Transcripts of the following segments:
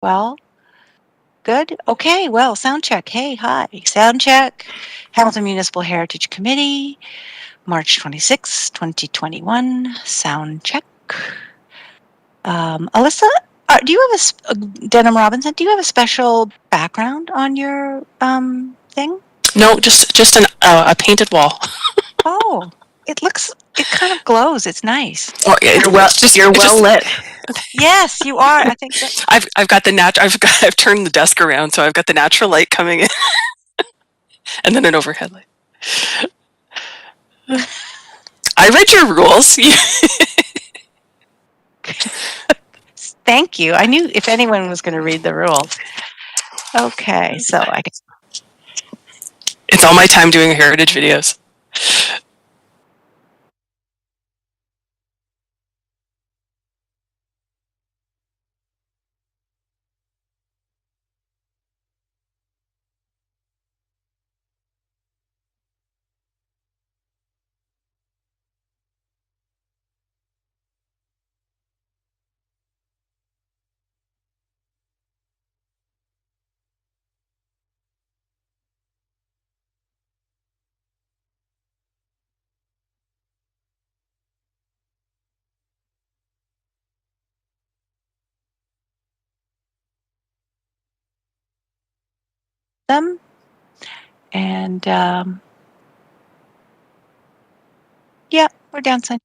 Well, good. Okay, well, sound check. Hey, hi. Sound check. Hamilton Municipal Heritage Committee, March 26, 2021. Sound check. Alyssa, do you have Denham Robinson, do you have a special background on your thing? No, just a painted wall. Oh, it kind of glows. It's nice. Or it, just You're it well just lit. Yes, you are. I think that. I've got I've turned the desk around, so I've got the natural light coming in, and then an overhead light. I read your rules. Thank you. I knew if anyone was going to read the rules. Okay, so I guess It's all my time doing heritage videos. them and yeah, we're dancing.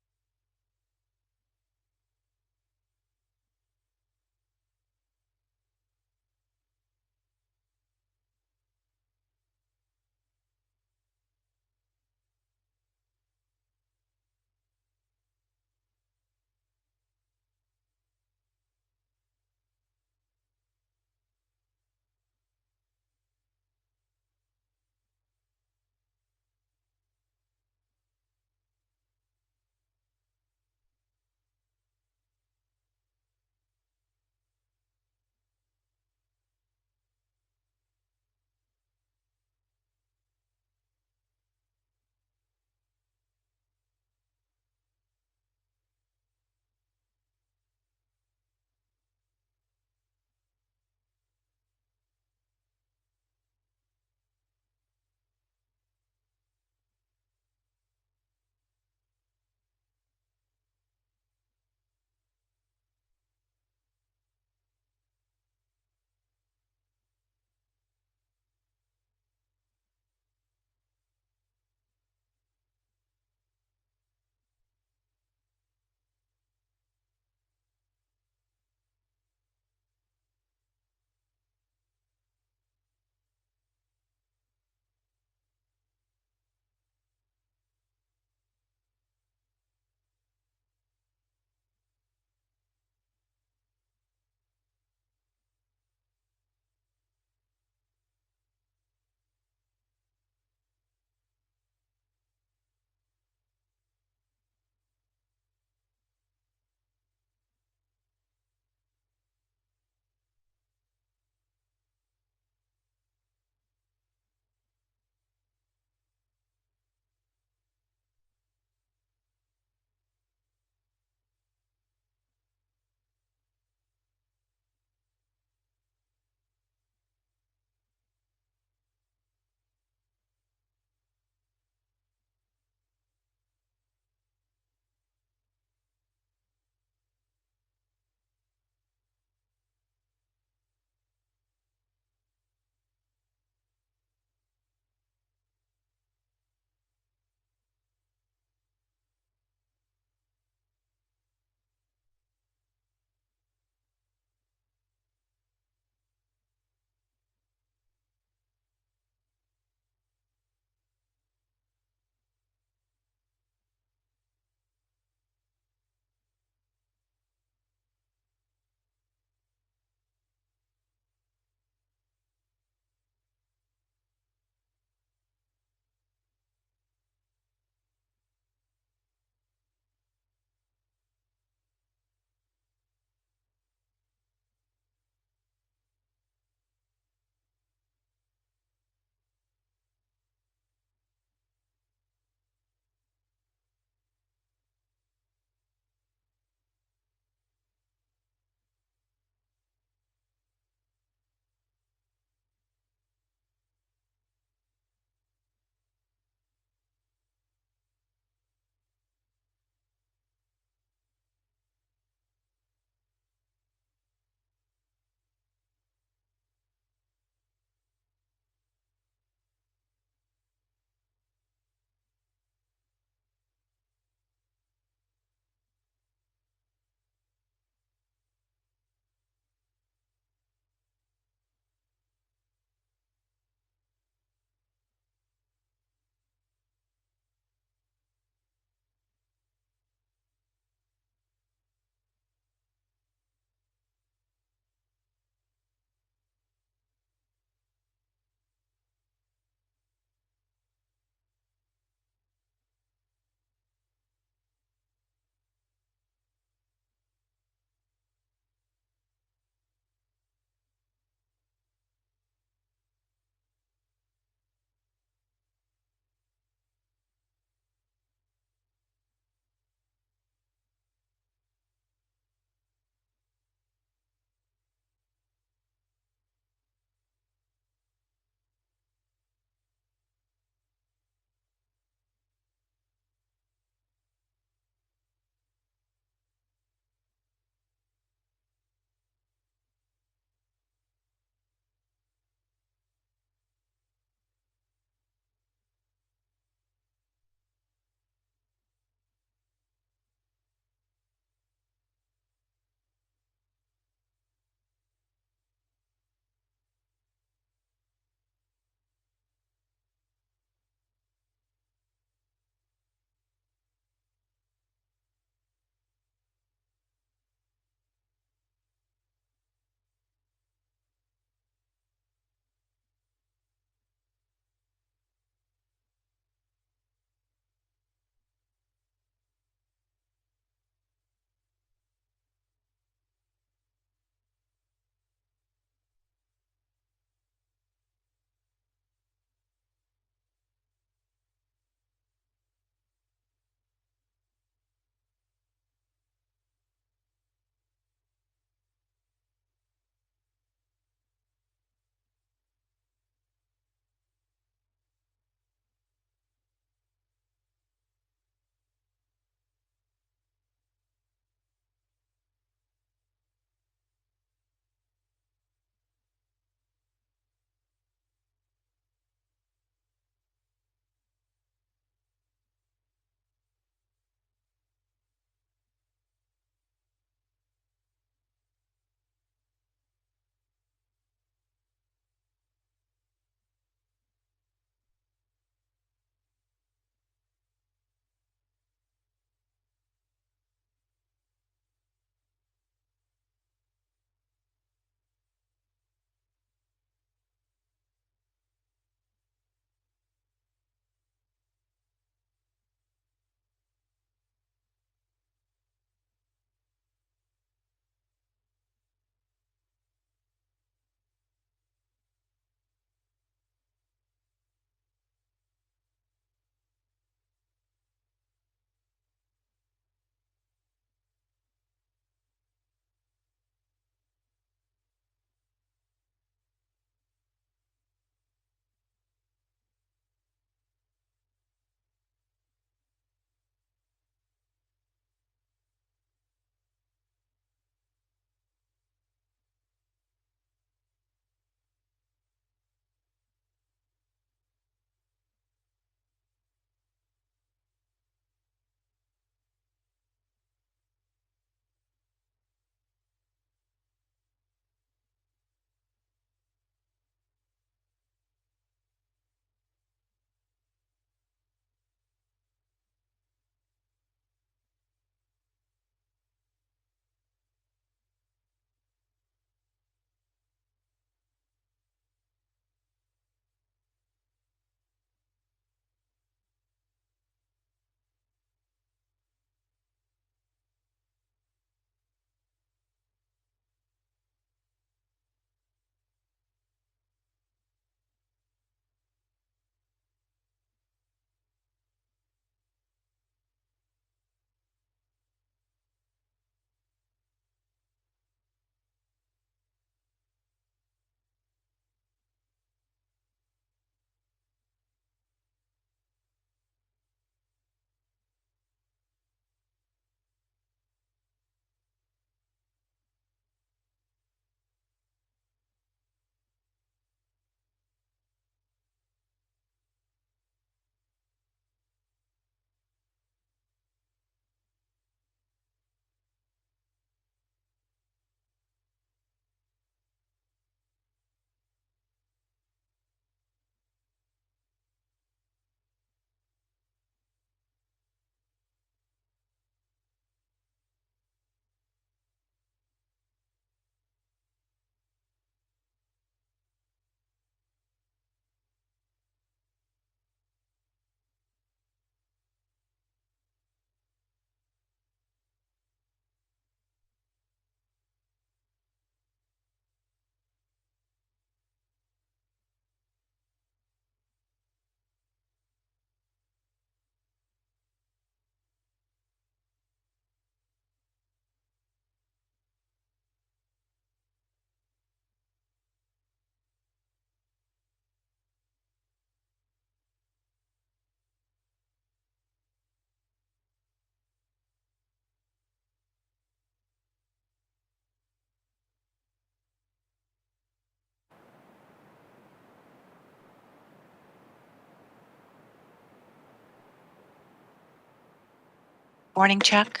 Morning, Chuck.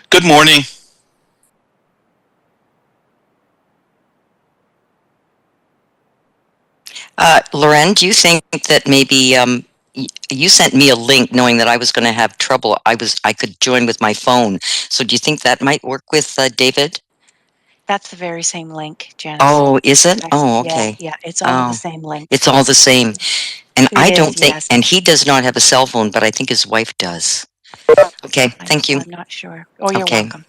Good morning. Loren, do you think that maybe you sent me a link knowing that I was going to have trouble? I could join with my phone. So do you think that might work with David? That's the very same link, Janice. Oh, is it? Oh, Yeah, okay. yeah, it's all the same link. It's all the same. And It I is, don't think, yes. and he does not have a cell phone, but I think his wife does. Okay, thank you. I'm not sure. Oh, you're Okay. welcome.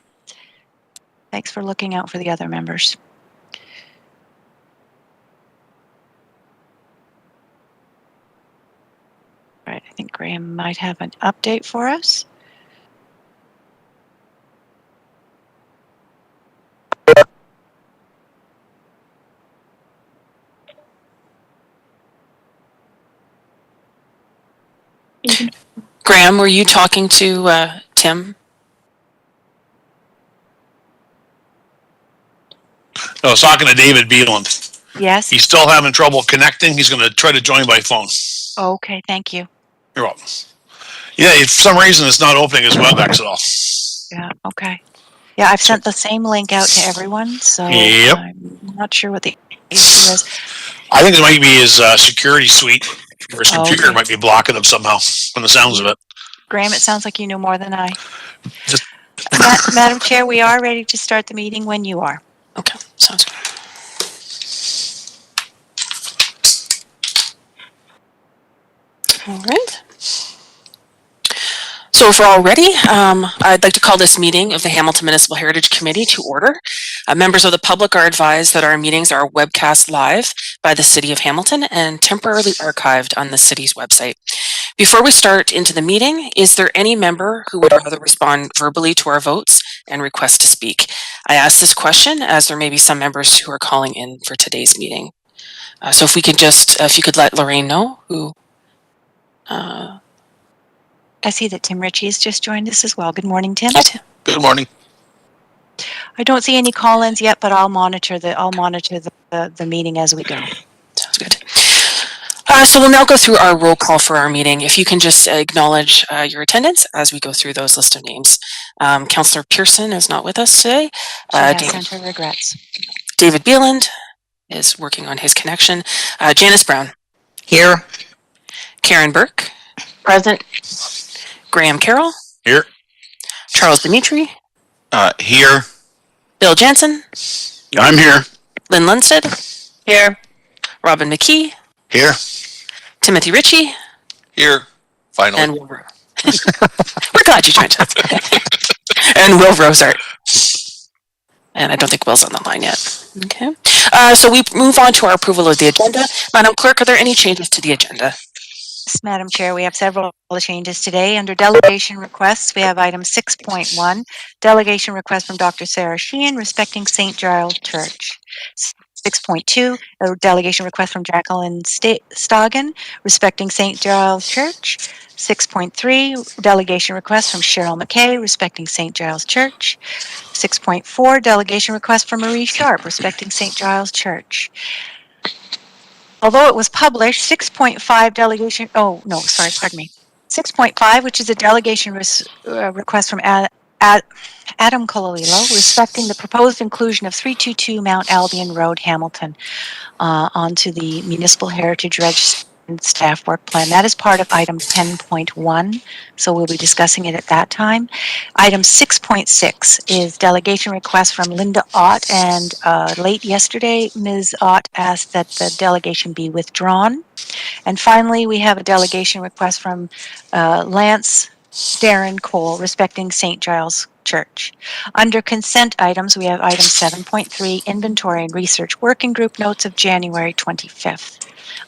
Thanks for looking out for the other members. Right, I think Graham might have an update for us. Graham, were you talking to Tim? I was talking to David Beeland. Yes? He's still having trouble connecting. He's going to try to join by phone. Okay, thank you. You're welcome. Yeah, for some reason it's not opening his WebEx at all. Yeah, okay. Yeah, I've sent the same link out to everyone, so Yep. I'm not sure what the issue is. I think it might be his security suite, or his computer Okay. might be blocking him somehow, from the sounds of it. Graham, it sounds like you know more than I. Just- Madam Chair, we are ready to start the meeting when you are. Okay, sounds good. All right. So if we're all ready, I'd like to call this meeting of the Hamilton Municipal Heritage Committee to order. Members of the public are advised that our meetings are webcast live by the City of Hamilton and temporarily archived on the city's website. Before we start into the meeting, is there any member who would rather respond verbally to our votes and request to speak? I ask this question as there may be some members who are calling in for today's meeting. So if you could let Lorraine know who. I see that Tim Ritchie has just joined us as well. Good morning, Tim. Hi, Tim. Good morning. I don't see any call-ins yet, but I'll monitor the meeting as we go. Sounds good. So we'll now go through our roll call for our meeting. If you can just acknowledge your attendance as we go through those list of names. Councillor Pearson is not with us today. She has sent her regrets. David Beeland is working on his connection. Janice Brown. Here. Karen Burke. Present. Graham Carroll. Here. Charles Dimitri. Here. Bill Jansen. I'm here. Lynn Lundstead. Here. Robin McKee. Here. Timothy Ritchie. Here. Finally. And Will Rowe. We're glad you joined us. And Will Rosart. And I don't think Will's on the line yet. Okay. So we move on to our approval of the agenda. Madam Clerk, are there any changes to the agenda? Yes, Madam Chair, we have several changes today. Under delegation requests, we have item 6.1, delegation request from Dr. Sarah Sheehan respecting St. Giles Church. 6.2, a delegation request from Jacqueline Stoggan respecting St. Giles Church. 6.3, delegation request from Cheryl McKay respecting St. Giles Church. 6.4, delegation request from Marie Sharp respecting St. Giles Church. Although it was published, 6.5 delegation, 6.5, which is a delegation request from Adam Cololilo respecting the proposed inclusion of 322 Mount Albion Road, Hamilton, onto the Municipal Heritage Register and Staff Work Plan. That is part of item 10.1, so we'll be discussing it at that time. Item 6.6 is delegation request from Linda Ott, and late yesterday, Ms. Ott asked that the delegation be withdrawn. And finally, we have a delegation request from Lance Darren Cole respecting St. Giles Church. Under consent items, we have item 7.3, Inventory and Research Working Group Notes of January 25th.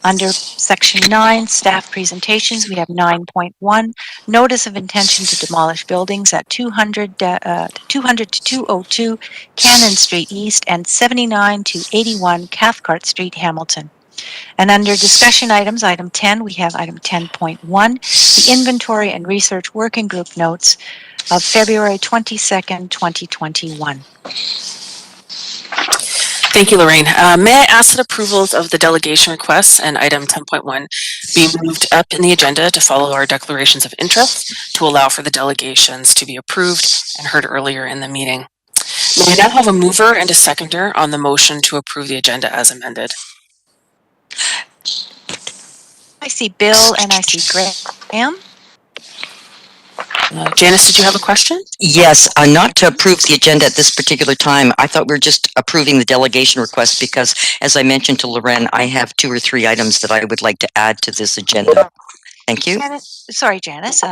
Under section 9, staff presentations, we have 9.1, notice of intention to demolish buildings at 200 to 202 Cannon Street East and 79 to 81 Cathcart Street, Hamilton. And under discussion items, item 10, we have item 10.1, the Inventory and Research Working Group Notes of February 22nd, 2021. Thank you, Lorraine. May I ask that approvals of the delegation requests and item 10.1 be moved up in the agenda to follow our declarations of interest to allow for the delegations to be approved and heard earlier in the meeting. May I now have a mover and a seconder on the motion to approve the agenda as amended? I see Bill and I see Graham. Janice, did you have a question? Yes, not to approve the agenda at this particular time. I thought we were just approving the delegation request because, as I mentioned to Loren, I have 2 or 3 items that I would like to add to this agenda. Thank you. Janice.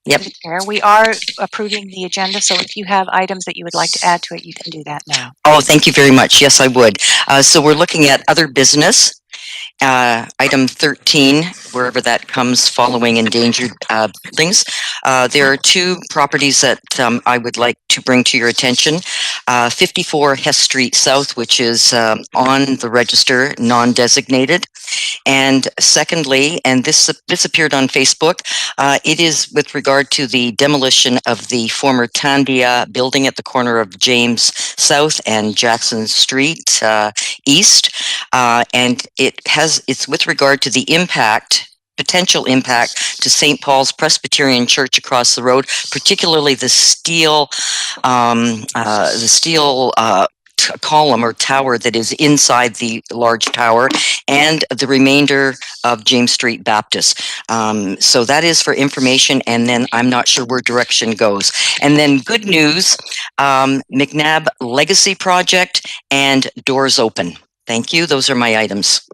Yep. The chair, we are approving the agenda, so if you have items that you would like to add to it, you can do that now. Oh, thank you very much. Yes, I would. So we're looking at other business. Item 13, wherever that comes, following endangered buildings. There are 2 properties that I would like to bring to your attention. 54 Hess Street South, which is on the register, non-designated. And secondly, and this appeared on Facebook, it is with regard to the demolition of the former Tandia building at the corner of James South and Jackson Street East. And it's with regard to the potential impact to St. Paul's Presbyterian Church across the road, particularly the steel column or tower that is inside the large tower, and the remainder of James Street Baptist. So that is for information, and then I'm not sure where direction goes. And then good news, McNabb Legacy Project and Doors Open. Thank you. Those are my items.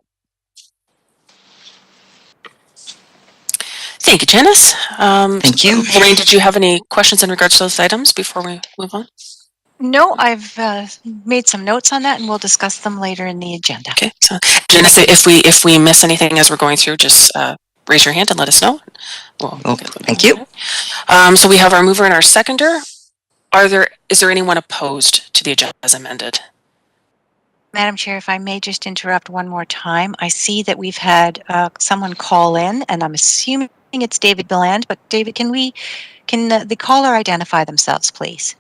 Thank you, Janice. Thank you. Lorraine, did you have any questions in regards to those items before we move on? No, I've made some notes on that, and we'll discuss them later in the agenda. Okay. So, Janice, if we miss anything as we're going through, just raise your hand and let us know. Thank you. So we have our mover and our seconder. Is there anyone opposed to the agenda as amended? Madam Chair, if I may just interrupt one more time. I see that we've had someone call in, and I'm assuming it's David Billand, but David, can the caller identify themselves, please?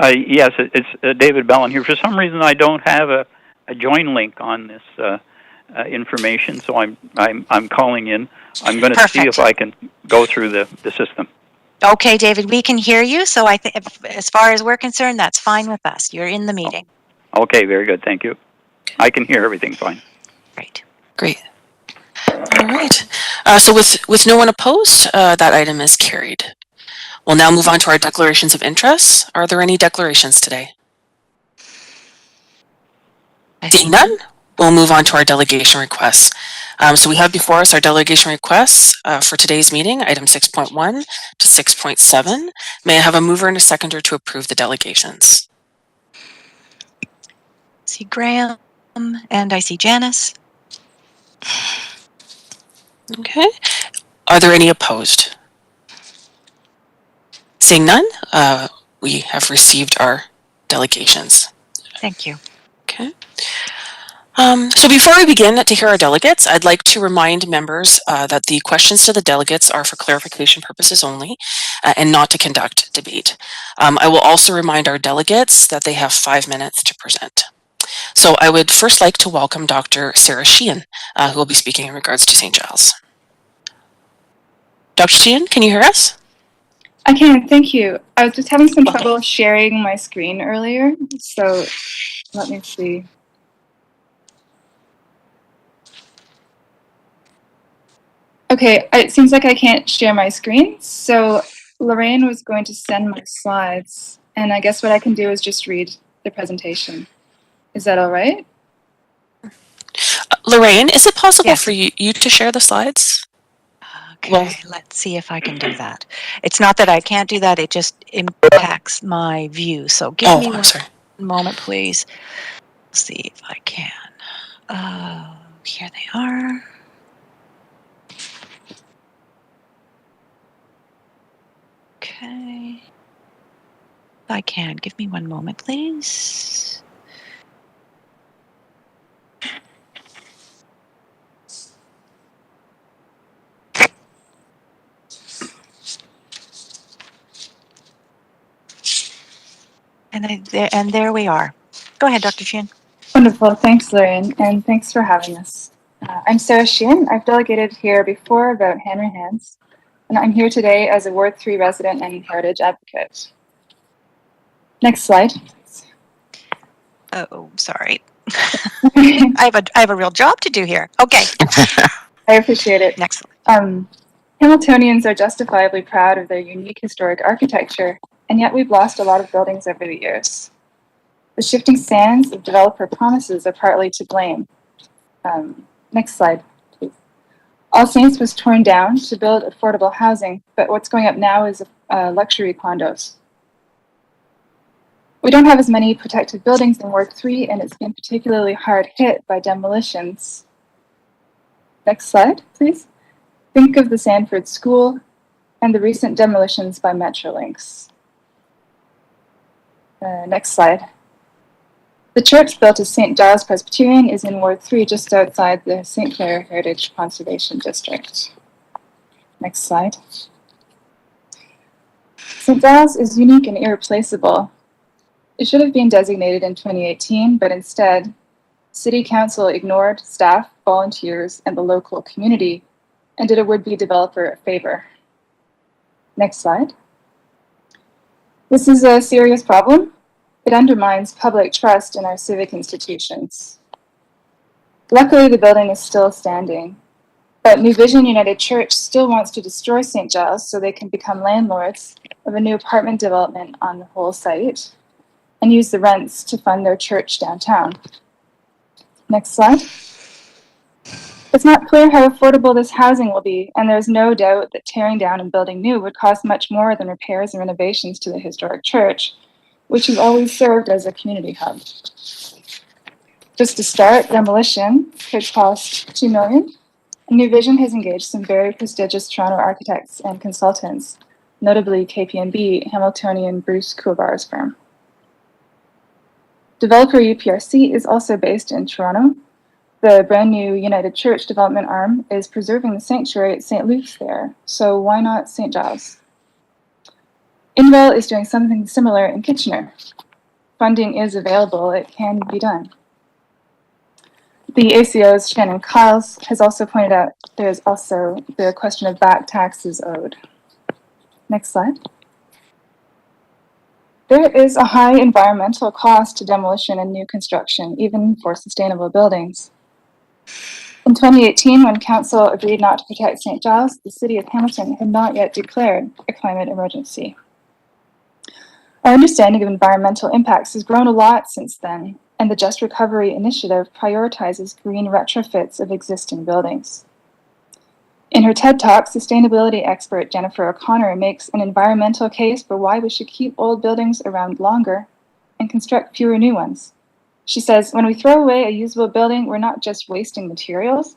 Yes, it's David Bellin here. For some reason, I don't have a join link on this information, so I'm calling in. I'm going to see if I can go through the system. Okay, David, we can hear you. So I think, as far as we're concerned, that's fine with us. You're in the meeting. Okay, very good. Thank you. I can hear everything fine. Great. All right. So with no one opposed, that item is carried. We'll now move on to our declarations of interest. Are there any declarations today? Seeing none, we'll move on to our delegation requests. So we have before us our delegation requests for today's meeting, item 6.1 to 6.7. May I have a mover and a seconder to approve the delegations? I see Graham and I see Janice. Okay. Are there any opposed? Seeing none, we have received our delegations. Thank you. Okay. So before we begin to hear our delegates, I'd like to remind members that the questions to the delegates are for clarification purposes only and not to conduct debate. I will also remind our delegates that they have 5 minutes to present. So I would first like to welcome Dr. Sarah Sheehan, who will be speaking in regards to St. Giles. Dr. Sheehan, can you hear us? I can, thank you. I was just having some trouble sharing my screen earlier, so let me see. Okay, it seems like I can't share my screen, so Lorraine was going to send my slides, and I guess what I can do is just read the presentation. Is that all right? Lorraine, is it possible for you to share the slides? Okay, let's see if I can do that. It's not that I can't do that, it just impacts my view. So give me one moment, please. Let's see if I can. Here they are. Okay. If I can, give me one moment, please. And there we are. Go ahead, Dr. Sheehan. Wonderful. Thanks, Lorraine, and thanks for having us. I'm Sarah Sheehan. I've delegated here before about Henry Hands, and I'm here today as a Ward 3 resident and heritage advocate. Next slide. Oh, sorry. I have a real job to do here. Okay. I appreciate it. Next slide. Hamiltonians are justifiably proud of their unique historic architecture, and yet we've lost a lot of buildings over the years. The shifting sands of developer promises are partly to blame. Next slide, please. All Saints was torn down to build affordable housing, but what's going up now is luxury condos. We don't have as many protected buildings in Ward 3, and it's been particularly hard hit by demolitions. Next slide, please. Think of the Sanford School and the recent demolitions by Metrolinx. Next slide. The church built as St. Giles Presbyterian is in Ward 3, just outside the St. Clair Heritage Conservation District. Next slide. St. Giles is unique and irreplaceable. It should have been designated in 2018, but instead, City Council ignored staff, volunteers, and the local community and did a would-be developer a favor. Next slide. This is a serious problem. It undermines public trust in our civic institutions. Luckily, the building is still standing, but New Vision United Church still wants to destroy St. Giles so they can become landlords of a new apartment development on the whole site and use the rents to fund their church downtown. Next slide. It's not clear how affordable this housing will be, and there's no doubt that tearing down and building new would cost much more than repairs and renovations to the historic church, which has always served as a community hub. Just to start, demolition could cost $2 million. New Vision has engaged some very prestigious Toronto architects and consultants, notably KPMB, Hamiltonian Bruce Kubar's firm. Developer UPRC is also based in Toronto. The brand new United Church development arm is preserving the sanctuary at St. Luke's there, so why not St. Giles? Inwell is doing something similar in Kitchener. Funding is available, it can be done. The ACO's Shannon Kyles has also pointed out there's also the question of back taxes owed. Next slide. There is a high environmental cost to demolition and new construction, even for sustainable buildings. In 2018, when Council agreed not to protect St. Giles, the City of Hamilton had not yet declared a climate emergency. Our understanding of environmental impacts has grown a lot since then, and the Just Recovery Initiative prioritizes green retrofits of existing buildings. In her TED Talk, sustainability expert Jennifer O'Connor makes an environmental case for why we should keep old buildings around longer and construct fewer new ones. She says, when we throw away a usable building, we're not just wasting materials,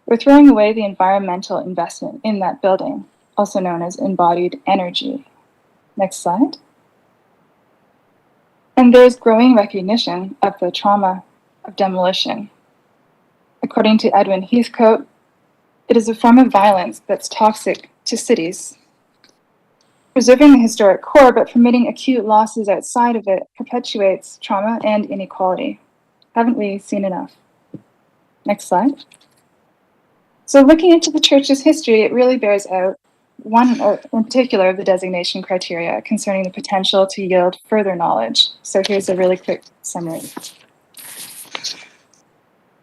we're throwing away the environmental investment in that building, also known as embodied energy. Next slide. And there's growing recognition of the trauma of demolition. According to Edwin Heathcote, it is a form of violence that's toxic to cities. Preserving the historic core but permitting acute losses outside of it perpetuates trauma and inequality. Haven't we seen enough? Next slide. So looking into the church's history, it really bears out one in particular of the designation criteria concerning the potential to yield further knowledge. So here's a really quick summary.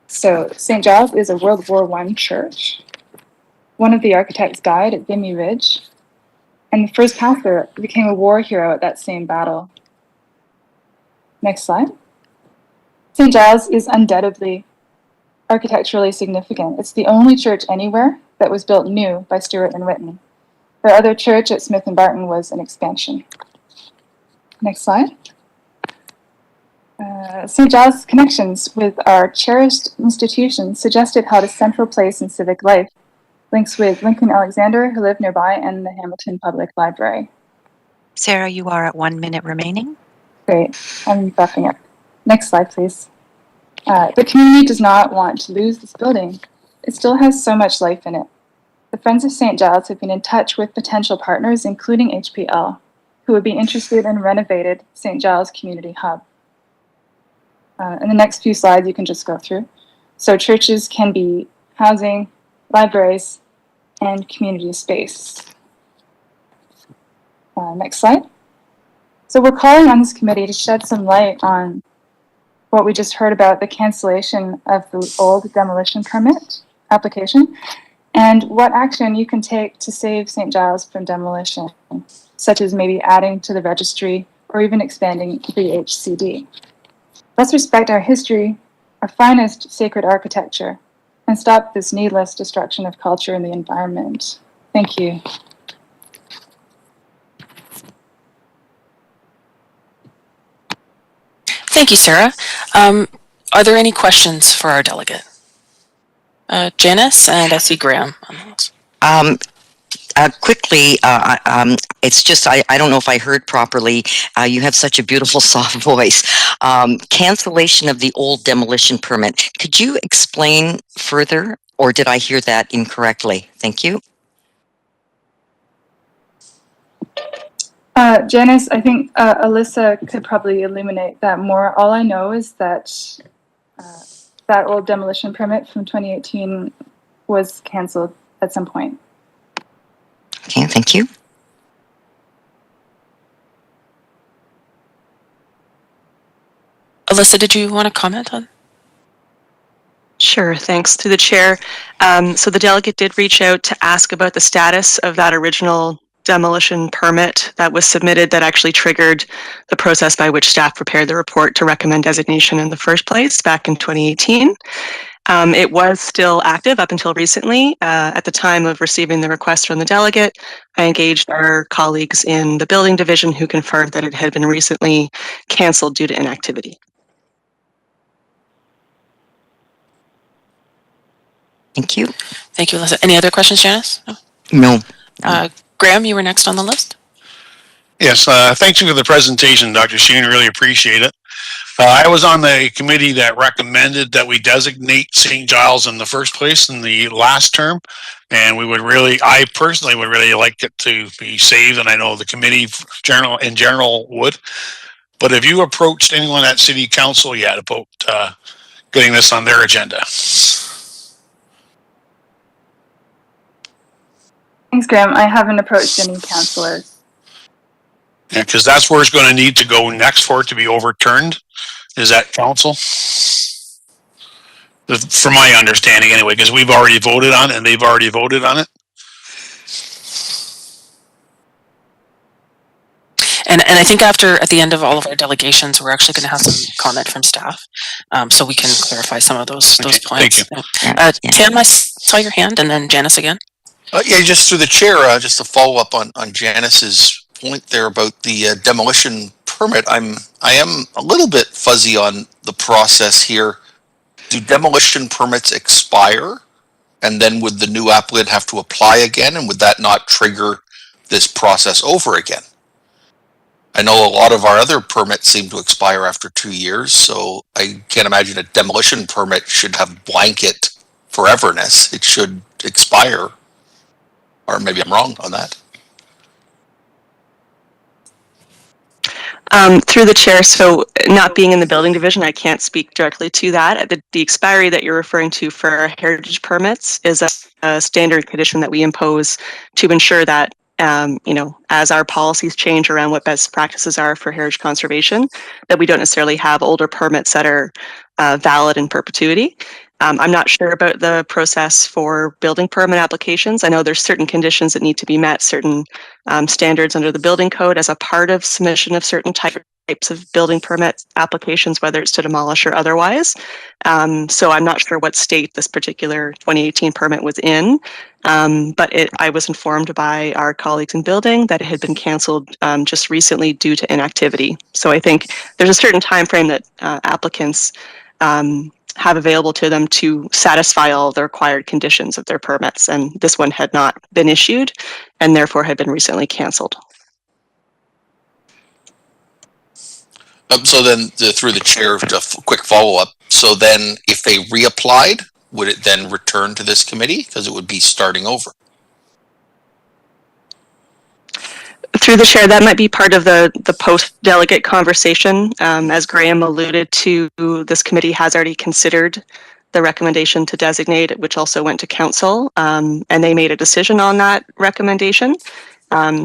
So St. Giles is a World War I church. One of the architects died at Vimy Ridge, and the first pastor became a war hero at that same battle. Next slide. St. Giles is undoubtedly architecturally significant. It's the only church anywhere that was built new by Stewart and Whitten. Their other church at Smith and Barton was an expansion. Next slide. St. Giles' connections with our cherished institutions suggest it held a central place in civic life. Links with Lincoln Alexander, who lived nearby, and the Hamilton Public Library. Sarah, you are at 1 minute remaining. Great, I'm wrapping up. Next slide, please. The community does not want to lose this building. It still has so much life in it. The Friends of St. Giles have been in touch with potential partners, including HPL, who would be interested in renovated St. Giles Community Hub. In the next few slides, you can just go through. So churches can be housing, libraries, and community space. Next slide. So we're calling on this committee to shed some light on what we just heard about, the cancellation of the old demolition permit application, and what action you can take to save St. Giles from demolition, such as maybe adding to the registry or even expanding the HCD. Let's respect our history, our finest sacred architecture, and stop this needless destruction of culture and the environment. Thank you. Thank you, Sarah. Are there any questions for our delegate? Janice, and I see Graham on the list. Quickly, it's just, I don't know if I heard properly. You have such a beautiful, soft voice. Cancellation of the old demolition permit. Could you explain further, or did I hear that incorrectly? Thank you. Janice, I think Alyssa could probably illuminate that more. All I know is that that old demolition permit from 2018 was canceled at some point. Okay, thank you. Alyssa, did you want to comment on? Sure, thanks to the chair. So the delegate did reach out to ask about the status of that original demolition permit that was submitted that actually triggered the process by which staff prepared the report to recommend designation in the first place back in 2018. It was still active up until recently. At the time of receiving the request from the delegate, I engaged our colleagues in the building division who confirmed that it had been recently canceled due to inactivity. Thank you. Thank you, Alyssa. Any other questions, Janice? No. Graham, you were next on the list. Yes, thanks for the presentation, Dr. Sheen. Really appreciate it. I was on the committee that recommended that we designate St. Giles in the first place in the last term. And I personally would really like it to be saved. And I know the committee in general would. But have you approached anyone at City Council yet about getting this on their agenda? Thanks, Graham. I haven't approached any councillors. Yeah, because that's where it's going to need to go next for it to be overturned, is at council. From my understanding anyway, because we've already voted on it and they've already voted on it. And I think at the end of all of our delegations, we're actually going to have some comment from staff, so we can clarify some of those points. Thank you. Tim, I saw your hand, and then Janice again. Yeah, just through the chair, just to follow up on Janice's point there about the demolition permit. I am a little bit fuzzy on the process here. Do demolition permits expire, and then would the new applicant have to apply again, and would that not trigger this process over again? I know a lot of our other permits seem to expire after 2 years, so I can't imagine a demolition permit should have blanket foreverness. It should expire. Or maybe I'm wrong on that. Through the chair, so not being in the building division, I can't speak directly to that. The expiry that you're referring to for our heritage permits is a standard condition that we impose to ensure that, as our policies change around what best practices are for heritage conservation, that we don't necessarily have older permits that are valid in perpetuity. I'm not sure about the process for building permit applications. I know there's certain conditions that need to be met, certain standards under the building code as a part of submission of certain types of building permit applications, whether it's to demolish or otherwise. So I'm not sure what state this particular 2018 permit was in, but I was informed by our colleagues in building that it had been canceled just recently due to inactivity. So I think there's a certain time frame that applicants have available to them to satisfy all the required conditions of their permits, and this one had not been issued and therefore had been recently canceled. So then, through the chair, a quick follow-up. So then, if they reapplied, would it then return to this committee? Because it would be starting over. Through the chair, that might be part of the post-delegate conversation. As Graham alluded to, this committee has already considered the recommendation to designate, which also went to council, and they made a decision on that recommendation.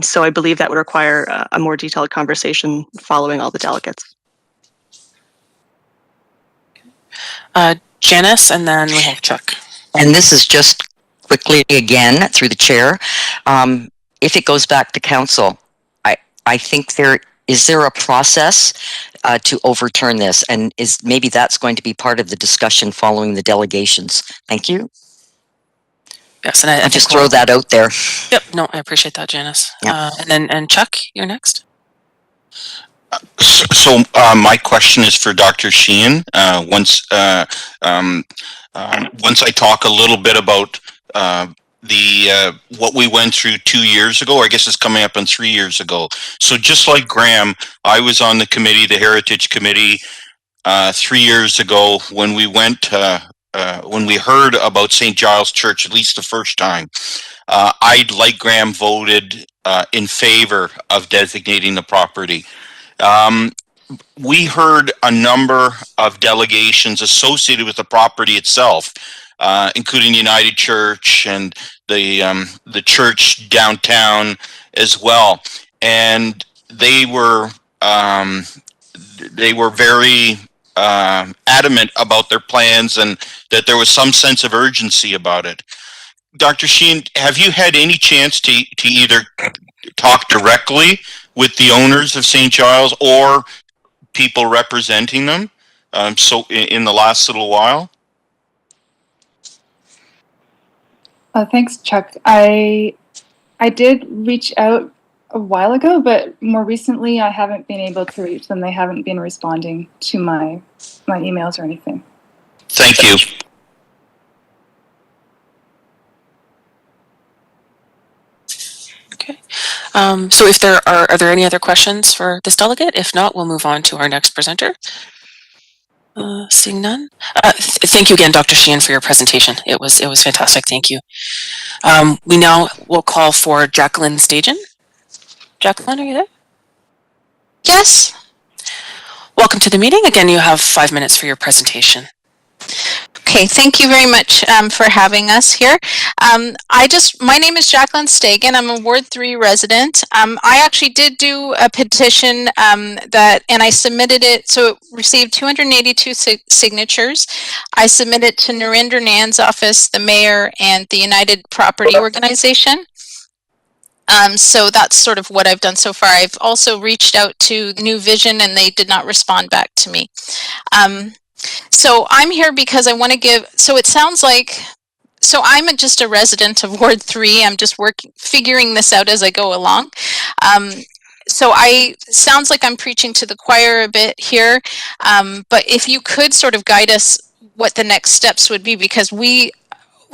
So I believe that would require a more detailed conversation following all the delegates. Janice, and then we have Chuck. And this is just quickly again through the chair. If it goes back to council, I think is there a process to overturn this, and maybe that's going to be part of the discussion following the delegations. Thank you. Yes, and I just throw that out there. Yep. No, I appreciate that, Janice. Yep. And Chuck, you're next. So my question is for Dr. Sheehan. Once I talk a little bit about what we went through 2 years ago, or I guess it's coming up on 3 years ago. So just like Graham, I was on the committee, the Heritage Committee, 3 years ago when we went, when we heard about St. Giles Church, at least the first time. I, like Graham, voted in favor of designating the property. We heard a number of delegations associated with the property itself, including United Church and the church downtown as well, and they were very adamant about their plans and that there was some sense of urgency about it. Dr. Sheehan, have you had any chance to either talk directly with the owners of St. Giles or people representing them so in the last little while? Thanks, Chuck. I did reach out a while ago, but more recently I haven't been able to reach them. They haven't been responding to my emails or anything. Thank you. Okay. So if there are there any other questions for this delegate? If not, we'll move on to our next presenter. Seeing none. Thank you again, Dr. Sheehan, for your presentation. It was fantastic. Thank you. We now will call for Jacqueline Stajan. Jacqueline, are you there? Yes. Welcome to the meeting. Again, you have 5 minutes for your presentation. Okay, thank you very much for having us here. My name is Jacqueline Stagan. I'm a Ward 3 resident. I actually did do a petition and I submitted it, so it received 282 signatures. I submitted to Narinder Nan's office, the mayor, and the United Property Organization. So that's sort of what I've done so far. I've also reached out to New Vision and they did not respond back to me. So I'm here because I want to give, so it sounds like, so I'm just a resident of Ward 3. I'm just figuring this out as I go along. So sounds like I'm preaching to the choir a bit here, but if you could sort of guide us what the next steps would be, because we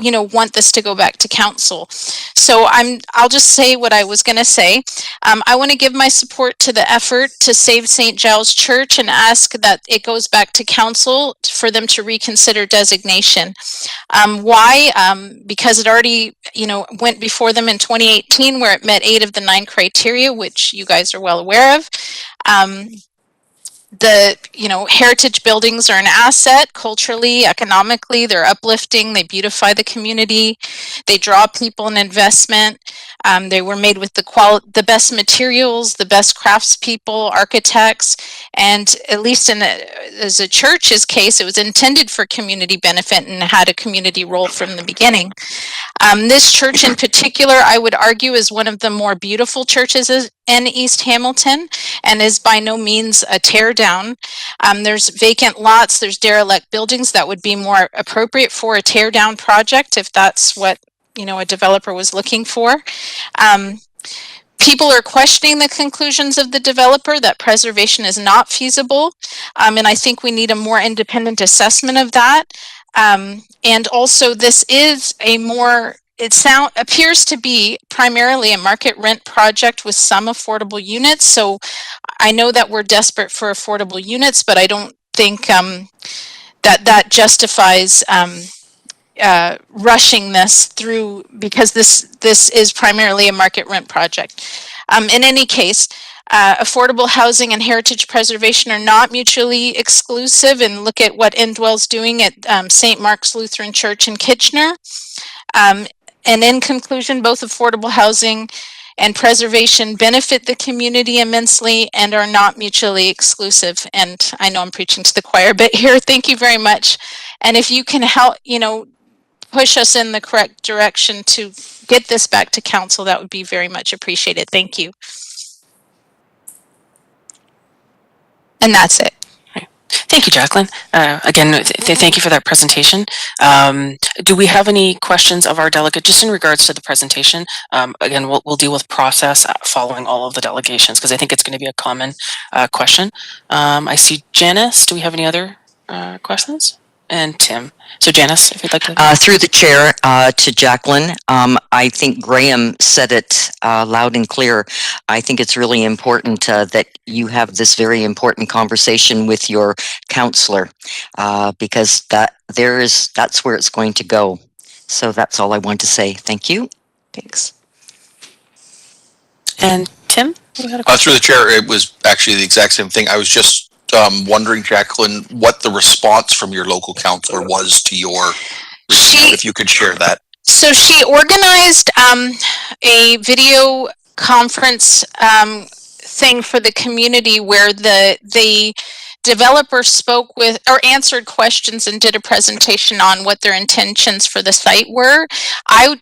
want this to go back to council. So I'll just say what I was going to say. I want to give my support to the effort to save St. Giles Church and ask that it goes back to council for them to reconsider designation. Why? Because it already, went before them in 2018 where it met 8 of the 9 criteria, which you guys are well aware of. The heritage buildings are an asset culturally, economically. They're uplifting, they beautify the community, they draw people and investment. They were made with the best materials, the best craftspeople, architects, and at least as a church's case, it was intended for community benefit and had a community role from the beginning. This church in particular, I would argue, is one of the more beautiful churches in East Hamilton and is by no means a tear down. There's vacant lots, there's derelict buildings that would be more appropriate for a tear down project if that's what a developer was looking for. People are questioning the conclusions of the developer that preservation is not feasible, and I think we need a more independent assessment of that. And also, this is appears to be primarily a market rent project with some affordable units. So I know that we're desperate for affordable units, but I don't think that justifies rushing this through, because this is primarily a market rent project. In any case, affordable housing and heritage preservation are not mutually exclusive, and look at what Indwell's doing at St. Mark's Lutheran Church in Kitchener. And in conclusion, both affordable housing and preservation benefit the community immensely and are not mutually exclusive. And I know I'm preaching to the choir a bit here. Thank you very much. And if you can help, push us in the correct direction to get this back to council, that would be very much appreciated. Thank you. And that's it. Thank you, Jacqueline. Again, thank you for that presentation. Do we have any questions of our delegate just in regards to the presentation? Again, we'll deal with process following all of the delegations because I think it's going to be a common question. I see Janice. Do we have any other questions? And Tim. So Janice, if you'd like to. Through the chair to Jacqueline, I think Graham said it loud and clear. I think it's really important that you have this very important conversation with your counselor because that's where it's going to go. So that's all I want to say. Thank you. Thanks. And Tim? Through the chair, it was actually the exact same thing. I was just wondering, Jacqueline, what the response from your local counselor was to your report, if you could share that. So she organized a video conference thing for the community where the developer spoke with or answered questions and did a presentation on what their intentions for the site were. I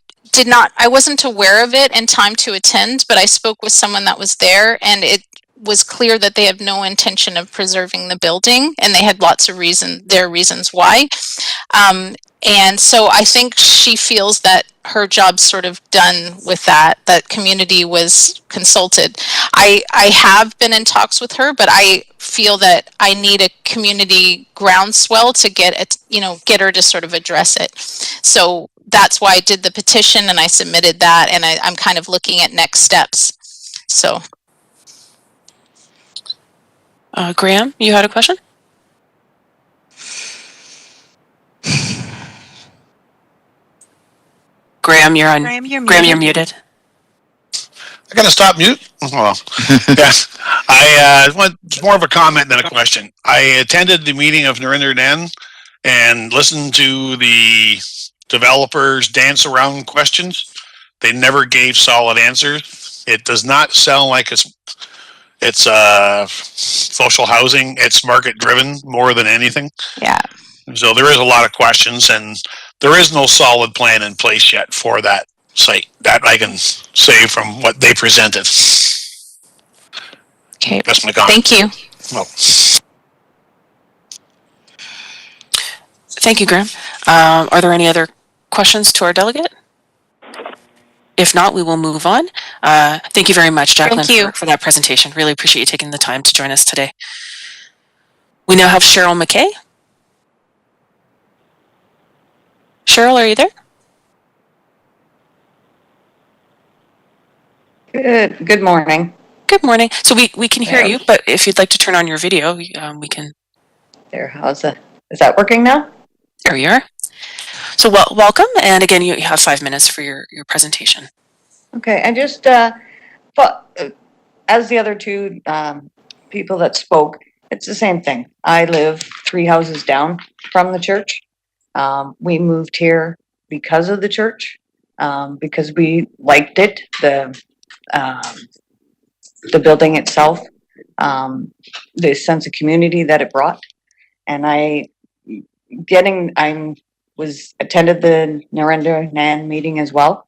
wasn't aware of it in time to attend, but I spoke with someone that was there, and it was clear that they have no intention of preserving the building, and they had lots of reasons why. And so I think she feels that her job's sort of done with that community was consulted. I have been in talks with her, but I feel that I need a community groundswell to get her to sort of address it. So that's why I did the petition and I submitted that, and I'm kind of looking at next steps. So. Graham, you had a question? Graham, you're on. Graham, you're muted. Graham, you're muted. I gotta stop mute. Well, yeah. It's more of a comment than a question. I attended the meeting of Narinder Nen and listened to the developers dance around questions. They never gave solid answers. It does not sound like it's social housing. It's market driven more than anything. Yeah. So there is a lot of questions, and there is no solid plan in place yet for that site. That I can say from what they presented. Okay. That's my comment. Thank you. Well. Thank you, Graham. Are there any other questions to our delegate? If not, we will move on. Thank you very much, Jacqueline, for that presentation. Really appreciate you taking the time to join us today. We now have Cheryl McKay. Cheryl, are you there? Good morning. Good morning. So we can hear you, but if you'd like to turn on your video, we can. There, is that working now? There you are. So welcome, and again, you have 5 minutes for your presentation. Okay, and just as the other two people that spoke, it's the same thing. I live 3 houses down from the church. We moved here because of the church, because we liked it, the building itself, the sense of community that it brought, and I attended the Narinder Nen meeting as well,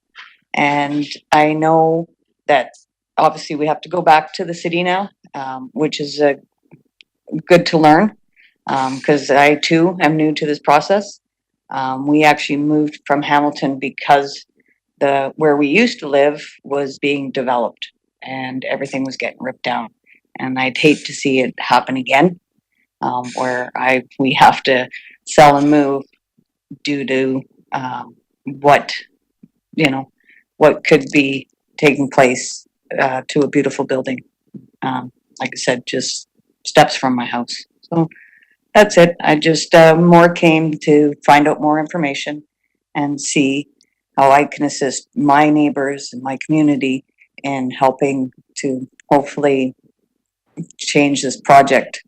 and I know that obviously we have to go back to the city now, which is good to learn, because I too am new to this process. We actually moved from Hamilton because where we used to live was being developed and everything was getting ripped down, and I'd hate to see it happen again, where we have to sell and move due to what could be taking place to a beautiful building. Like I said, just steps from my house. So that's it. I just more came to find out more information and see how I can assist my neighbors and my community in helping to hopefully change this project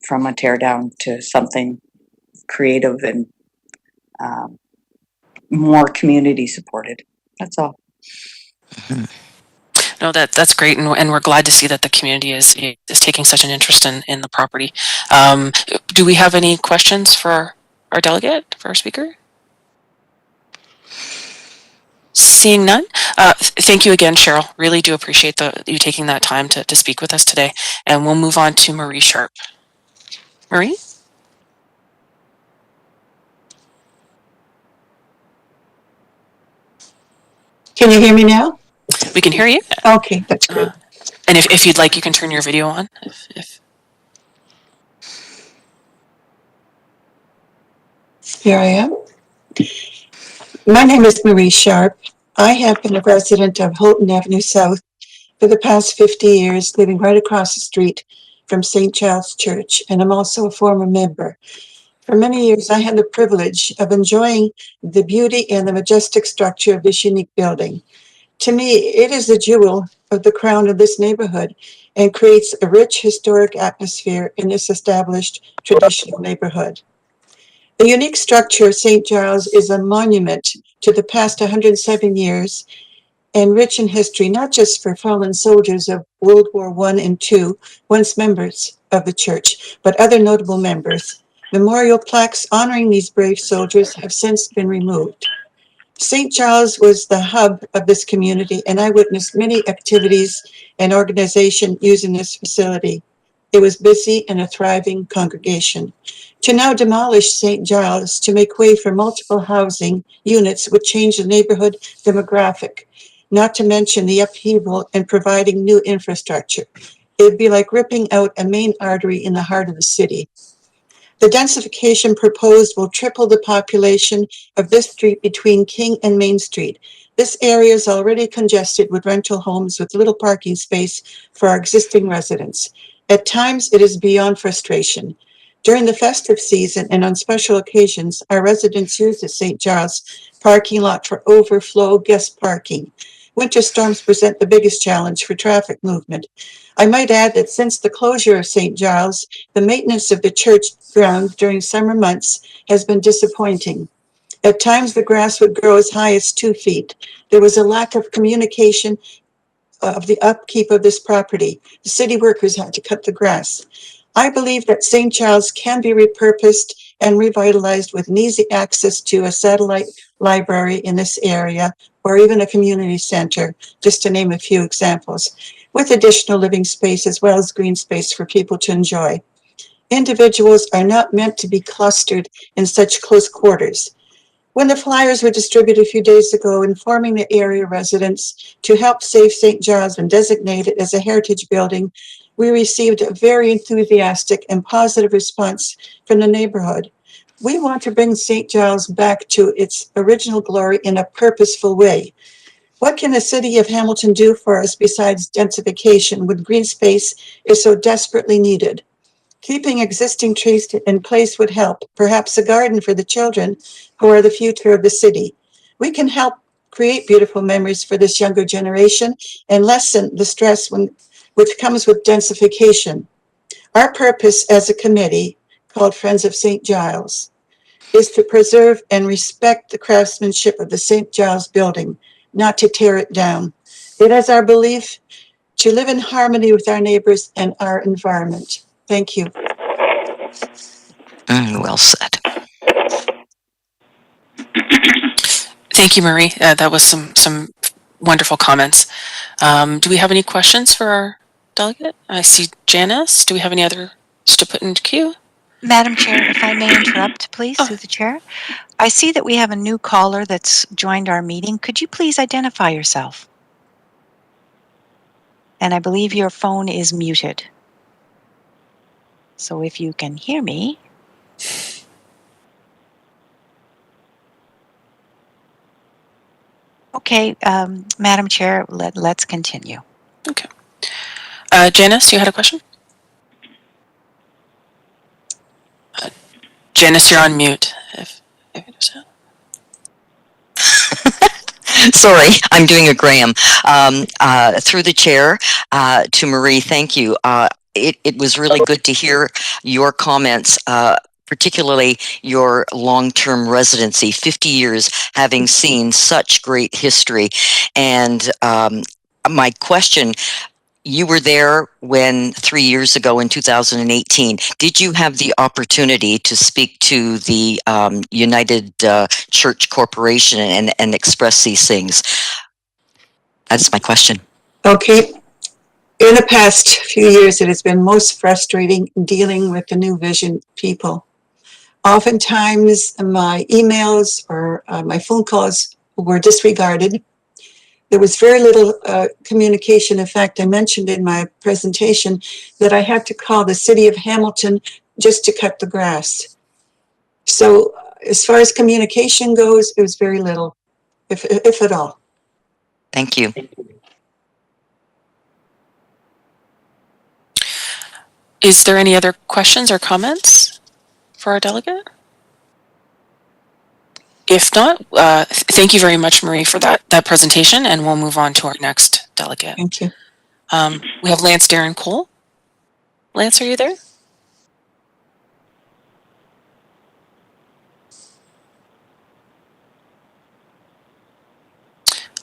from a tear down to something creative and more community supported. That's all. No, that's great, and we're glad to see that the community is taking such an interest in the property. Do we have any questions for our delegate, for our speaker? Seeing none, thank you again, Cheryl. Really do appreciate you taking that time to speak with us today. And we'll move on to Marie Sharp. Marie? Can you hear me now? We can hear you. Okay, that's good. And if you'd like, you can turn your video on. Here I am. My name is Marie Sharp. I have been a resident of Houghton Avenue South for the past 50 years, living right across the street from St. Giles Church, and I'm also a former member. For many years, I had the privilege of enjoying the beauty and the majestic structure of this unique building. To me, it is the jewel of the crown of this neighborhood and creates a rich historic atmosphere in this established traditional neighborhood. The unique structure of St. Giles is a monument to the past 107 years and rich in history, not just for fallen soldiers of World War I and II, once members of the church, but other notable members. Memorial plaques honoring these brave soldiers have since been removed. St. Giles was the hub of this community, and I witnessed many activities and organization using this facility. It was busy and a thriving congregation. To now demolish St. Giles to make way for multiple housing units would change the neighborhood demographic, not to mention the upheaval and providing new infrastructure. It would be like ripping out a main artery in the heart of the city. The densification proposed will triple the population of this street between King and Main Street. This area is already congested with rental homes with little parking space for our existing residents. At times, it is beyond frustration. During the festive season and on special occasions, our residents use the St. Giles parking lot for overflow guest parking. Winter storms present the biggest challenge for traffic movement. I might add that since the closure of St. Giles, the maintenance of the church ground during summer months has been disappointing. At times, the grass would grow as high as 2 feet. There was a lack of communication of the upkeep of this property. The city workers had to cut the grass. I believe that St. Giles can be repurposed and revitalized with an easy access to a satellite library in this area or even a community center, just to name a few examples, with additional living space as well as green space for people to enjoy. Individuals are not meant to be clustered in such close quarters. When the flyers were distributed a few days ago informing the area residents to help save St. Giles and designate it as a heritage building, we received a very enthusiastic and positive response from the neighborhood. We want to bring St. Giles back to its original glory in a purposeful way. What can the city of Hamilton do for us besides densification when green space is so desperately needed? Keeping existing trees in place would help, perhaps a garden for the children who are the future of the city. We can help create beautiful memories for this younger generation and lessen the stress which comes with densification. Our purpose as a committee, called Friends of St. Giles, is to preserve and respect the craftsmanship of the St. Giles building, not to tear it down. It is our belief to live in harmony with our neighbors and our environment. Thank you. Well said. Thank you, Marie. That was some wonderful comments. Do we have any questions for our delegate? I see Janice. Do we have any others to put into queue? Madam Chair, if I may interrupt, please, through the chair. I see that we have a new caller that's joined our meeting. Could you please identify yourself? And I believe your phone is muted. So if you can hear me. Okay, Madam Chair, let's continue. Okay. Janice, you had a question? Janice, you're on mute. Sorry, I'm doing a Graham. Through the chair, to Marie, thank you. It was really good to hear your comments, particularly your long-term residency, 50 years, having seen such great history. And my question, you were there when 3 years ago in 2018. Did you have the opportunity to speak to the United Church Corporation and express these things? That's my question. Okay. In the past few years, it has been most frustrating dealing with the New Vision people. Oftentimes, my emails or my phone calls were disregarded. There was very little communication. In fact, I mentioned in my presentation that I had to call the city of Hamilton just to cut the grass. So as far as communication goes, it was very little, if at all. Thank you. Is there any other questions or comments for our delegate? If not, thank you very much, Marie, for that presentation, and we'll move on to our next delegate. Thank you. We have Lance Darren Cole. Lance, are you there?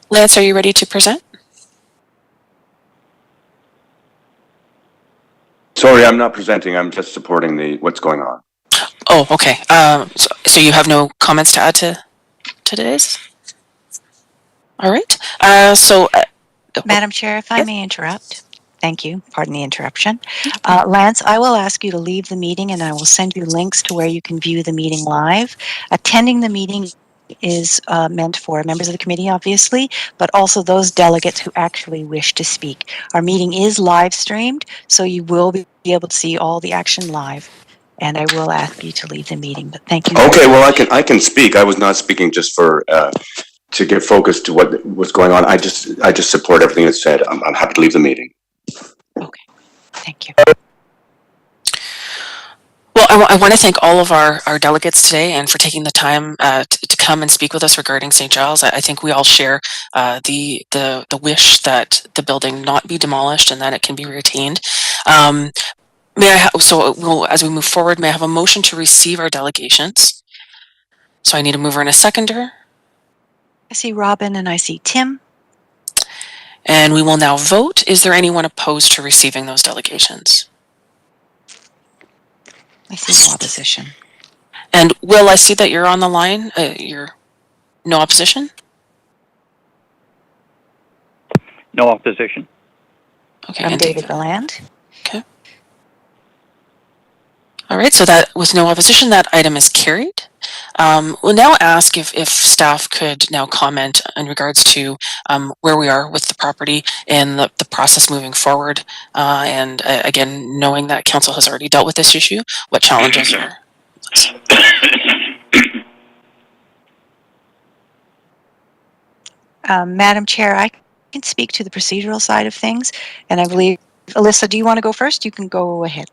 Lance, are you ready to present? Sorry, I'm not presenting. I'm just supporting what's going on. Oh, okay. So you have no comments to add to today's? All right. Madam Chair, if I may interrupt. Thank you. Pardon the interruption. Lance, I will ask you to leave the meeting and I will send you links to where you can view the meeting live. Attending the meeting is meant for members of the committee, obviously, but also those delegates who actually wish to speak. Our meeting is live streamed, so you will be able to see all the action live. And I will ask you to leave the meeting, but thank you. Okay, well, I can speak. I was not speaking just for to give focus to what's going on. I just support everything that's said. I'm happy to leave the meeting. Okay, thank you. Well, I want to thank all of our delegates today and for taking the time to come and speak with us regarding St. Giles. I think we all share the wish that the building not be demolished and that it can be retained. As we move forward, may I have a motion to receive our delegations? So I need a mover and a seconder. I see Robin and I see Tim. And we will now vote. Is there anyone opposed to receiving those delegations? I see no opposition. And Will, I see that you're on the line. You're no opposition? No opposition. Okay. I'm David Galland. Okay. All right, so that with no opposition, that item is carried. We'll now ask if staff could now comment in regards to where we are with the property and the process moving forward. And again, knowing that council has already dealt with this issue, what challenges are? Madam Chair, I can speak to the procedural side of things, and I believe, Alyssa, do you want to go first? You can go ahead.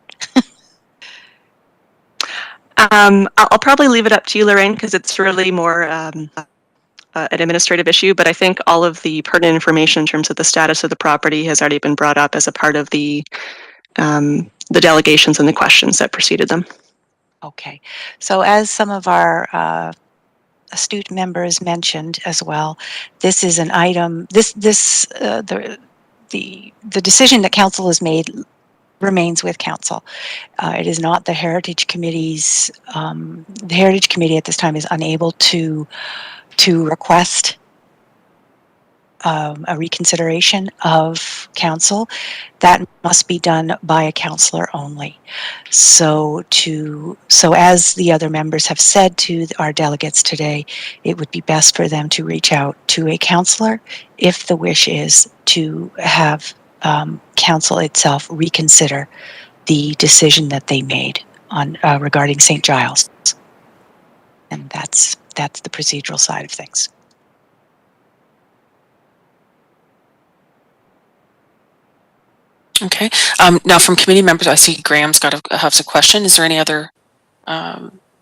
I'll probably leave it up to you, Lorraine, because it's really more an administrative issue, but I think all of the pertinent information in terms of the status of the property has already been brought up as a part of the delegations and the questions that preceded them. Okay. So as some of our astute members mentioned as well, this is an item, the decision that council has made remains with council. It is not the Heritage Committee's, the Heritage Committee at this time is unable to request a reconsideration of council. That must be done by a councillor only. So as the other members have said to our delegates today, it would be best for them to reach out to a councillor if the wish is to have council itself reconsider the decision that they made on regarding St. Giles. And that's the procedural side of things. Okay. Now from committee members, I see Graham's has a question. Is there any other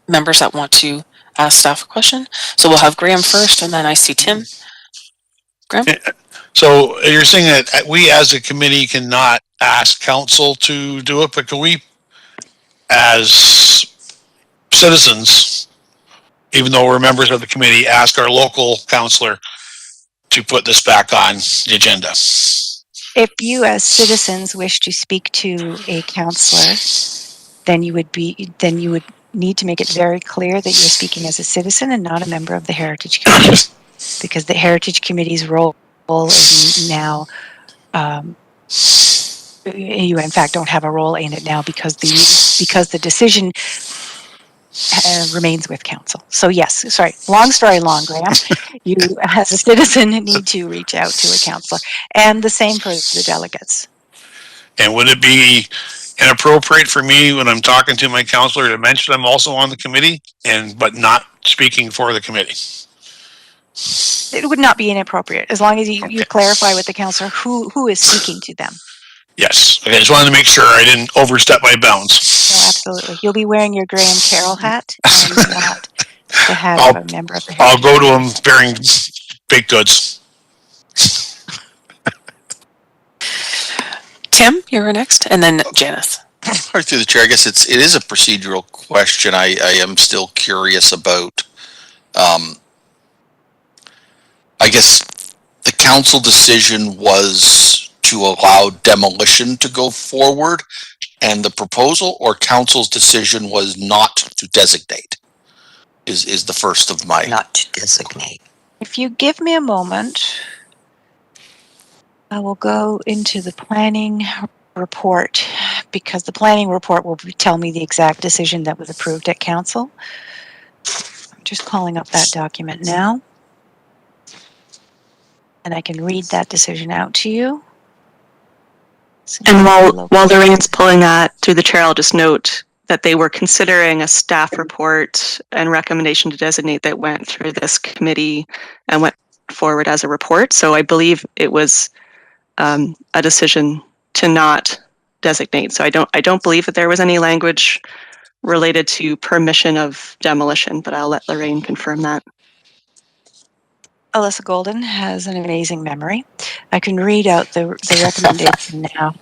members that want to ask staff a question? So we'll have Graham first, and then I see Tim. Graham? So you're saying that we as a committee cannot ask council to do it, but can we, as citizens, even though we're members of the committee, ask our local councillor to put this back on the agenda? If you as citizens wish to speak to a councillor, then you would need to make it very clear that you're speaking as a citizen and not a member of the Heritage Committee, because the Heritage Committee's role is now, you in fact don't have a role in it now because the decision remains with council. So yes, sorry, long story long, Graham. You as a citizen need to reach out to a councillor, and the same for the delegates. And would it be inappropriate for me when I'm talking to my councillor to mention I'm also on the committee but not speaking for the committee? It would not be inappropriate as long as you Okay. clarify with the councillor who is speaking to them. Yes. Okay, I just wanted to make sure I didn't overstep my bounds. No, absolutely. You'll be wearing your Graham Carroll hat and not the hat of a member of the I'll Heritage. go to him bearing baked goods. Tim, you're next, and then Janice. Right through the chair, I guess it is a procedural question. I am still curious about, I guess the council decision was to allow demolition to go forward, and the proposal or council's decision was not to designate is the first of my. Not to designate. If you give me a moment, I will go into the planning report, because the planning report will tell me the exact decision that was approved at council. I'm just calling up that document now, and I can read that decision out to you. And while Lorraine's pulling that through the chair, I'll just note that they were considering a staff report and recommendation to designate that went through this committee and went forward as a report. So I believe it was a decision to not designate. So I don't believe that there was any language related to permission of demolition, but I'll let Lorraine confirm that. Alyssa Golden has an amazing memory. I can read out the recommendation now.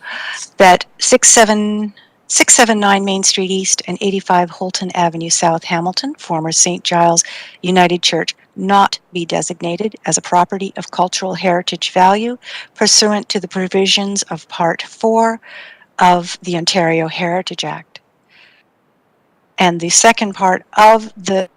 That 679 Main Street East and 85 Holton Avenue South, Hamilton, former St. Giles United Church, not be designated as a property of cultural heritage value pursuant to the provisions of Part 4 of the Ontario Heritage Act. And the second part of the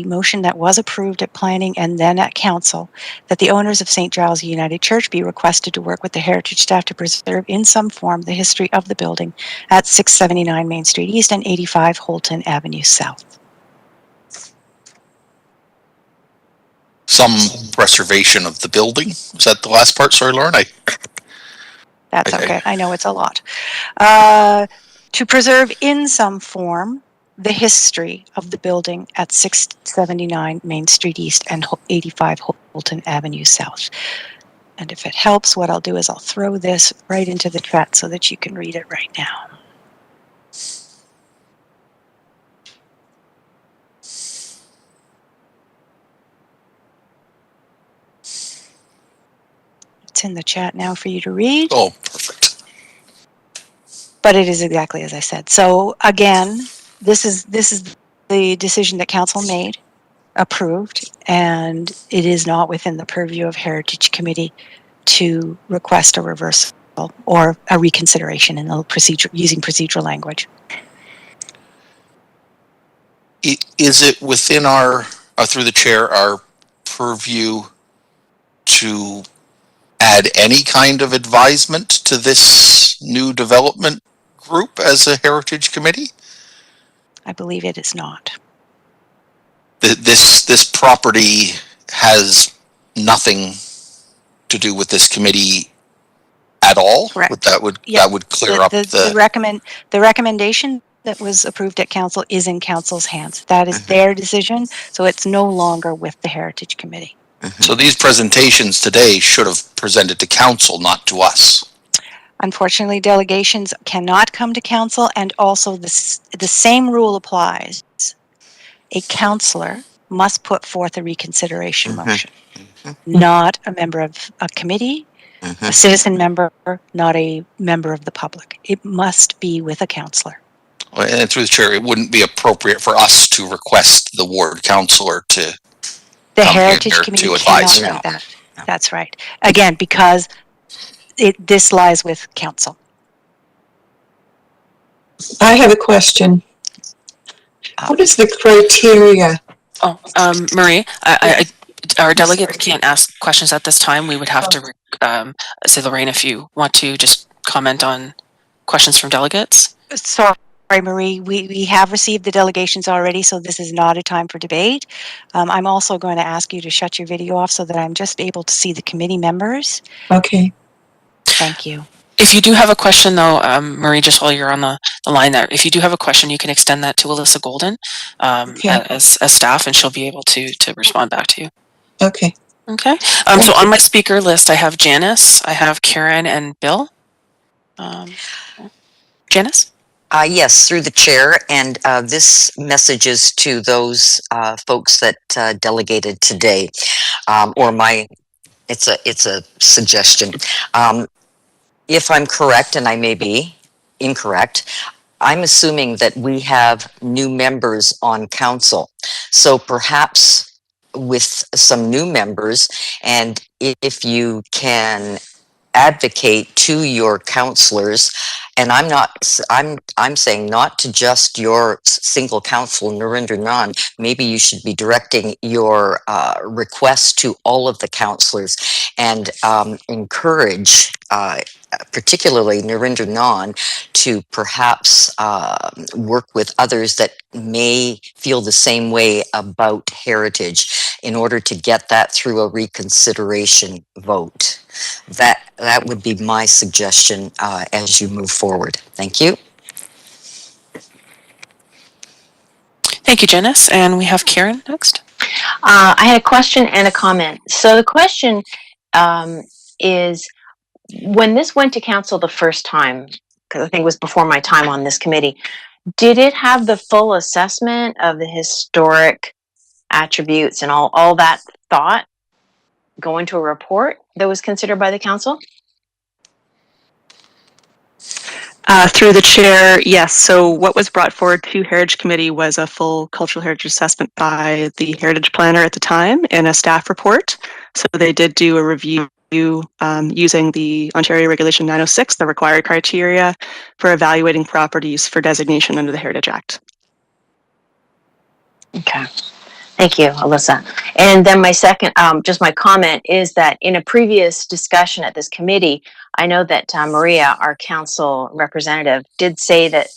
motion that was approved at planning and then at council, that the owners of St. Giles United Church be requested to work with the heritage staff to preserve in some form the history of the building at 679 Main Street East and 85 Holton Avenue South. Some preservation of the building. Was that the last part? Sorry, Lauren. That's okay. I know it's a lot. To preserve in some form the history of the building at 679 Main Street East and 85 Holton Avenue South. And if it helps, what I'll do is I'll throw this right into the chat so that you can read it right now. It's in the chat now for you to read. Oh, perfect. But it is exactly as I said. So again, this is the decision that council made, approved, and it is not within the purview of Heritage Committee to request a reversal or a reconsideration in the procedure using procedural language. Is it within our, through the chair, our purview to add any kind of advisement to this new development group as a heritage committee? I believe it is not. This property has nothing to do with this committee at all. Correct. That would clear up the recommendation that was approved at council is in council's hands. That is their decision, so it's no longer with the Heritage Committee. So these presentations today should have presented to council, not to us. Unfortunately, delegations cannot come to council, and also the same rule applies. A councillor must put forth a reconsideration motion. not a member of a committee, a citizen member, not a member of the public. It must be with a councillor. And through the chair, it wouldn't be appropriate for us to request the ward councillor to The come Heritage here Committee to advise. cannot do that. That's right. Again, because this lies with council. I have a question. What is the criteria? Oh, Marie, our delegate can't ask questions at this time. We would have to say, Lorraine, if you want to just comment on questions from delegates. Sorry, Marie, we have received the delegations already, so this is not a time for debate. I'm also going to ask you to shut your video off so that I'm just able to see the committee members. Okay. Thank you. If you do have a question, though, Marie, just while you're on the line there, if you do have a question, you can extend that to Alyssa Golden as staff, and she'll be able to respond back to you. Okay. Okay. So on my speaker list, I have Janice, I have Karen, and Bill. Janice? Yes, through the chair, and this message is to those folks that delegated today, it's a suggestion. If I'm correct, and I may be incorrect, I'm assuming that we have new members on council. So perhaps with some new members, and if you can advocate to your councillors, and I'm saying not to just your single council, Narendra Nan, maybe you should be directing your request to all of the councillors and encourage particularly Narendra Nan to perhaps work with others that may feel the same way about heritage in order to get that through a reconsideration vote. That would be my suggestion as you move forward. Thank you. Thank you, Janice. And we have Karen next. I had a question and a comment. So the question is, when this went to council the first time, because I think it was before my time on this committee, did it have the full assessment of the historic attributes and all that thought go into a report that was considered by the council? Through the chair, yes. So what was brought forward to Heritage Committee was a full cultural heritage assessment by the heritage planner at the time in a staff report. So they did do a review using the Ontario Regulation 906, the required criteria for evaluating properties for designation under the Heritage Act. Okay. Thank you, Alyssa. And then my second, just my comment is that in a previous discussion at this committee, I know that Maria, our council representative, did say that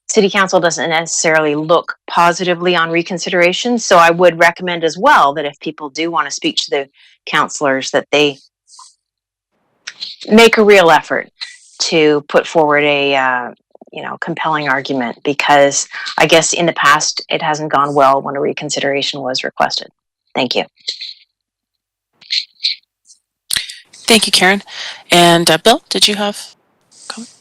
City Council doesn't necessarily look positively on reconsideration. So I would recommend as well that if people do want to speak to the councillors, that they make a real effort to put forward a compelling argument, because I guess in the past it hasn't gone well when a reconsideration was requested. Thank you. Thank you, Karen. And Bill, did you have a comment?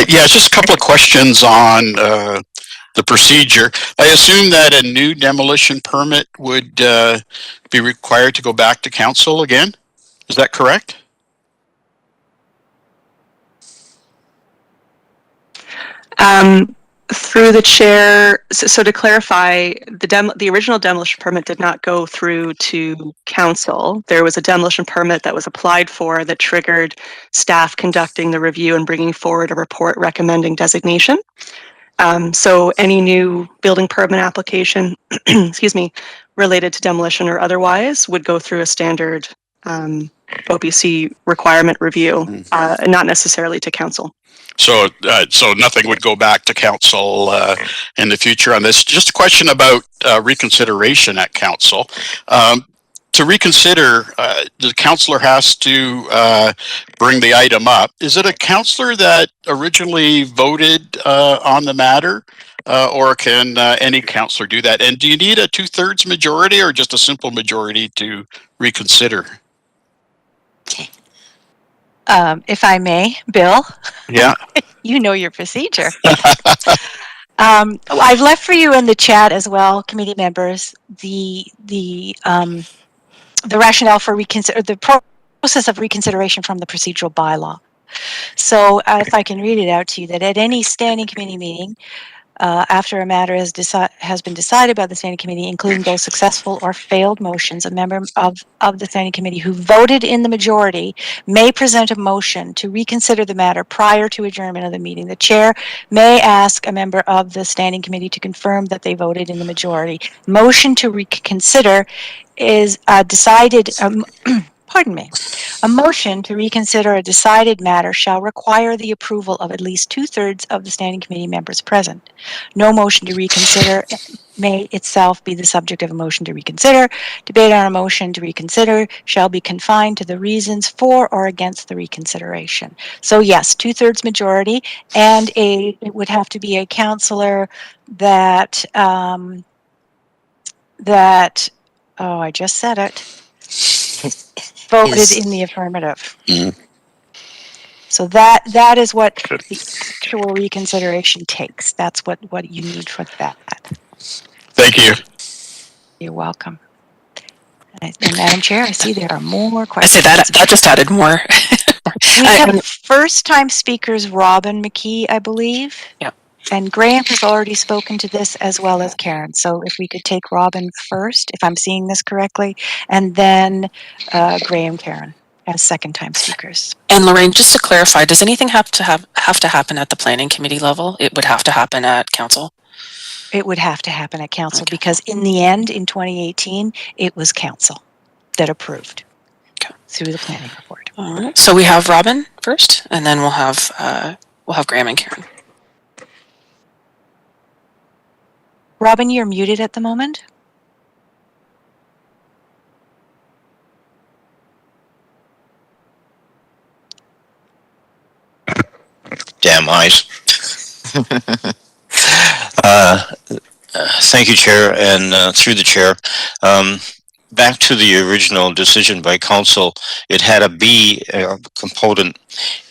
Yeah, just a couple of questions on the procedure. I assume that a new demolition permit would be required to go back to council again. Is that correct? Through the chair, so to clarify, the original demolition permit did not go through to council. There was a demolition permit that was applied for that triggered staff conducting the review and bringing forward a report recommending designation. So any new building permit application, excuse me, related to demolition or otherwise would go through a standard OPC requirement review, not necessarily to council. So nothing would go back to council in the future on this. Just a question about reconsideration at council. To reconsider, the councillor has to bring the item up. Is it a councillor that originally voted on the matter, or can any councillor do that? And do you need a 2/3 majority or just a simple majority to reconsider? If I may, Bill. Yeah. You know your procedure. I've left for you in the chat as well, committee members, the the rationale for the process of reconsideration from the procedural bylaw. So if I can read it out to you, that at any standing committee meeting, after a matter has been decided by the standing committee, including both successful or failed motions, a member of the standing committee who voted in the majority may present a motion to reconsider the matter prior to adjournment of the meeting. The chair may ask a member of the standing committee to confirm that they voted in the majority. Motion to reconsider is decided, pardon me. A motion to reconsider a decided matter shall require the approval of at least 2/3 of the standing committee members present. No motion to reconsider may itself be the subject of a motion to reconsider. Debate on a motion to reconsider shall be confined to the reasons for or against the reconsideration. So yes, 2/3 majority, and it would have to be a councillor that I just said it, voted in the affirmative. Mm-hmm. So that is what the actual reconsideration takes. That's what you need for that. Thank you. You're welcome. And Madam Chair, I see there are more I questions. say that just added more. We have first-time speakers, Robin McKee, I believe. Yeah. And Graham has already spoken to this, as well as Karen. So if we could take Robin first, if I'm seeing this correctly, and then Graham, Karen as second-time speakers. And Lorraine, just to clarify, does anything have to happen at the planning committee level? It would have to happen at council? It would have to happen at council, because in the end, in 2018, it was council that approved through the planning report. All right. So we have Robin first, and then we'll have Graham and Karen. Robin, you're muted at the moment. Damn eyes. Thank you, Chair, and through the Chair. Back to the original decision by Council, it had a B component,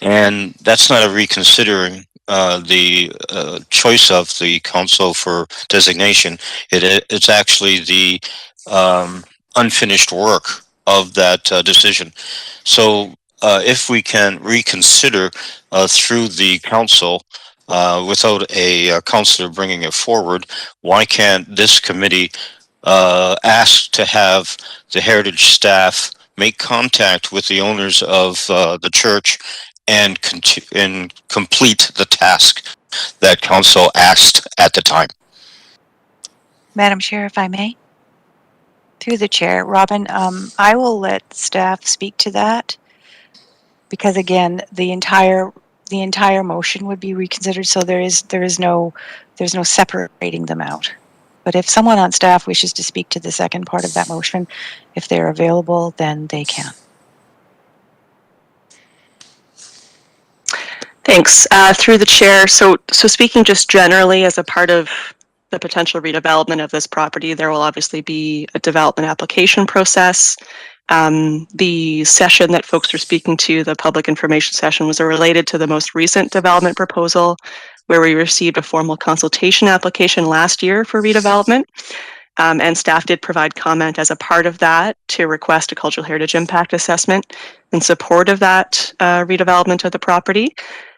and that's not a reconsidering the choice of the Council for designation. It's actually the unfinished work of that decision. So if we can reconsider through the Council without a councillor bringing it forward, why can't this committee ask to have the heritage staff make contact with the owners of the church and complete the task that council asked at the time? Madam Chair, if I may? Through the chair, Robin, I will let staff speak to that, because again, the entire motion would be reconsidered, so there's no separating them out. But if someone on staff wishes to speak to the second part of that motion, if they're available, then they can. Thanks. Through the chair, so speaking just generally as a part of the potential redevelopment of this property, there will obviously be a development application process. The session that folks were speaking to, the public information session, was related to the most recent development proposal, where we received a formal consultation application last year for redevelopment. And staff did provide comment as a part of that to request a cultural heritage impact assessment in support of that redevelopment of the property.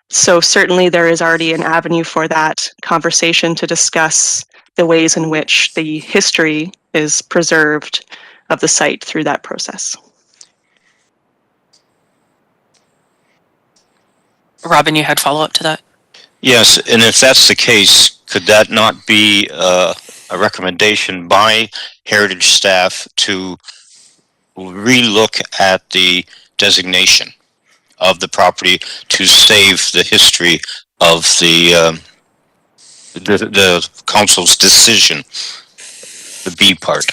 So certainly there is already an avenue for that conversation to discuss the ways in which the history is preserved of the site through that process. Robin, you had follow-up to that? Yes, and if that's the case, could that not be a recommendation by heritage staff to relook at the designation of the property to save the history of the council's decision, the B part?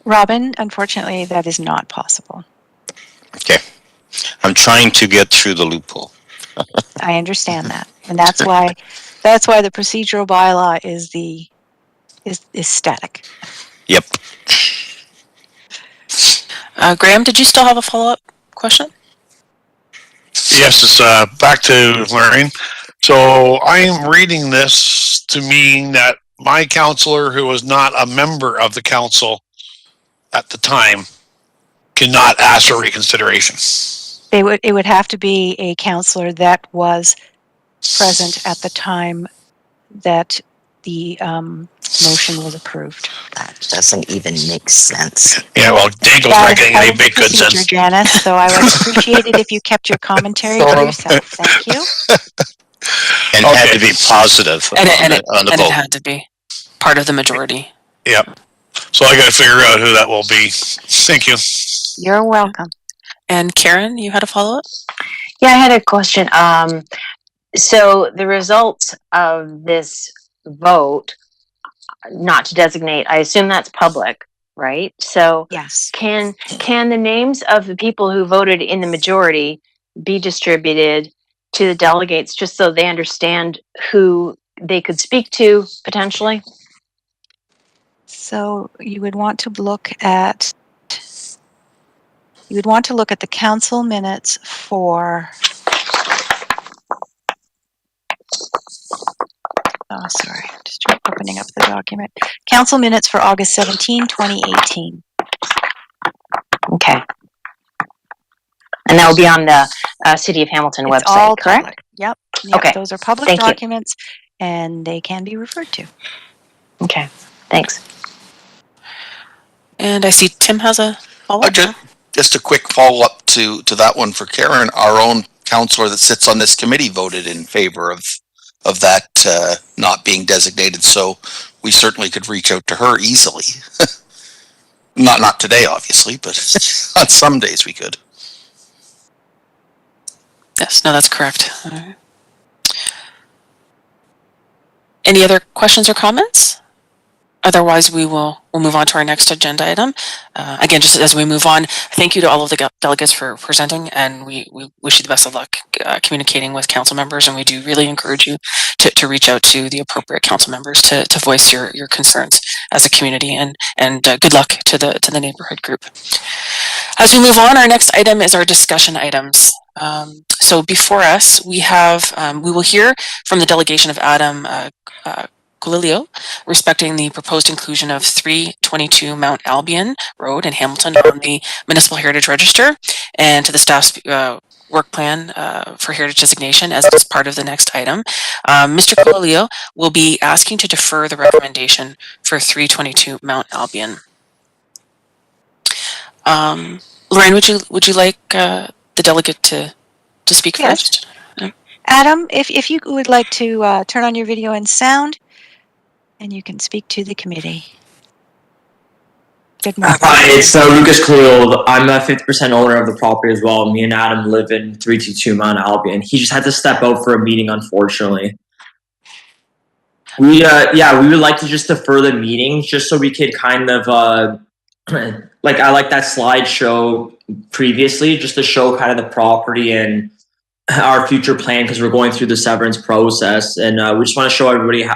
Robin, unfortunately, that is not possible. Okay. I'm trying to get through the loophole. I understand that, and that's why the procedural bylaw is static. Yep. Graham, did you still have a follow-up question? Yes, it's back to Lorraine. So I'm reading this to mean that my counselor, who was not a member of the council at the time cannot ask for reconsideration. It would have to be a counselor that was present at the time that the motion was approved. That doesn't even make sense. Yeah, well, Danko's That not is getting part any of the big good procedure, sense. Janice, so I would appreciate it if you kept your commentary to yourself. Thank you. And Okay. had to be positive And on the it vote. had to be part of the majority. Yep. So I got to figure out who that will be. Thank you. You're welcome. And Karen, you had a follow-up? Yeah, I had a question. So the results of this vote, not to designate, I assume that's public, right? So yes, can the names of the people who voted in the majority be distributed to the delegates just so they understand who they could speak to potentially? So you would want to look at the council minutes for sorry, just opening up the document. Council minutes for August 17, 2018. Okay. And that will be on the City of Hamilton It's website, all correct? public. Yep. Okay. Those are public Thank you. documents, and they can be referred to. Okay. Thanks. And I see Tim has a follow-up. Just a quick follow-up to that one for Karen. Our own counselor that sits on this committee voted in favor of that not being designated, so we certainly could reach out to her easily. Not today, obviously, but on some days we could. Yes, no, that's correct. All right. Any other questions or comments? Otherwise, we'll move on to our next agenda item. Again, just as we move on, thank you to all of the delegates for presenting, and we wish you the best of luck communicating with council members, and we do really encourage you to reach out to the appropriate council members to voice your concerns as a community, and good luck to the neighborhood group. As we move on, our next item is our discussion items. So before us, we will hear from the delegation of Adam Colilio respecting the proposed inclusion of 322 Mount Albion Road in Hamilton on the Municipal Heritage Register, and to the staff's work plan for heritage designation as part of the next item. Mr. Colilio will be asking to defer the recommendation for 322 Mount Albion. Lorraine, would you like the delegate to speak first? Adam, if you would like to turn on your video and sound, and you can speak to the committee. Good morning. Hi, it's Lucas Khalil. I'm a 50% owner of the property as well. Me and Adam live in 322 Mount Albion. He just had to step out for a meeting, unfortunately. We would like to just defer the meeting just so we could kind of like I like that slideshow previously, just to show kind of the property and our future plan, because we're going through the severance process, and we just want to show everybody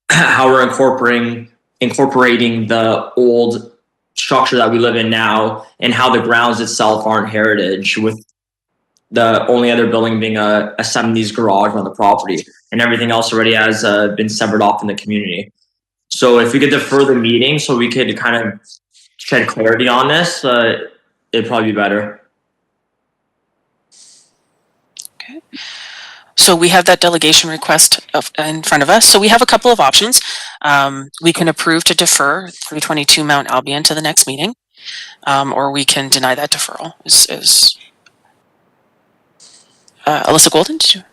how we're incorporating the old structure that we live in now, and how the grounds itself aren't heritage, with the only other building being a 70s garage on the property, and everything else already has been severed off in the community. So if we could defer the meeting so we could kind of shed clarity on this, it'd probably be better. Okay. So we have that delegation request in front of us. So we have a couple of options. We can approve to defer 322 Mount Albion to the next meeting, or we can deny that deferral. Is Alyssa Golden, did you?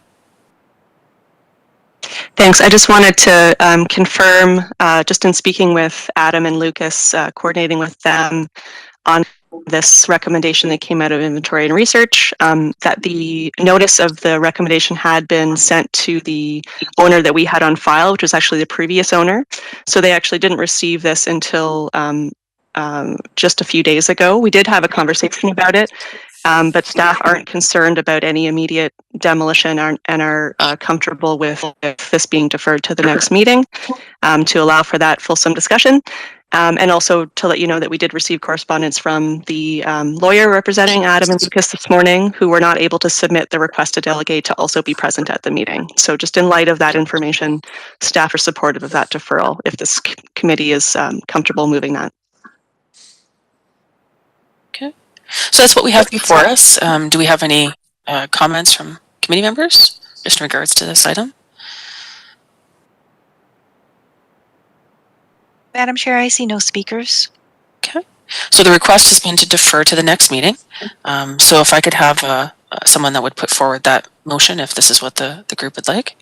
Thanks. I just wanted to confirm, just in speaking with Adam and Lucas, coordinating with them on this recommendation that came out of inventory and research, that the notice of the recommendation had been sent to the owner that we had on file, which was actually the previous owner. So they actually didn't receive this until just a few days ago. We did have a conversation about it, but staff aren't concerned about any immediate demolition and are comfortable with this being deferred to the next meeting to allow for that fulsome discussion. And also to let you know that we did receive correspondence from the lawyer representing Adam and Lucas this morning, who were not able to submit the request to delegate to also be present at the meeting. So just in light of that information, staff are supportive of that deferral if this committee is comfortable moving that. So that's what we have before us. Do we have any comments from committee members just in regards to this item? Madam Chair, I see no speakers. Okay. So the request has been to defer to the next meeting. So if I could have someone that would put forward that motion, if this is what the group would like.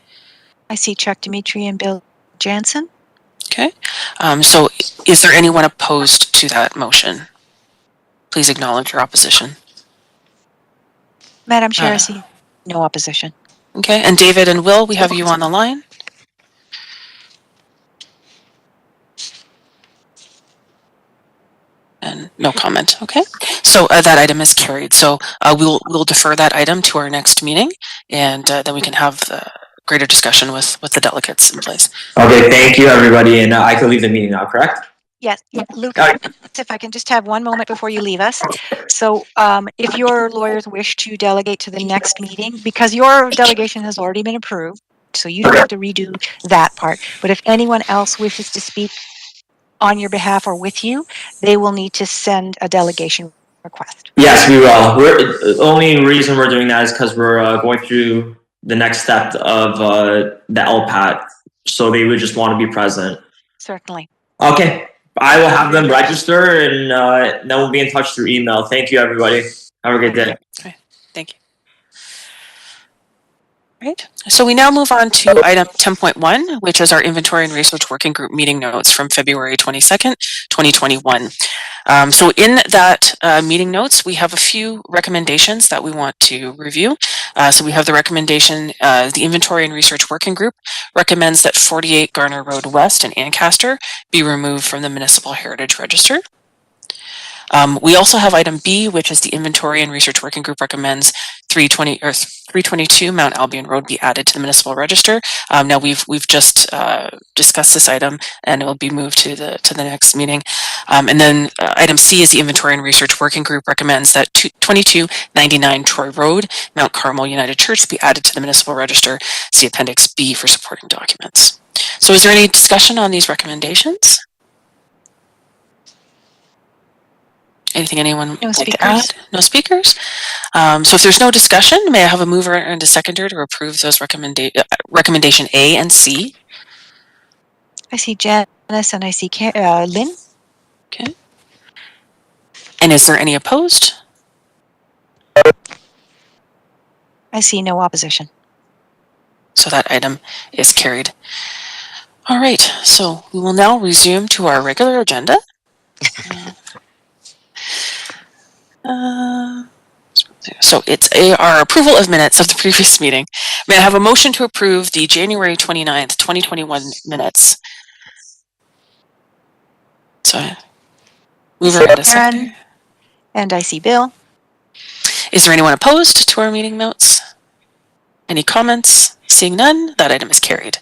I see Chuck Dimitri and Bill Jansen. Okay. So is there anyone opposed to that motion? Please acknowledge your opposition. Madam Chair, I see no opposition. Okay. And David and Will, we have you on the line. And no comment. Okay. So that item is carried. So we'll defer that item to our next meeting, and then we can have greater discussion with the delegates in place. Okay, thank you, everybody, and I can leave the meeting now, correct? Yes, Luke, if I can just have one moment before you leave us. So if your lawyers wish to delegate to the next meeting, because your delegation has already been approved, so you don't have to redo that part. But if anyone else wishes to speak on your behalf or with you, they will need to send a delegation request. Yes, we will. The only reason we're doing that is because we're going through the next step of the LPAT, so they would just want to be present. Certainly. Okay, I will have them register, and then we'll be in touch through email. Thank you, everybody. Have a good day. Okay, thank you. Right. So we now move on to item 10.1, which is our Inventory and Research Working Group meeting notes from February 22nd, 2021. So in that meeting notes, we have a few recommendations that we want to review. So we have the recommendation, the Inventory and Research Working Group recommends that 48 Garner Road West in Ancaster be removed from the Municipal Heritage Register. We also have item B, which is the Inventory and Research Working Group recommends 322 Mount Albion Road be added to the municipal register. Now we've just discussed this item, and it will be moved to the next meeting. And then item C is the Inventory and Research Working Group recommends that 2299 Troy Road, Mount Carmel United Church be added to the municipal register. See Appendix B for supporting documents. So is there any discussion on these recommendations? Anything anyone would like to add? No speakers? So if there's no discussion, may I have a mover and a seconder to approve those recommendation A and C? I see Janice and I see Lynn. Okay. And is there any opposed? I see no opposition. So that item is carried. All right, so we will now resume to our regular agenda. So it's our approval of minutes of the previous meeting. May I have a motion to approve the January 29th, 2021 minutes? So, mover and a seconder. And I see Bill. Is there anyone opposed to our meeting notes? Any comments? Seeing none, that item is carried.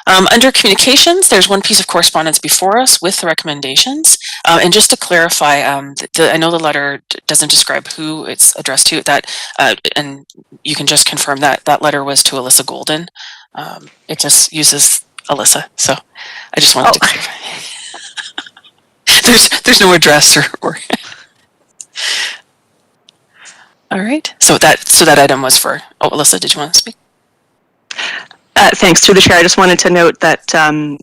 Under communications, there's one piece of correspondence before us with the recommendations. And just to clarify, I know the letter doesn't describe who it's addressed to, and you can just confirm that that letter was to Alyssa Golden. It just uses Alyssa, so I just wanted to clarify. There's no address or all right. So that item was for. Oh, Alyssa, did you want to speak? Thanks. Through the chair, I just wanted to note that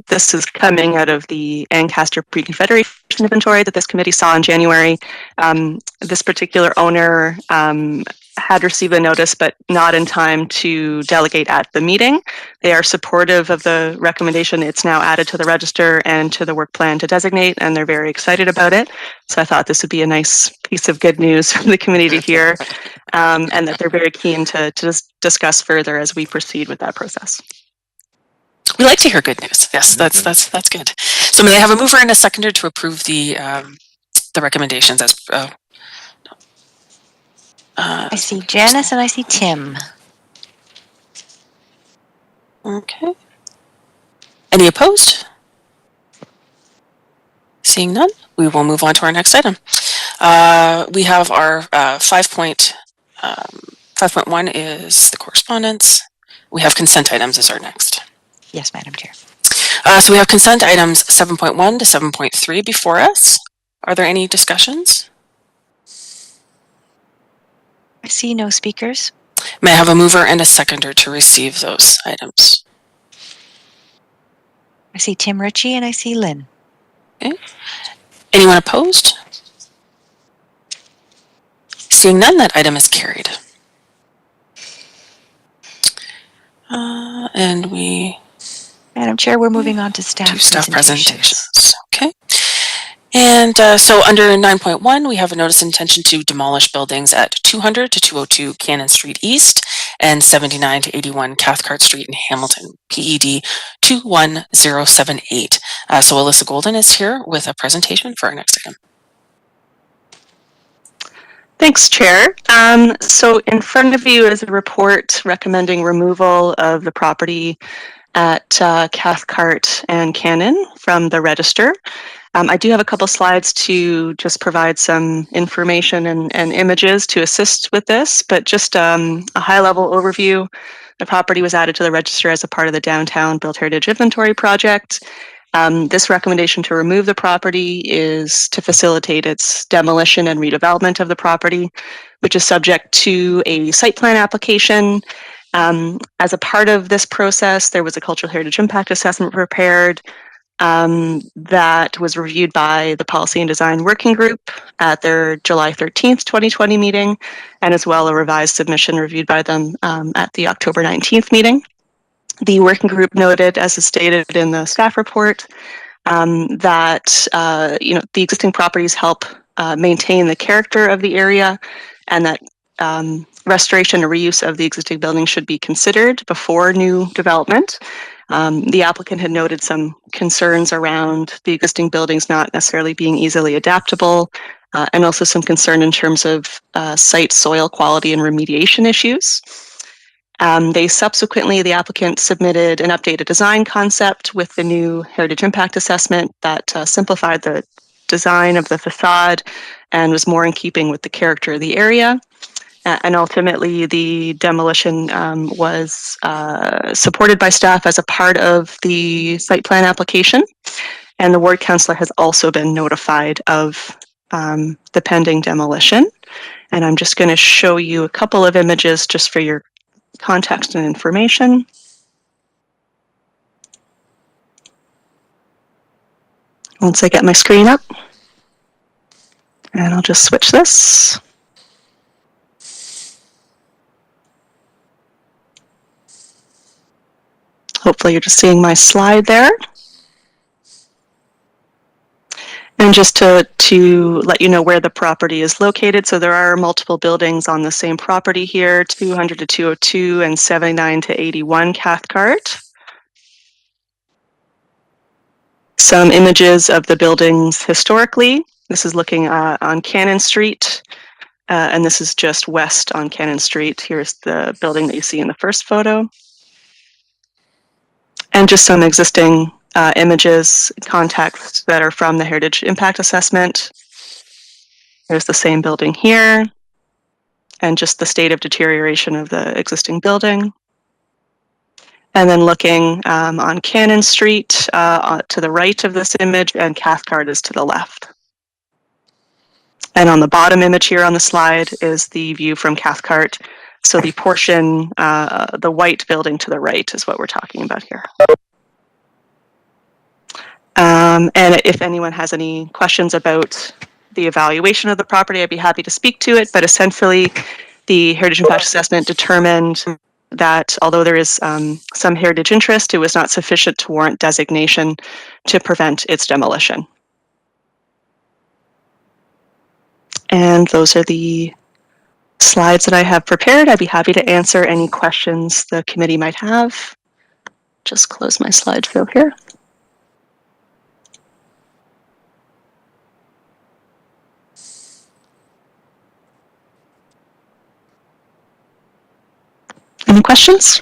this is coming out of the Ancaster Pre-Confederation inventory that this committee saw in January. This particular owner had received a notice, but not in time to delegate at the meeting. They are supportive of the recommendation. It's now added to the register and to the work plan to designate, and they're very excited about it. So I thought this would be a nice piece of good news from the committee to hear, and that they're very keen to just discuss further as we proceed with that process. We like to hear good news. Yes, that's good. So may I have a mover and a seconder to approve the recommendations as. I see Janice and I see Tim. Okay. Any opposed? Seeing none, we will move on to our next item. We have our 5.1 is the correspondence. We have consent items as our next. Yes, Madam Chair. So we have consent items 7.1 to 7.3 before us. Are there any discussions? see no speakers. May I have a mover and a seconder to receive those items? I see Tim Ritchie and I see Lynn. Okay. Anyone opposed? Seeing none, that item is carried. And we... Madam Chair, we're moving on to staff presentations. Okay. And so under 9.1, we have a notice of intention to demolish buildings at 200 to 202 Cannon Street East and 79 to 81 Cathcart Street in Hamilton, PED 21078. So Alyssa Golden is here with a presentation for our next item. Thanks, Chair. So in front of you is a report recommending removal of the property at Cathcart and Cannon from the register. I do have a couple slides to just provide some information and images to assist with this, but just a high-level overview. The property was added to the register as a part of the Downtown Built Heritage Inventory Project. This recommendation to remove the property is to facilitate its demolition and redevelopment of the property, which is subject to a site plan application. As a part of this process, there was a cultural heritage impact assessment prepared that was reviewed by the Policy and Design Working Group at their July 13th, 2020 meeting, and as well a revised submission reviewed by them at the October 19th meeting. The working group noted, as is stated in the staff report, that the existing properties help maintain the character of the area, and that restoration or reuse of the existing building should be considered before new development. The applicant had noted some concerns around the existing buildings not necessarily being easily adaptable, and also some concern in terms of site soil quality and remediation issues. The applicant submitted an updated design concept with the new heritage impact assessment that simplified the design of the facade and was more in keeping with the character of the area. And ultimately, the demolition was supported by staff as a part of the site plan application. And the ward councillor has also been notified of the pending demolition. And I'm just going to show you a couple of images just for your context and information. Once I get my screen up, and I'll just switch this. Hopefully you're just seeing my slide there. And just to let you know where the property is located, so there are multiple buildings on the same property here, 200 to 202 and 79 to 81 Cathcart. Some images of the buildings historically. This is looking on Cannon Street, and this is just west on Cannon Street. Here's the building that you see in the first photo. And just some existing images, context that are from the Heritage Impact Assessment. There's the same building here, and just the state of deterioration of the existing building. And then looking on Cannon Street to the right of this image, and Cathcart is to the left. And on the bottom image here on the slide is the view from Cathcart. So the portion, the white building to the right is what we're talking about here. And if anyone has any questions about the evaluation of the property, I'd be happy to speak to it. But essentially, the Heritage Impact Assessment determined that although there is some heritage interest, it was not sufficient to warrant designation to prevent its demolition. And those are the slides that I have prepared. I'd be happy to answer any questions the committee might have. Just close my slideshow here. Any questions?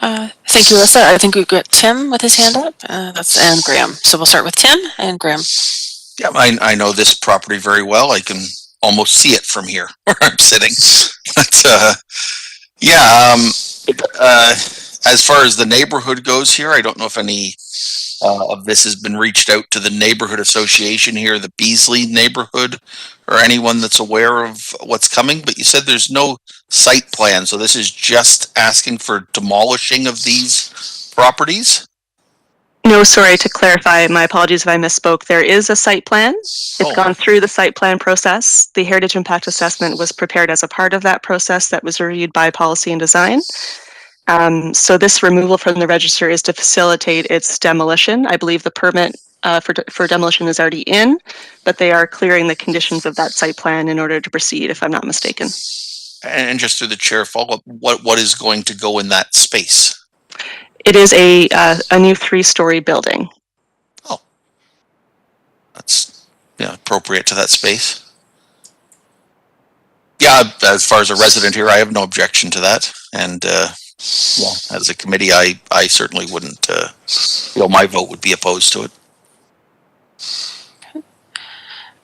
Thank you, Alyssa. I think we've got Tim with his hand up, and Graham. So we'll start with Tim and Graham. Yeah, I know this property very well. I can almost see it from here where I'm sitting. But as far as the neighborhood goes here, I don't know if any of this has been reached out to the neighborhood association here, the Beasley neighborhood, or anyone that's aware of what's coming, but you said there's no site plan, so this is just asking for demolishing of these properties? No, sorry, to clarify, my apologies if I misspoke. There is a site plan. It's gone through the site plan process. The heritage impact assessment was prepared as a part of that process that was reviewed by policy and design. So this removal from the register is to facilitate its demolition. I believe the permit for demolition is already in, but they are clearing the conditions of that site plan in order to proceed, if I'm not mistaken. And just through the chair, follow up, what is going to go in that space? It is a new 3-story building. Oh, that's appropriate to that space. Yeah, as far as a resident here, I have no objection to that. And as a committee, I certainly wouldn't, my vote would be opposed to it. Okay.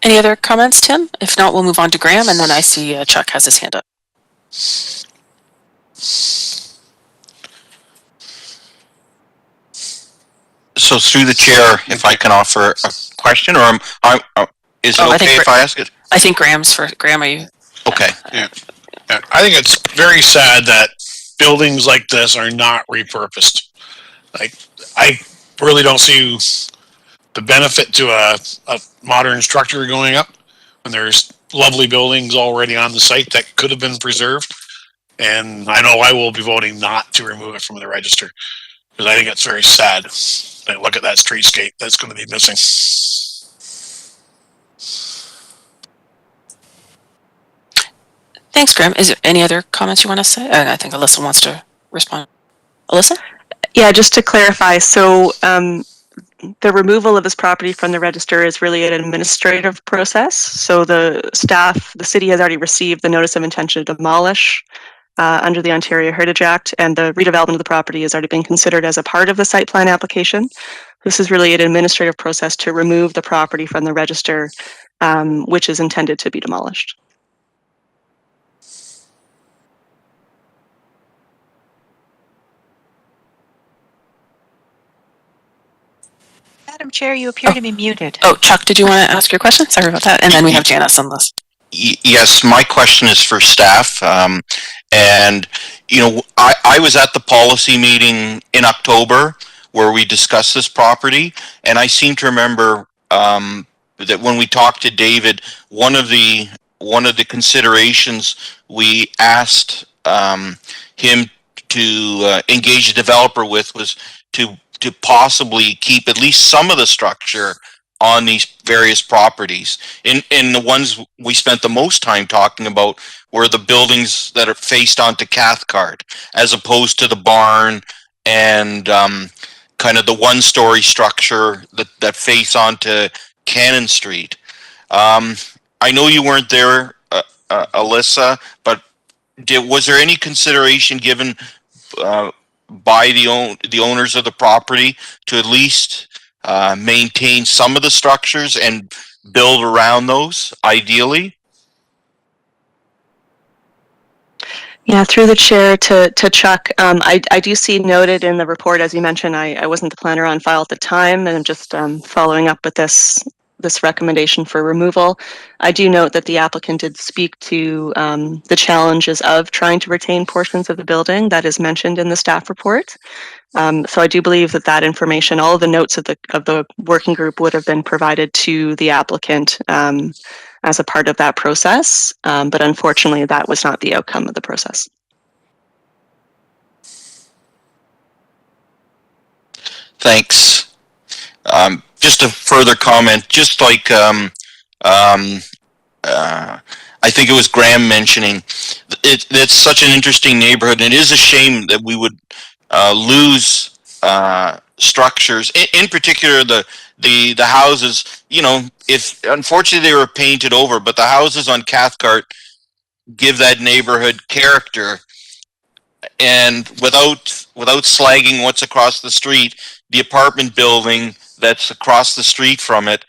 Any other comments, Tim? If not, we'll move on to Graham, and then I see Chuck has his hand up. So through the chair, if I can offer a question, or is it okay if I ask it? I think Graham's first. Graham, are you? Okay. Yeah. I think it's very sad that buildings like this are not repurposed. Like, I really don't see the benefit to a modern structure going up when there's lovely buildings already on the site that could have been preserved. And I know I will be voting not to remove it from the register because I think it's very sad. Like, look at that streetscape that's going to be missing. Thanks, Graham. Is there any other comments you want to say? I think Alyssa wants to respond. Alyssa? Yeah, just to clarify, so the removal of this property from the register is really an administrative process. So the city has already received the notice of intention to demolish under the Ontario Heritage Act, and the redevelopment of the property has already been considered as a part of the site plan application. This is really an administrative process to remove the property from the register, which is intended to be demolished. Madam Chair, you appear to be muted. Oh, Chuck, did you want to ask your question? Sorry about that. And then we have Janice on this. Yes, my question is for staff. And, I was at the policy meeting in October where we discussed this property. And I seem to remember that when we talked to David, one of the considerations we asked him to engage a developer with was to possibly keep at least some of the structure on these various properties. In the ones we spent the most time talking about were the buildings that are faced onto Cathcart, as opposed to the barn and kind of the one-story structure that face onto Cannon Street. I know you weren't there, Alyssa, but was there any consideration given by the owners of the property to at least maintain some of the structures and build around those, ideally? Yeah, through the chair to Chuck, I do see noted in the report, as you mentioned, I wasn't the planner on file at the time, and I'm just following up with this recommendation for removal. I do note that the applicant did speak to the challenges of trying to retain portions of the building that is mentioned in the staff report. So I do believe that information, all of the notes of the working group would have been provided to the applicant as a part of that process. But unfortunately, that was not the outcome of the process. Thanks. Just a further comment, just like I think it was Graham mentioning, it's such an interesting neighborhood, and it is a shame that we would lose structures. In particular, the houses. If unfortunately they were painted over, but the houses on Cathcart give that neighborhood character. And without slagging what's across the street, the apartment building that's across the street from it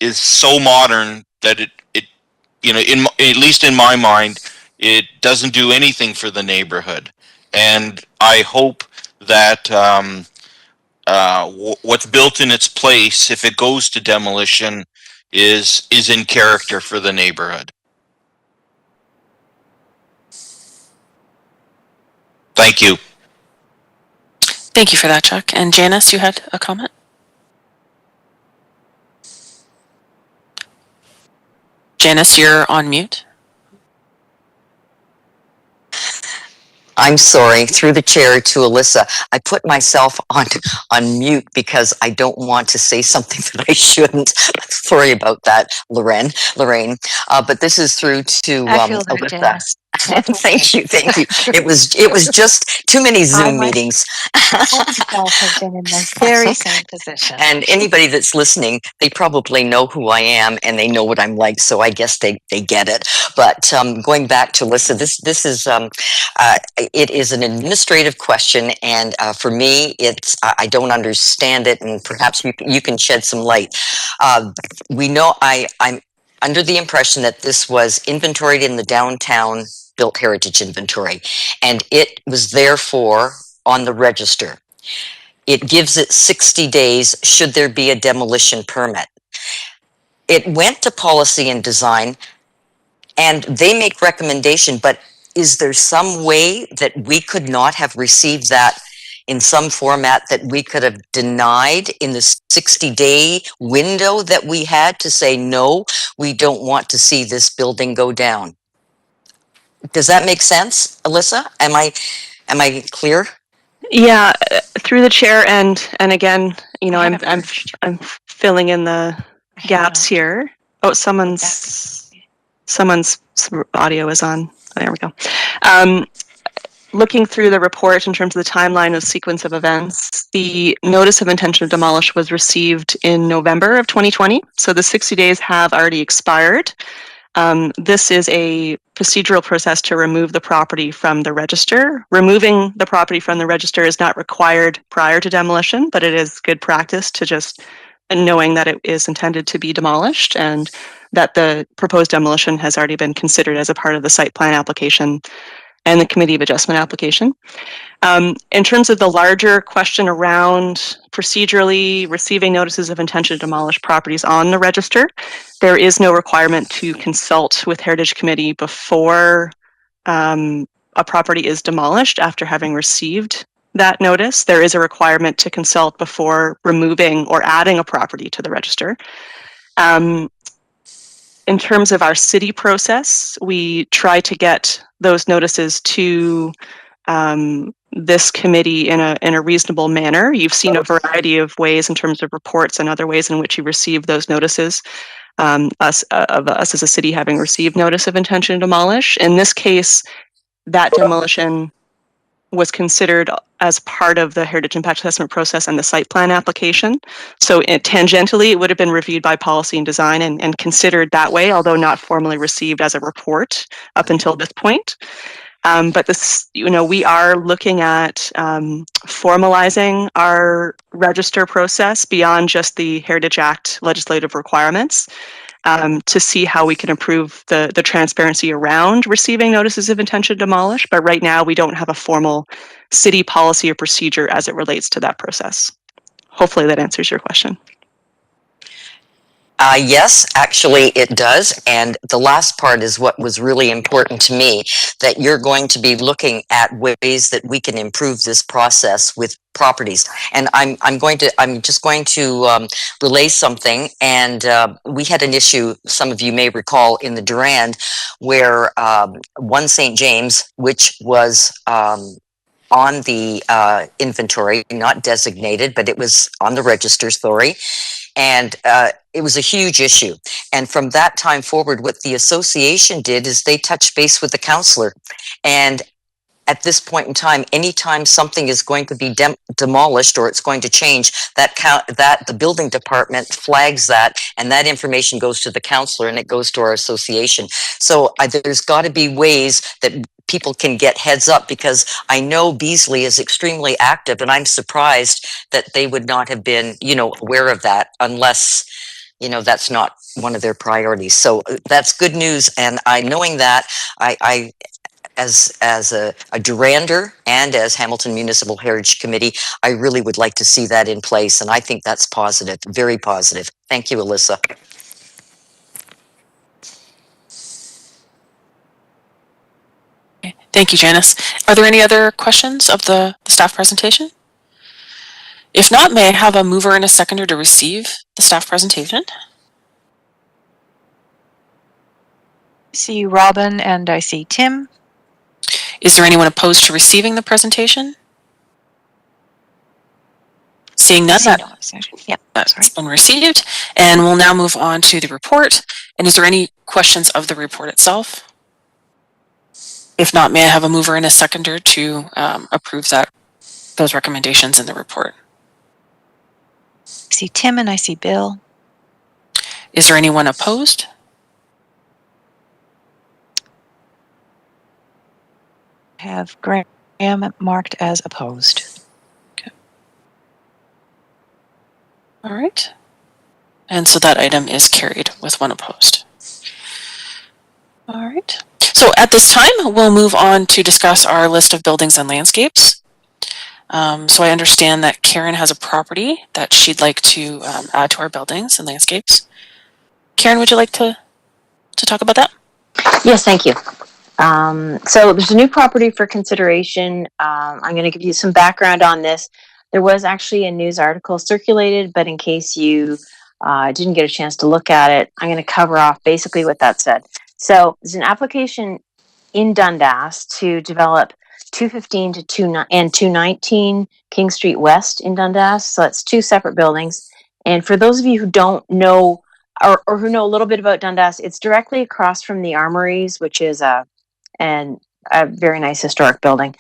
is so modern that it at least in my mind, it doesn't do anything for the neighborhood. And I hope that what's built in its place, if it goes to demolition, is in character for the neighborhood. Thank you. Thank you for that, Chuck. And Janice, you had a comment? Janice, you're on mute. I'm sorry, through the chair to Alyssa. I put myself on mute because I don't want to say something that I shouldn't. Sorry about that, Lorraine. But this is through to I feel that, Alyssa. Janice. That's okay. Thank you. It was just too many Zoom meetings. I myself have been in the very same position. And anybody that's listening, they probably know who I am and they know what I'm like, so I guess they get it. But going back to Alyssa, this is it is an administrative question, and for me, it's I don't understand it, and perhaps you can shed some light. We know I'm under the impression that this was inventoried in the downtown built heritage inventory, and it was therefore on the register. It gives it 60 days should there be a demolition permit. It went to policy and design, and they make recommendation, but is there some way that we could not have received that in some format that we could have denied in the 60-day window that we had to say, no, we don't want to see this building go down? Does that make sense, Alyssa? Am I clear? Yeah, through the chair, and again, I'm filling in the gaps here. Oh, someone's audio is on. Oh, there we go. Looking through the report in terms of the timeline of sequence of events, the notice of intention to demolish was received in November of 2020. So the 60 days have already expired. This is a procedural process to remove the property from the register. Removing the property from the register is not required prior to demolition, but it is good practice to just knowing that it is intended to be demolished and that the proposed demolition has already been considered as a part of the site plan application and the committee of adjustment application. In terms of the larger question around procedurally receiving notices of intention to demolish properties on the register, there is no requirement to consult with Heritage Committee before a property is demolished after having received that notice. There is a requirement to consult before removing or adding a property to the register. In terms of our city process, we try to get those notices to this committee in a reasonable manner. You've seen a variety of ways in terms of reports and other ways in which you receive those notices. Us as a city having received notice of intention to demolish. In this case, that demolition was considered as part of the heritage impact assessment process and the site plan application. So tangentially, it would have been reviewed by policy and design and considered that way, although not formally received as a report up until this point. But this, we are looking at formalizing our register process beyond just the Heritage Act legislative requirements to see how we can improve the transparency around receiving notices of intention to demolish. But right now, we don't have a formal city policy or procedure as it relates to that process. Hopefully that answers your question. Yes, actually it does. And the last part is what was really important to me, that you're going to be looking at ways that we can improve this process with properties. And I'm just going to relay something. And we had an issue, some of you may recall, in the Durand, where 1 St. James, which was on the inventory, not designated, but it was on the register, sorry. And it was a huge issue. And from that time forward, what the association did is they touched base with the councillor. And at this point in time, anytime something is going to be demolished or it's going to change, that the building department flags that, and that information goes to the councillor and it goes to our association. So there's got to be ways that people can get heads up, because I know Beasley is extremely active, and I'm surprised that they would not have been, aware of that unless, that's not one of their priorities. So that's good news. And knowing that, I as a Durander and as Hamilton Municipal Heritage Committee, I really would like to see that in place, and I think that's positive, very positive. Thank you, Alyssa. Thank you, Janice. Are there any other questions of the staff presentation? If not, may I have a mover and a seconder to receive the staff presentation? I see Robin and I see Tim. Is there anyone opposed to receiving the presentation? Seeing none, that's been received. And we'll now move on to the report. And is there any questions of the report itself? If not, may I have a mover and a seconder to approve those recommendations in the report? I see Tim and I see Bill. Is there anyone opposed? I have Graham marked as opposed. Okay. All right. And so that item is carried with one opposed. All right. So at this time, we'll move on to discuss our list of buildings and landscapes. So I understand that Karen has a property that she'd like to add to our buildings and landscapes. Karen, would you like to talk about that? Yes, thank you. So there's a new property for consideration. I'm going to give you some background on this. There was actually a news article circulated, but in case you didn't get a chance to look at it, I'm going to cover off basically what that said. So there's an application in Dundas to develop 215 and 219 King Street West in Dundas. So it's two separate buildings. And for those of you who don't know or who know a little bit about Dundas, it's directly across from the Armories, which is a very nice historic building.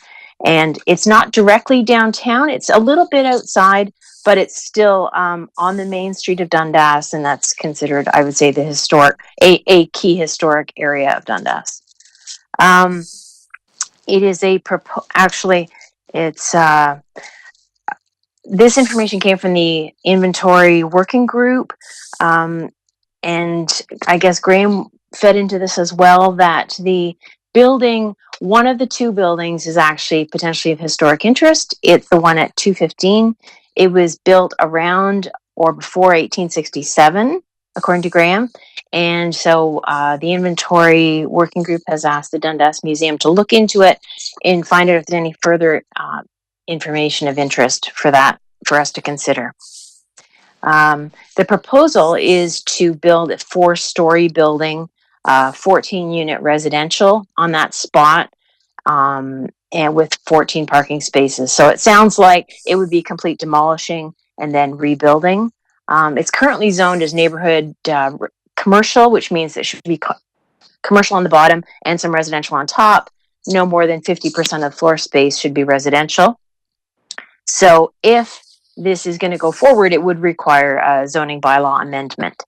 And it's not directly downtown. It's a little bit outside, but it's still on the main street of Dundas, and that's considered, I would say, the a key historic area of Dundas. It is this information came from the inventory working group, and I guess Graham fed into this as well, that the building, one of the two buildings, is actually potentially of historic interest. It's the one at 215. It was built around or before 1867, according to Graham. And so the inventory working group has asked the Dundas Museum to look into it and find out if there's any further information of interest for us to consider. The proposal is to build a 4-story building, 14-unit residential on that spot, and with 14 parking spaces. So it sounds like it would be complete demolishing and then rebuilding. It's currently zoned as neighborhood commercial, which means it should be commercial on the bottom and some residential on top. No more than 50% of floor space should be residential. So if this is going to go forward, it would require a zoning bylaw amendment.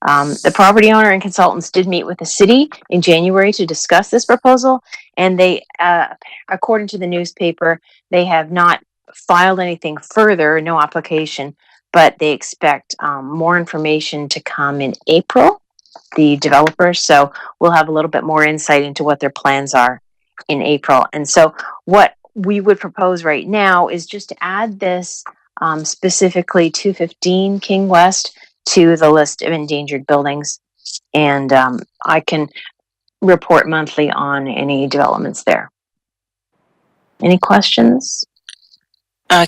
The property owner and consultants did meet with the city in January to discuss this proposal, and they, according to the newspaper, they have not filed anything further, no application, but they expect more information to come in April, the developers. So we'll have a little bit more insight into what their plans are in April. And so what we would propose right now is just to add this specifically 215 King West to the list of endangered buildings. And I can report monthly on any developments there. Any questions?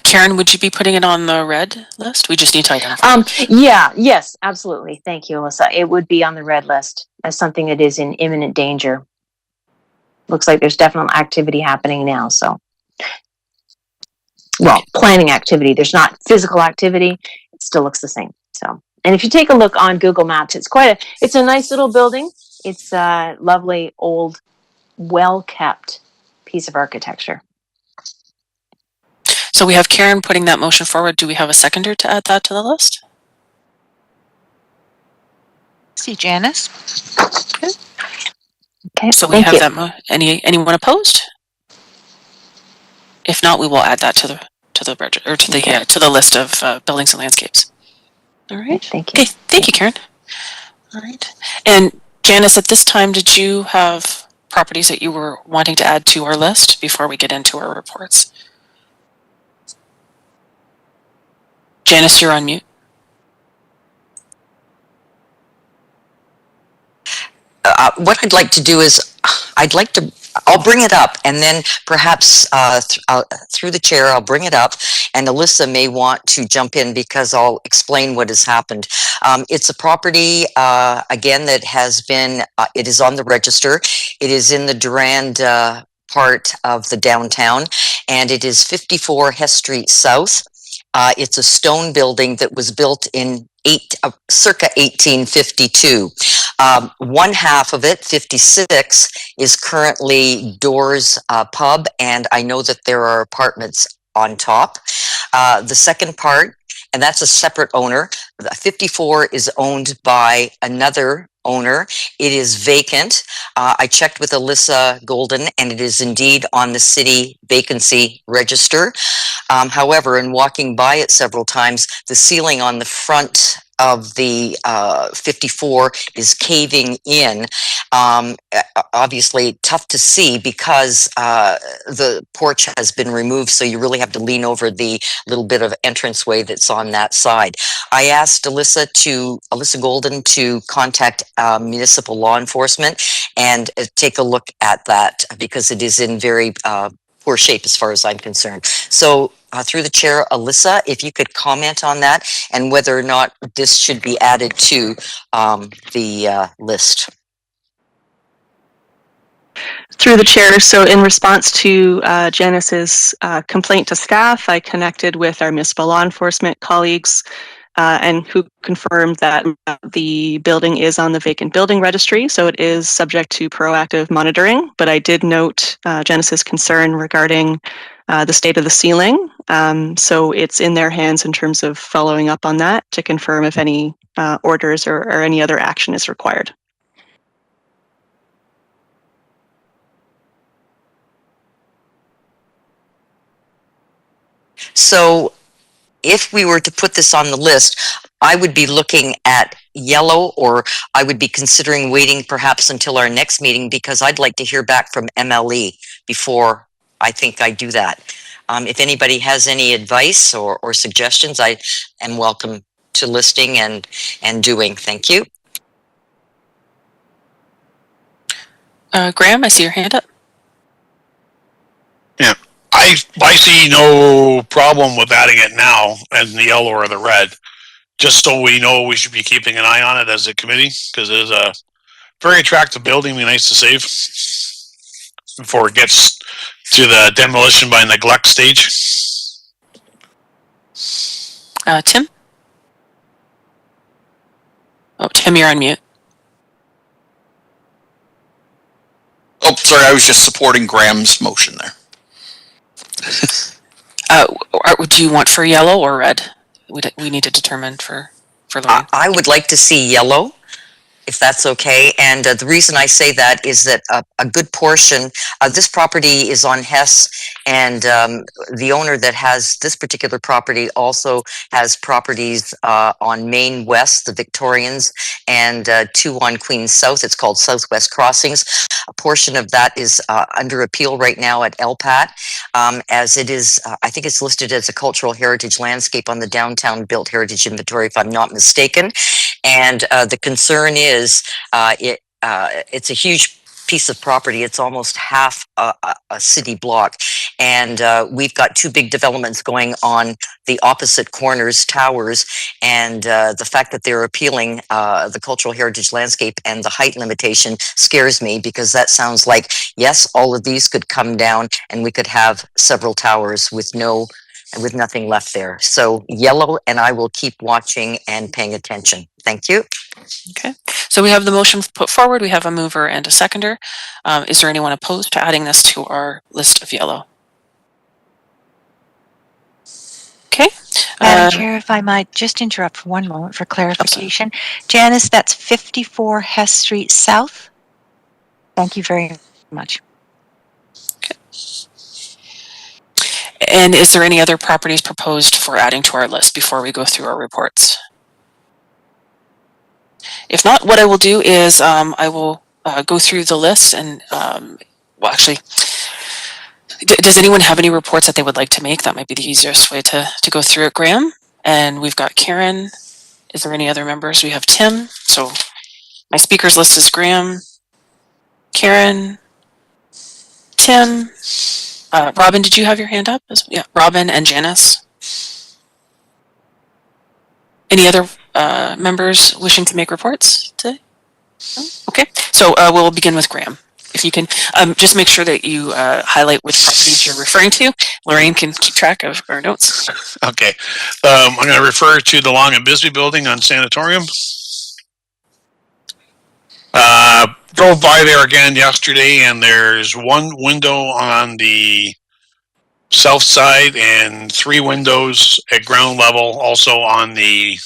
Karen, would you be putting it on the red list? We just need to identify. Yes, absolutely. Thank you, Alyssa. It would be on the red list as something that is in imminent danger. Looks like there's definite activity happening now, so. Well, planning activity. There's not physical activity. It still looks the same. So, and if you take a look on Google Maps, it's a nice little building. It's a lovely, old, well-kept piece of architecture. So we have Karen putting that motion forward. Do we have a seconder to add that to the list? See Janice. Okay. So we have that. Anyone opposed? If not, we will add that to the list of buildings and landscapes. All right. Thank you. Okay. Thank you, Karen. All right. And Janice, at this time, did you have properties that you were wanting to add to our list before we get into our reports? Janice, you're on mute. What I'd like to do is, I'll bring it up, and then perhaps through the chair, I'll bring it up, and Alyssa may want to jump in because I'll explain what has happened. It's a property, again, that has been, it is on the register. It is in the Durand part of the downtown, and it is 54 Hess Street South. It's a stone building that was built in circa 1852. One half of it, 56, is currently Doors Pub, and I know that there are apartments on top. The second part, and that's a separate owner. 54 is owned by another owner. It is vacant. I checked with Alyssa Golden, and it is indeed on the city vacancy register. However, in walking by it several times, the ceiling on the front of the 54 is caving in. Obviously tough to see because the porch has been removed, so you really have to lean over the little bit of entranceway that's on that side. I asked Alyssa Golden to contact municipal law enforcement and take a look at that because it is in very poor shape as far as I'm concerned. So through the chair, Alyssa, if you could comment on that and whether or not this should be added to the list. Through the chair, so in response to Janice's complaint to staff, I connected with our municipal law enforcement colleagues and who confirmed that the building is on the vacant building registry, so it is subject to proactive monitoring. But I did note Janice's concern regarding the state of the ceiling. So it's in their hands in terms of following up on that to confirm if any orders or any other action is required. So if we were to put this on the list, I would be looking at yellow, or I would be considering waiting perhaps until our next meeting because I'd like to hear back from MLE before I think I do that. If anybody has any advice or suggestions, I am welcome to listing and doing. Thank you. Graham, I see your hand up. Yeah, I see no problem with adding it now in the yellow or the red, just so we know we should be keeping an eye on it as a committee, because it is a very attractive building. Be nice to save before it gets to the demolition by neglect stage. Tim? Oh, Tim, you're on mute. Oh, sorry, I was just supporting Graham's motion there. Do you want for yellow or red? We need to determine for Lorraine. I would like to see yellow, if that's okay. And the reason I say that is that a good portion, this property is on Hess, and the owner that has this particular property also has properties on Main West, the Victorians, and 2 on Queens South. It's called Southwest Crossings. A portion of that is under appeal right now at LPAT, as it is, I think it's listed as a cultural heritage landscape on the Downtown Built Heritage Inventory, if I'm not mistaken. And the concern is it's a huge piece of property. It's almost half a city block. And we've got 2 big developments going on the opposite corners, towers. And the fact that they're appealing the cultural heritage landscape and the height limitation scares me, because that sounds like, yes, all of these could come down and we could have several towers with nothing left there. So yellow, and I will keep watching and paying attention. Thank you. Okay, so we have the motion put forward. We have a mover and a seconder. Is there anyone opposed to adding this to our list of yellow? Okay. Madam Chair, if I might just interrupt for one moment for clarification. Absolutely. Janice, that's 54 Hess Street South. Thank you very much. Okay. And is there any other properties proposed for adding to our list before we go through our reports? If not, what I will do is I will go through the list and, well, actually, does anyone have any reports that they would like to make? That might be the easiest way to go through it, Graham. And we've got Karen. Is there any other members? We have Tim. So my speakers list is Graham, Karen, Tim. Robin, did you have your hand up? Yeah, Robin and Janice. Any other members wishing to make reports today? No? Okay, so we'll begin with Graham. If you can just make sure that you highlight which properties you're referring to. Lorraine can keep track of our notes. Okay. I'm going to refer to the Long and Bisbee building on Sanatorium. Drove by there again yesterday, and there's one window on the south side and 3 windows at ground level also on the,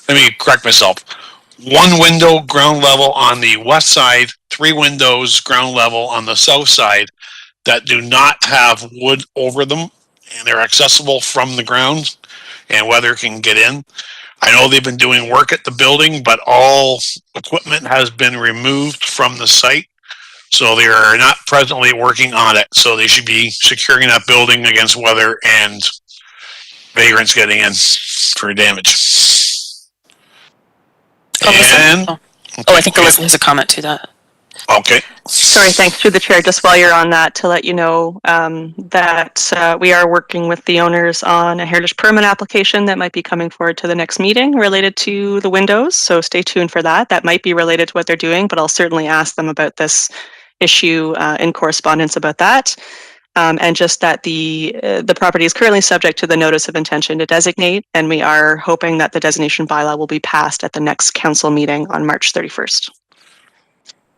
let me correct myself, 1 window ground level on the west side, 3 windows ground level on the south side that do not have wood over them, and they're accessible from the ground and weather can get in. I know they've been doing work at the building, but all equipment has been removed from the site. So they are not presently working on it. So they should be securing that building against weather and vagrants getting in for damage. And, I think Alyssa has a comment to that. Okay. Sorry, thanks through the chair. Just while you're on that, to let you know that we are working with the owners on a heritage permit application that might be coming forward to the next meeting related to the windows. So stay tuned for that. That might be related to what they're doing, but I'll certainly ask them about this issue in correspondence about that. And just that the property is currently subject to the notice of intention to designate, and we are hoping that the designation bylaw will be passed at the next council meeting on March 31st.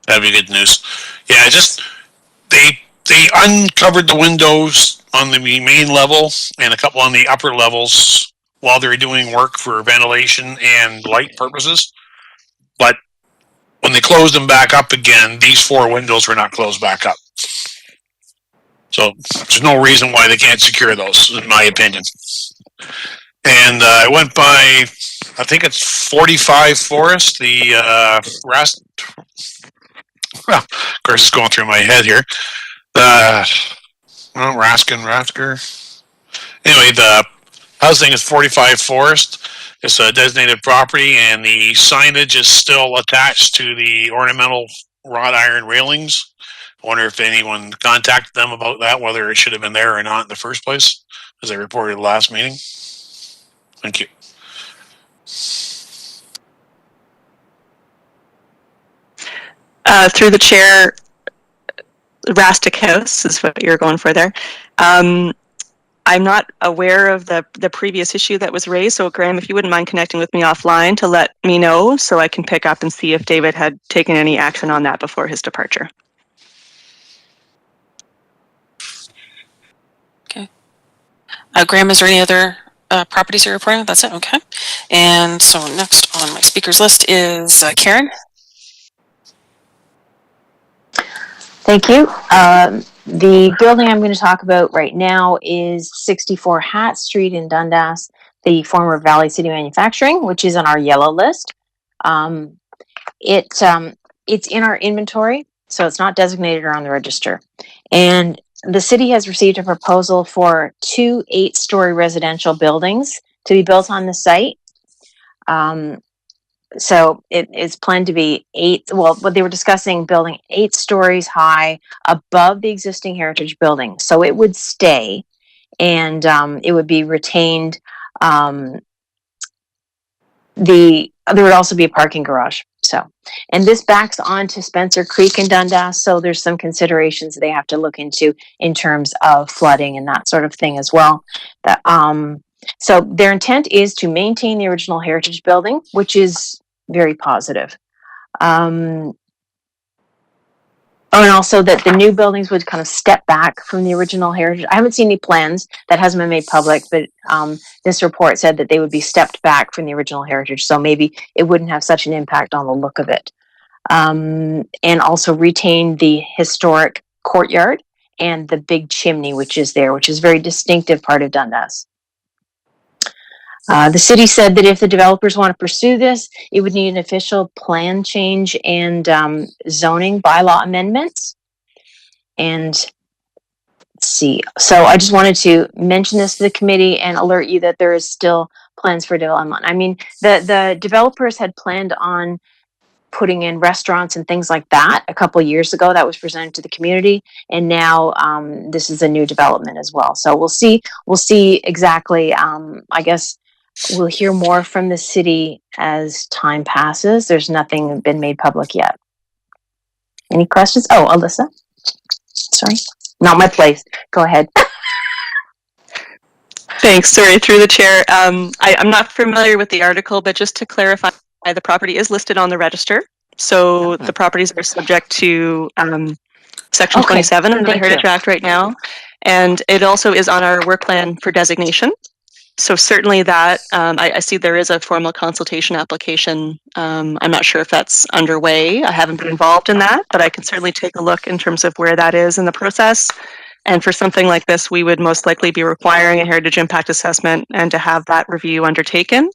That'd be good news. Yeah, just they uncovered the windows on the main level and a couple on the upper levels while they were doing work for ventilation and light purposes. But when they closed them back up again, these 4 windows were not closed back up. So there's no reason why they can't secure those, in my opinion. And I went by, I think it's 45 Forest, the well, of course, it's going through my head here. Rasker. Anyway, the housing is 45 Forest. It's a designated property, and the signage is still attached to the ornamental wrought iron railings. I wonder if anyone contacted them about that, whether it should have been there or not in the first place, as I reported the last meeting. Thank you. Through the chair, Rastic House is what you're going for there. I'm not aware of the previous issue that was raised, so Graham, if you wouldn't mind connecting with me offline to let me know so I can pick up and see if David had taken any action on that before his departure. Okay. Graham, is there any other properties you're reporting? That's it? Okay. And so next on my speakers list is Karen. Thank you. The building I'm going to talk about right now is 64 Hat Street in Dundas, the former Valley City Manufacturing, which is on our yellow list. It's in our inventory, so it's not designated or on the register. And the city has received a proposal for 2 8-story residential buildings to be built on the site. So it is planned to be 8, well, what they were discussing, building 8 stories high above the existing heritage building. So it would stay, and it would be retained. There would also be a parking garage. So, and this backs onto Spencer Creek in Dundas. So there's some considerations they have to look into in terms of flooding and that sort of thing as well. So their intent is to maintain the original heritage building, which is very positive. And also that the new buildings would kind of step back from the original heritage. I haven't seen any plans, that hasn't been made public, but this report said that they would be stepped back from the original heritage. So maybe it wouldn't have such an impact on the look of it. And also retain the historic courtyard and the big chimney, which is there, which is a very distinctive part of Dundas. The city said that if the developers want to pursue this, it would need an official plan change and zoning bylaw amendments. And let's see. So I just wanted to mention this to the committee and alert you that there is still plans for development. I mean, the developers had planned on putting in restaurants and things like that a couple of years ago. That was presented to the community, and now this is a new development as well. So we'll see exactly. I guess we'll hear more from the city as time passes. There's nothing been made public yet. Any questions? Oh, Alyssa, sorry, not my place. Go ahead. Thanks. Sorry, through the chair. I'm not familiar with the article, but just to clarify, the property is listed on the register. So the properties are subject to Section 27 of the Heritage Act right now. And it also is on our work plan for designation. So certainly that, I see there is a formal consultation application. I'm not sure if that's underway. I haven't been involved in that, but I can certainly take a look in terms of where that is in the process. And for something like this, we would most likely be requiring a heritage impact assessment and to have that review undertaken.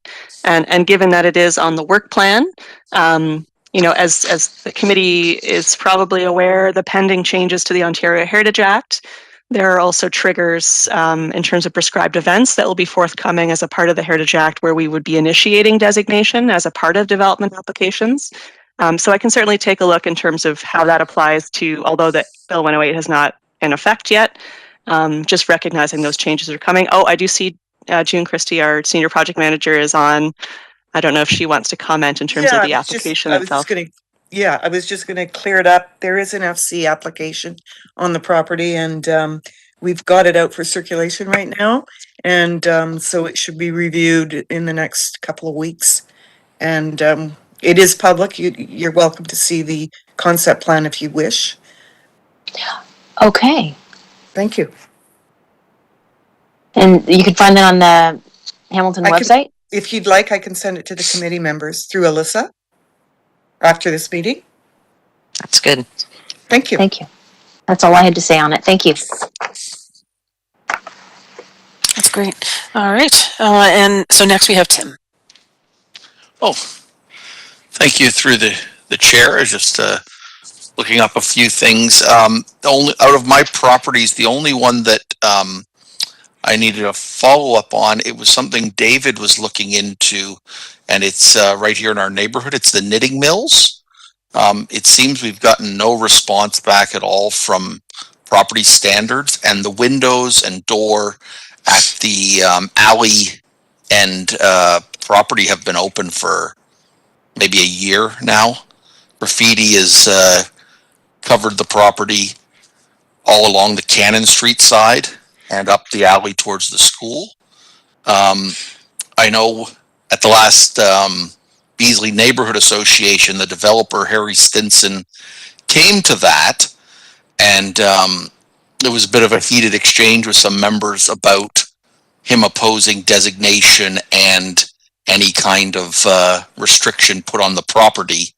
And given that it is on the work plan, as the committee is probably aware, the pending changes to the Ontario Heritage Act, there are also triggers in terms of prescribed events that will be forthcoming as a part of the Heritage Act where we would be initiating designation as a part of development applications. So I can certainly take a look in terms of how that applies to, although that Bill 108 has not in effect yet, just recognizing those changes are coming. Oh, I do see June Christie, our senior project manager, is on. I don't know if she wants to comment in terms of the application itself. I was just going to clear it up. There is an FC application on the property, and we've got it out for circulation right now. And so it should be reviewed in the next couple of weeks. And it is public. You're welcome to see the concept plan if you wish. Okay. Thank you. And you can find that on the Hamilton website? If you'd like, I can send it to the committee members through Alyssa after this meeting. That's good. Thank you. Thank you. That's all I had to say on it. Thank you. That's great. All right. And so next we have Tim. Oh, thank you through the chair. I was just looking up a few things. Only out of my properties, the only one that I needed a follow up on, it was something David was looking into, and it's right here in our neighborhood. It's the knitting mills. It seems we've gotten no response back at all from property standards, and the windows and door at the alley and property have been open for maybe a year now. Graffiti has covered the property all along the Cannon Street side and up the alley towards the school. I know at the last Beasley Neighborhood Association, the developer Harry Stinson came to that, and there was a bit of a heated exchange with some members about him opposing designation and any kind of restriction put on the property.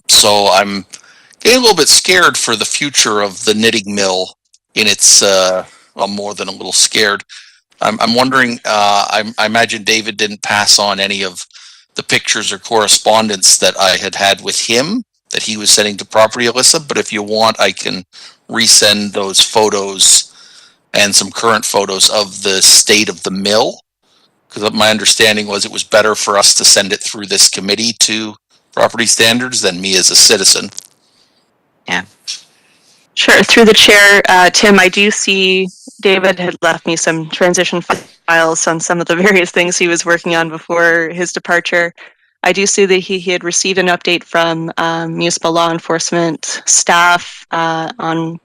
So I'm getting a little bit scared for the future of the knitting mill in its, well, more than a little scared. I'm wondering, I imagine David didn't pass on any of the pictures or correspondence that I had with him that he was sending to Property Alyssa, but if you want, I can resend those photos and some current photos of the state of the mill, because my understanding was it was better for us to send it through this committee to property standards than me as a citizen. Yeah. Sure. Through the chair, Tim, I do see David had left me some transition files on some of the various things he was working on before his departure. I do see that he had received an update from municipal law enforcement staff on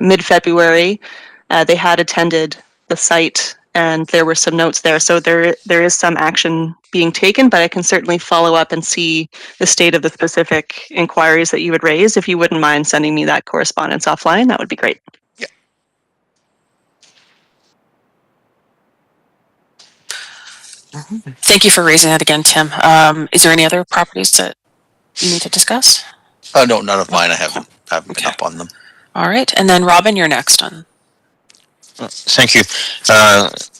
mid-February. They had attended the site and there were some notes there. So there is some action being taken, but I can certainly follow up and see the state of the specific inquiries that you would raise. If you wouldn't mind sending me that correspondence offline, that would be great. Yeah. Thank you for raising that again, Tim. Is there any other properties that you need to discuss? No, none of mine. I haven't been up on them. All right. And then Robin, you're next on. Thank you.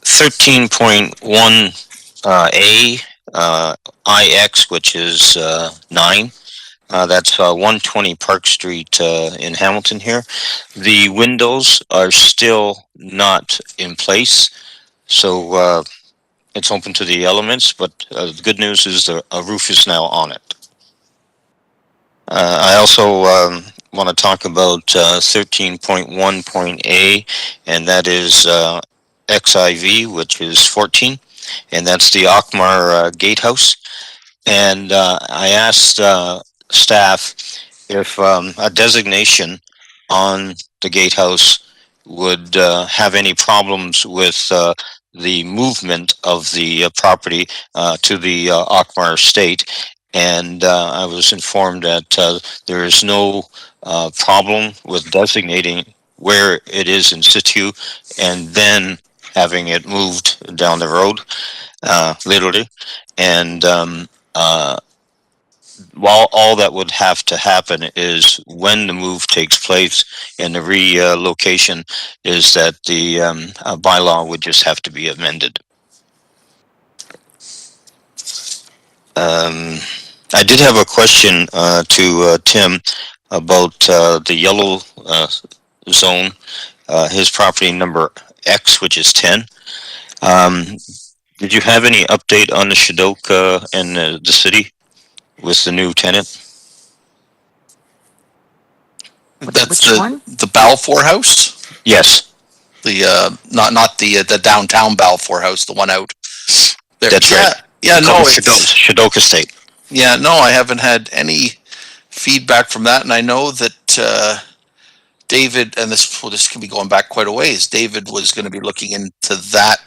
13.1 A IX, which is 9. That's 120 Park Street in Hamilton here. The windows are still not in place, so it's open to the elements, but the good news is a roof is now on it. I also want to talk about 13.1.A, and that is XIV, which is 14, and that's the Akmar Gatehouse. And I asked staff if a designation on the gatehouse would have any problems with the movement of the property to the Akmar estate. And I was informed that there is no problem with designating where it is in situ and then having it moved down the road, literally. And while all that would have to happen is when the move takes place and the relocation is that the bylaw would just have to be amended. I did have a question to Tim about the yellow zone, his property number X, which is 10. Did you have any update on the Shadoka and the city with the new tenant? That's Which one? the Balfour House. Yes. The not the downtown Balfour House, the one out there. That's right. Yeah, no, it's Shadoka State. Yeah, no, I haven't had any feedback from that, and I know that David, and this can be going back quite a ways. David was going to be looking into that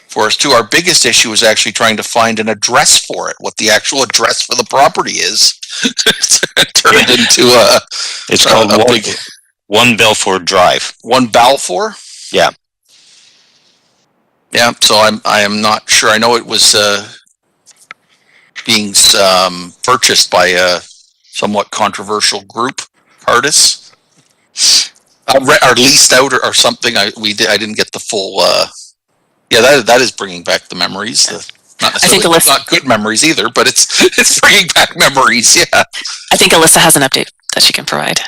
for us too. Our biggest issue is actually trying to find an address for it, what the actual address for the property is. Turn it into It's called One Balfour Drive. One Balfour? Yeah. Yeah, so I am not sure. I know it was being purchased by a somewhat controversial group, Artis, or leased out or something. I didn't get the full. Yeah, that is bringing back the memories. Not necessarily not good memories either, but it's bringing back memories. Yeah. I think Alyssa has an update that she can provide.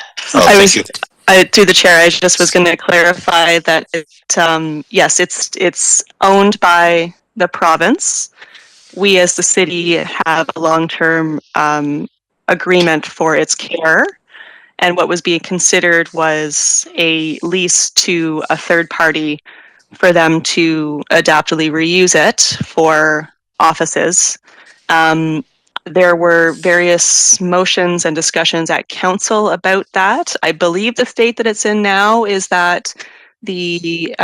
Through the chair, I just was going to clarify that yes, it's owned by the province. We as the city have a long-term agreement for its care, and what was being considered was a lease to a third party for them to adaptively reuse it for offices. There were various motions and discussions at council about that. I believe the state that it's in now is that the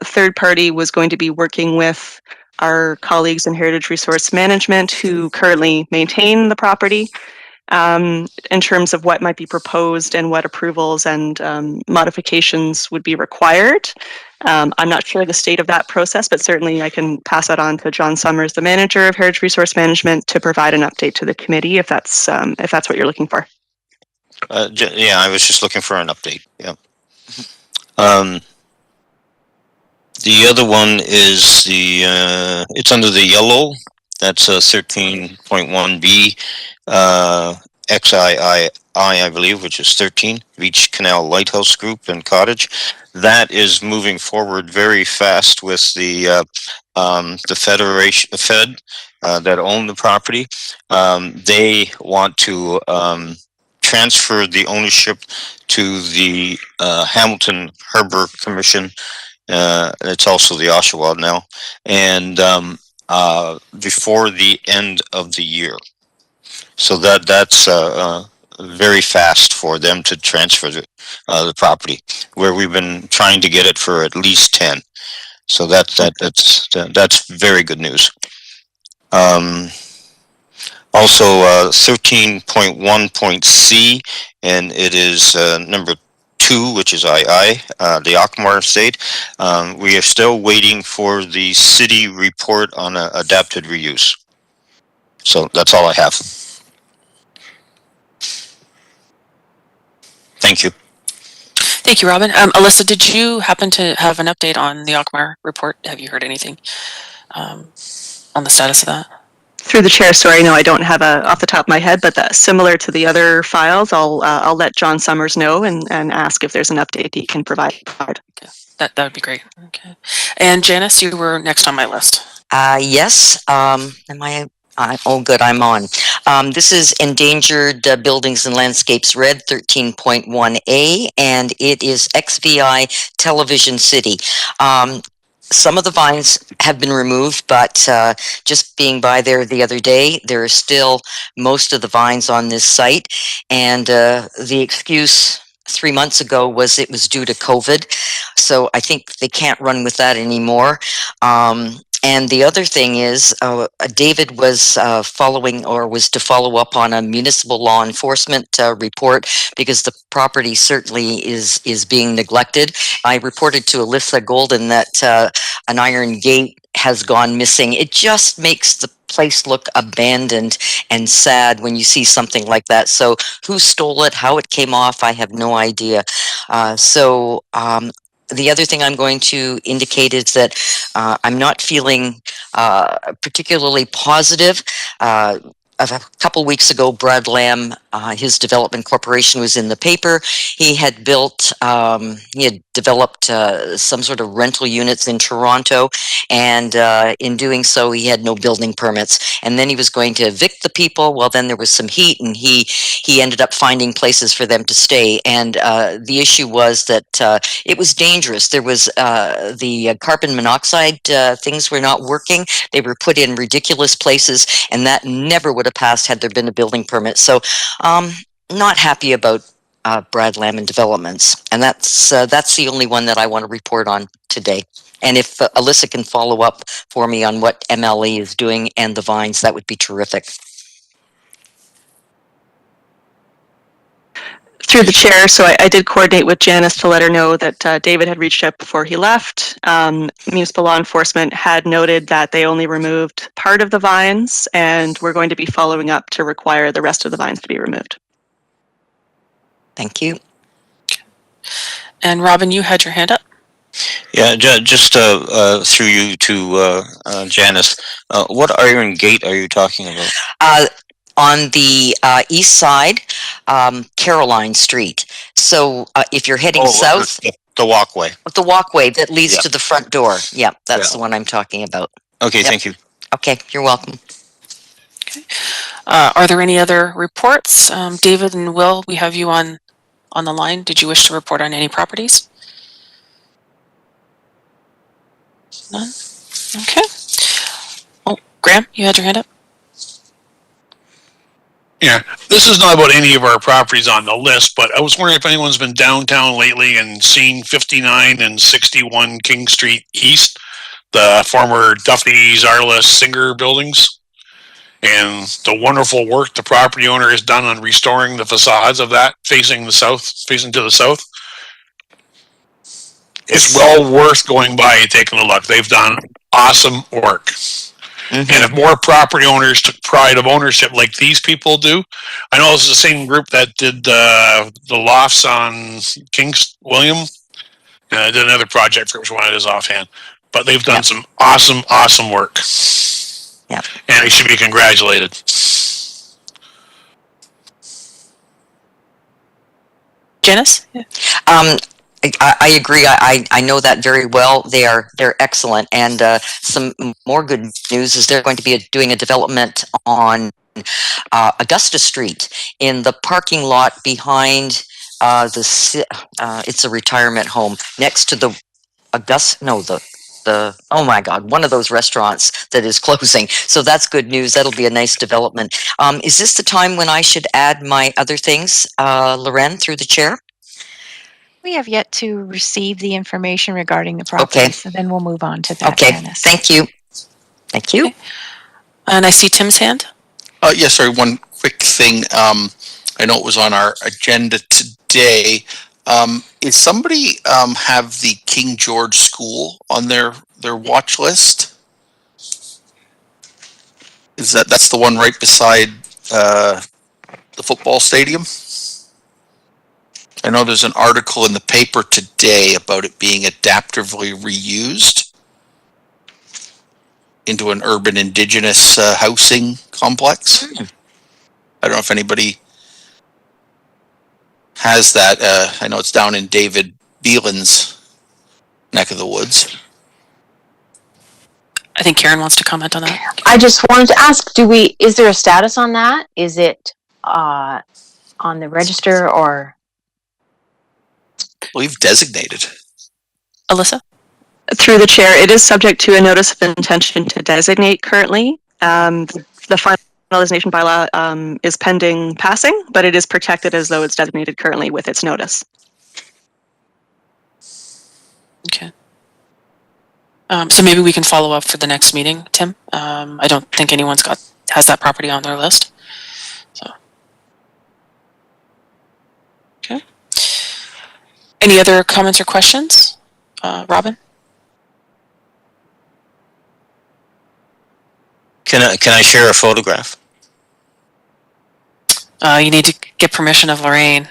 third party was going to be working with our colleagues in Heritage Resource Management who currently maintain the property in terms of what might be proposed and what approvals and modifications would be required. I'm not sure the state of that process, but certainly I can pass that on to John Summers, the manager of Heritage Resource Management, to provide an update to the committee if that's what you're looking for. Yeah, I was just looking for an update. Yeah. The other one is it's under the yellow. That's 13.1B XII, I believe, which is 13, Beach Canal Lighthouse Group and Cottage. That is moving forward very fast with the Fed that own the property. They want to transfer the ownership to the Hamilton Harbor Commission. It's also the Oshawa now, and before the end of the year. So that's very fast for them to transfer the property, where we've been trying to get it for at least 10. So that's very good news. Also 13.1.C, and it is number 2, which is II, the Akmar estate. We are still waiting for the city report on adapted reuse. So that's all I have. Thank you. Thank you, Robin. Alyssa, did you happen to have an update on the Ockmar report? Have you heard anything on the status of that? Through the chair, sorry, no, I don't have a off the top of my head, but similar to the other files, I'll let John Summers know and ask if there's an update he can provide. Okay. That would be great. Okay. And Janice, you were next on my list. Yes. Oh, good. I'm on. This is Endangered Buildings and Landscapes Red 13.1A, and it is XVI Television City. Some of the vines have been removed, but just being by there the other day, there are still most of the vines on this site. And the excuse 3 months ago was it was due to COVID. So I think they can't run with that anymore. And the other thing is, David was was to follow up on a municipal law enforcement report because the property certainly is being neglected. I reported to Alyssa Golden that an iron gate has gone missing. It just makes the place look abandoned and sad when you see something like that. So who stole it, how it came off, I have no idea. The other thing I'm going to indicate is that I'm not feeling particularly positive. A couple weeks ago, Brad Lamb, his development corporation was in the paper. He had developed some sort of rental units in Toronto, and in doing so, he had no building permits. And then he was going to evict the people. Well, then there was some heat, and he ended up finding places for them to stay. And the issue was that it was dangerous. There was the carbon monoxide things were not working. They were put in ridiculous places, and that never would have passed had there been a building permit. So not happy about Brad Lamb Developments. And that's the only one that I want to report on today. And if Alyssa can follow up for me on what MLE is doing and the vines, that would be terrific. Through the chair, so I did coordinate with Janice to let her know that David had reached out before he left. Municipal law enforcement had noted that they only removed part of the vines, and we're going to be following up to require the rest of the vines to be removed. Thank you. And Robin, you had your hand up. Yeah, just through you to Janice. What iron gate are you talking about? On the east side, Caroline Street. So if you're heading south, the walkway. The walkway that leads to the front door. Yeah, that's the one I'm talking about. Okay, thank you. Okay, you're welcome. Okay. Are there any other reports? David and Will, we have you on the line. Did you wish to report on any properties? None? Okay. Oh, Graham, you had your hand up? Yeah, this is not about any of our properties on the list, but I was wondering if anyone's been downtown lately and seen 59 and 61 King Street East, the former Duffy Zarla Singer buildings, and the wonderful work the property owner has done on restoring the facades of that facing to the south. It's well worth going by and taking a look. They've done awesome work. And if more property owners took pride of ownership like these people do, I know this is the same group that did the lofts on King's William. I did another project for which one it is offhand, but they've done some awesome work. Yeah, and they should be congratulated. Janice? Yeah. I agree. I know that very well. They're excellent. And some more good news is they're going to be doing a development on Augusta Street in the parking lot behind it's a retirement home next to the oh my God, one of those restaurants that is closing. So that's good news. That'll be a nice development. Is this the time when I should add my other things, Loren, through the chair? We have yet to receive the information regarding the property, so then we'll move on to that, Okay, Janice. thank you. Thank you. Okay. And I see Tim's hand. Yes, sorry, one quick thing. I know it was on our agenda today. Is somebody have the King George School on their watch list? That's the one right beside the football stadium? I know there's an article in the paper today about it being adaptively reused into an urban indigenous housing complex. I don't know if anybody has that. I know it's down in David Beelan's neck of the woods. I think Karen wants to comment on that. I just wanted to ask, is there a status on that? Is it on the register or? We've designated. Alyssa? Through the chair, it is subject to a notice of intention to designate currently. The finalization bylaw is pending passing, but it is protected as though it's designated currently with its notice. Okay. So maybe we can follow up for the next meeting, Tim. I don't think anyone's has that property on their list. So. Okay. Any other comments or questions? Robin? Can I share a photograph? You need to get permission of Lorraine.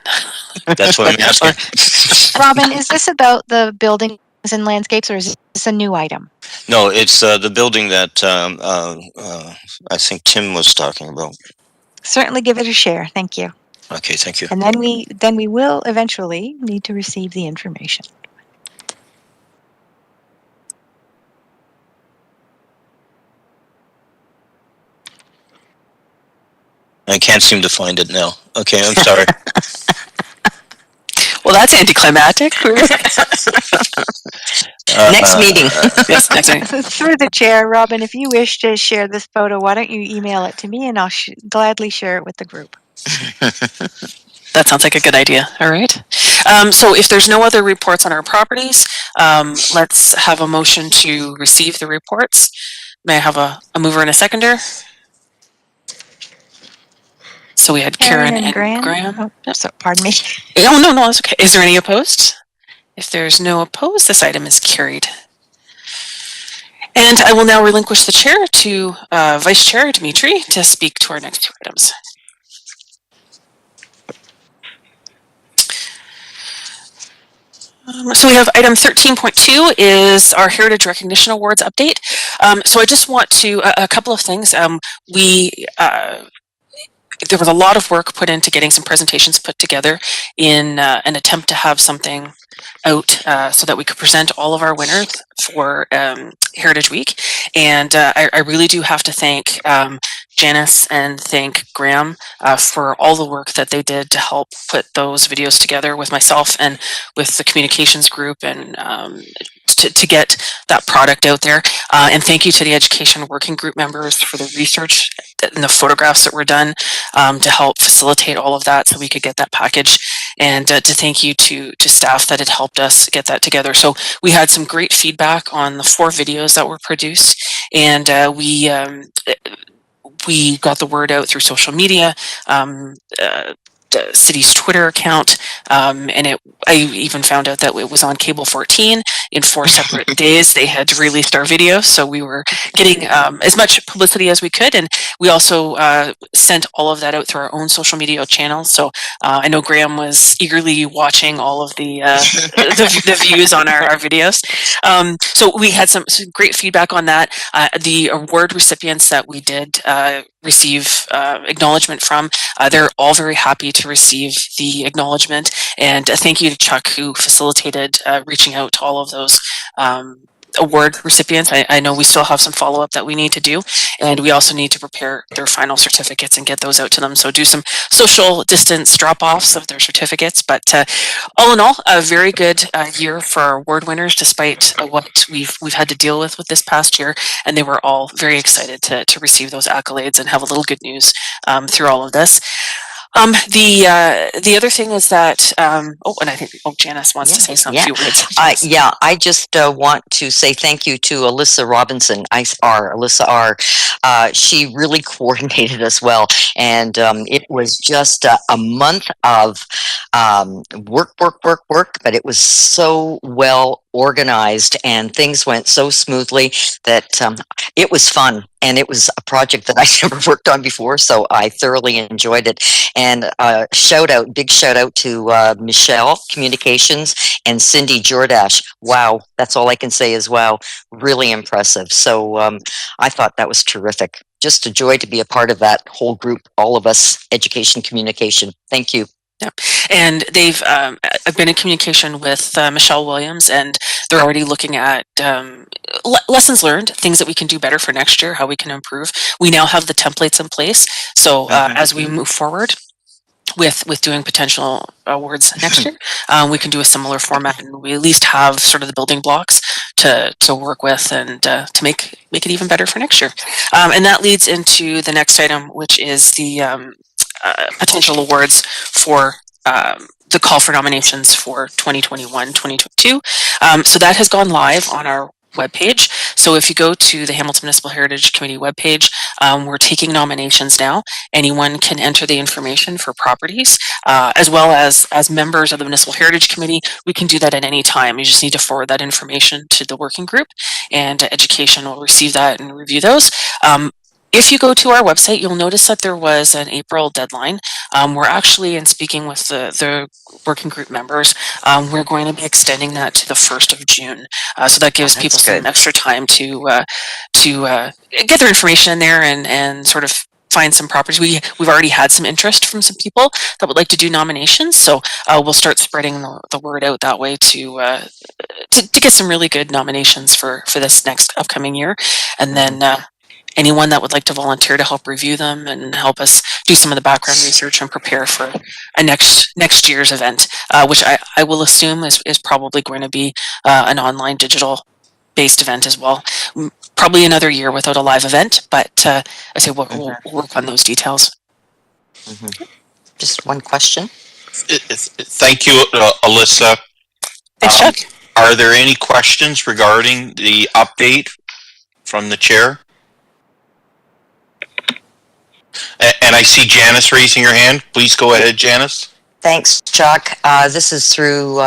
That's what I'm asking. Robin, is this about the buildings and landscapes, or is this a new item? No, it's the building that I think Tim was talking about. Certainly give it a share. Thank you. Okay, thank you. And then we will eventually need to receive the information. I can't seem to find it now. Okay, I'm sorry. Well, that's anticlimactic. Next meeting. Yes, next meeting. Through the chair, Robin, if you wish to share this photo, why don't you email it to me and I'll gladly share it with the group. That sounds like a good idea. All right. So if there's no other reports on our properties, let's have a motion to receive the reports. May I have a mover and a seconder? So we had Karen and Graham. Oh, so, pardon me. Oh, no, that's okay. Is there any opposed? If there's no opposed, this item is carried. And I will now relinquish the chair to Vice Chair Dimitri to speak to our next two items. So we have item 13.2 is our Heritage Recognition Awards update. So I just want to, a couple of things. There was a lot of work put into getting some presentations put together in an attempt to have something out so that we could present all of our winners for Heritage Week. And I really do have to thank Janice and thank Graham for all the work that they did to help put those videos together with myself and with the communications group and to get that product out there. And thank you to the education working group members for the research and the photographs that were done to help facilitate all of that so we could get that package. And to thank you to staff that had helped us get that together. So we had some great feedback on the 4 videos that were produced, and we got the word out through social media, the city's Twitter account, and I even found out that it was on Cable 14 in 4 separate days. They had released our video, so we were getting as much publicity as we could, and we also sent all of that out through our own social media channels. So I know Graham was eagerly watching all of the views on our videos. So we had some great feedback on that. The award recipients that we did receive acknowledgement from, they're all very happy to receive the acknowledgement, and thank you to Chuck who facilitated reaching out to all of those award recipients. I know we still have some follow-up that we need to do, and we also need to prepare their final certificates and get those out to them. So do some social distance drop-offs of their certificates. But all in all, a very good year for our award winners, despite what we've had to deal with this past year. And they were all very excited to receive those accolades and have a little good news through all of this. The other thing is that and I think Janice wants to say some few words. I just want to say thank you to Alyssa Robinson, Alyssa R. She really coordinated us well, and it was just a month of Work, but it was so well organized and things went so smoothly that it was fun. And it was a project that I never worked on before, so I thoroughly enjoyed it. And big shout out to Michelle Communications and Cindy Jordash. Wow, that's all I can say is wow, really impressive. So I thought that was terrific. Just a joy to be a part of that whole group, all of us, education communication. Thank you. Yep. And I've been in communication with Michelle Williams, and they're already looking at lessons learned, things that we can do better for next year, how we can improve. We now have the templates in place. So as we move forward with doing potential awards next year, we can do a similar format, and we at least have sort of the building blocks to work with and to make it even better for next year. And that leads into the next item, which is the potential awards for the call for nominations for 2021-2022. So that has gone live on our webpage. So if you go to the Hamilton Municipal Heritage Committee webpage, we're taking nominations now. Anyone can enter the information for properties, as well as members of the Municipal Heritage Committee. We can do that at any time. You just need to forward that information to the working group, and Education will receive that and review those. If you go to our website, you'll notice that there was an April deadline. We're actually, in speaking with the working group members, we're going to be extending that to the 1st of June. So that gives people some extra time to get their information in there and sort of find some properties. We've already had some interest from some people that would like to do nominations. So we'll start spreading the word out that way to get some really good nominations for this next upcoming year. And then anyone that would like to volunteer to help review them and help us do some of the background research and prepare for a next year's event, which I will assume is probably going to be an online digital based event as well. Probably another year without a live event, but I say we'll work on those details. Just one question. Thank you, Alyssa. Thanks, Chuck. Are there any questions regarding the update from the chair? And I see Janice raising her hand. Please go ahead, Janice. Thanks, Chuck. This is through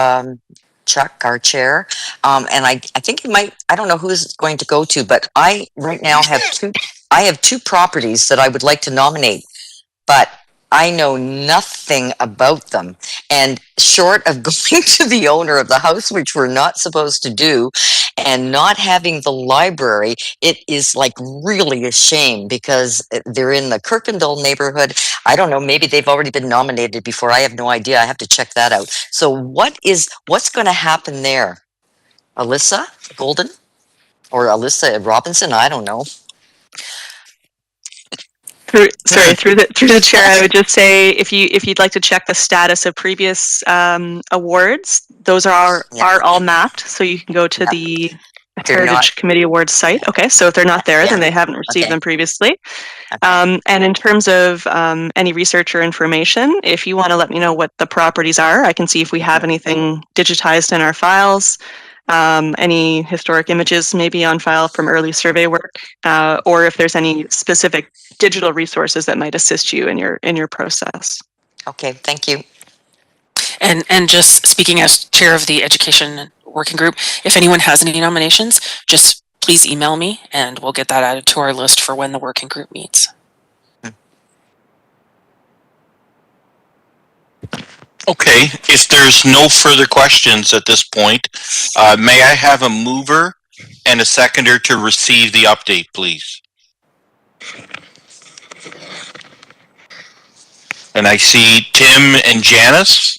Chuck, our chair. And I think I don't know who this is going to go to, but I right now have two properties that I would like to nominate, but I know nothing about them. And short of going to the owner of the house, which we're not supposed to do, and not having the library, it is like really a shame because they're in the Kirkendall neighborhood. I don't know, maybe they've already been nominated before. I have no idea. I have to check that out. So what's going to happen there? Alyssa Golden or Alyssa Robinson? I don't know. Through the chair, I would just say if you'd like to check the status of previous awards, those are all mapped, so you can go to the Heritage Committee Awards site. Okay, so if they're not there, then they haven't received them previously. And in terms of any research or information, if you want to let me know what the properties are, I can see if we have anything digitized in our files. Any historic images maybe on file from early survey work, or if there's any specific digital resources that might assist you in your process. Okay, thank you. And just speaking as chair of the education working group, if anyone has any nominations, just please email me and we'll get that added to our list for when the working group meets. Okay, if there's no further questions at this point, may I have a mover and a seconder to receive the update, please? And I see Tim and Janice.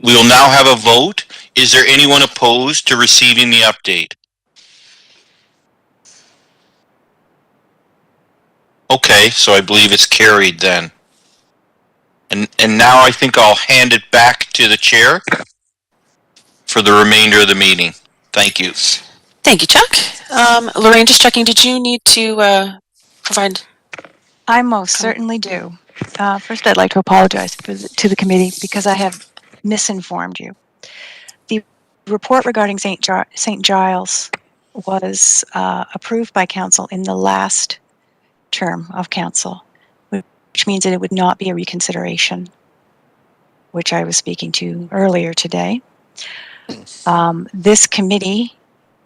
We will now have a vote. Is there anyone opposed to receiving the update? Okay, so I believe it's carried then. And now I think I'll hand it back to the chair for the remainder of the meeting. Thank you. Thank you, Chuck. Lorraine, just checking, did you need to provide? I most certainly do. First, I'd like to apologize to the committee because I have misinformed you. The report regarding St. Giles was approved by council in the last term of council, which means that it would not be a reconsideration, which I was speaking to earlier today. This committee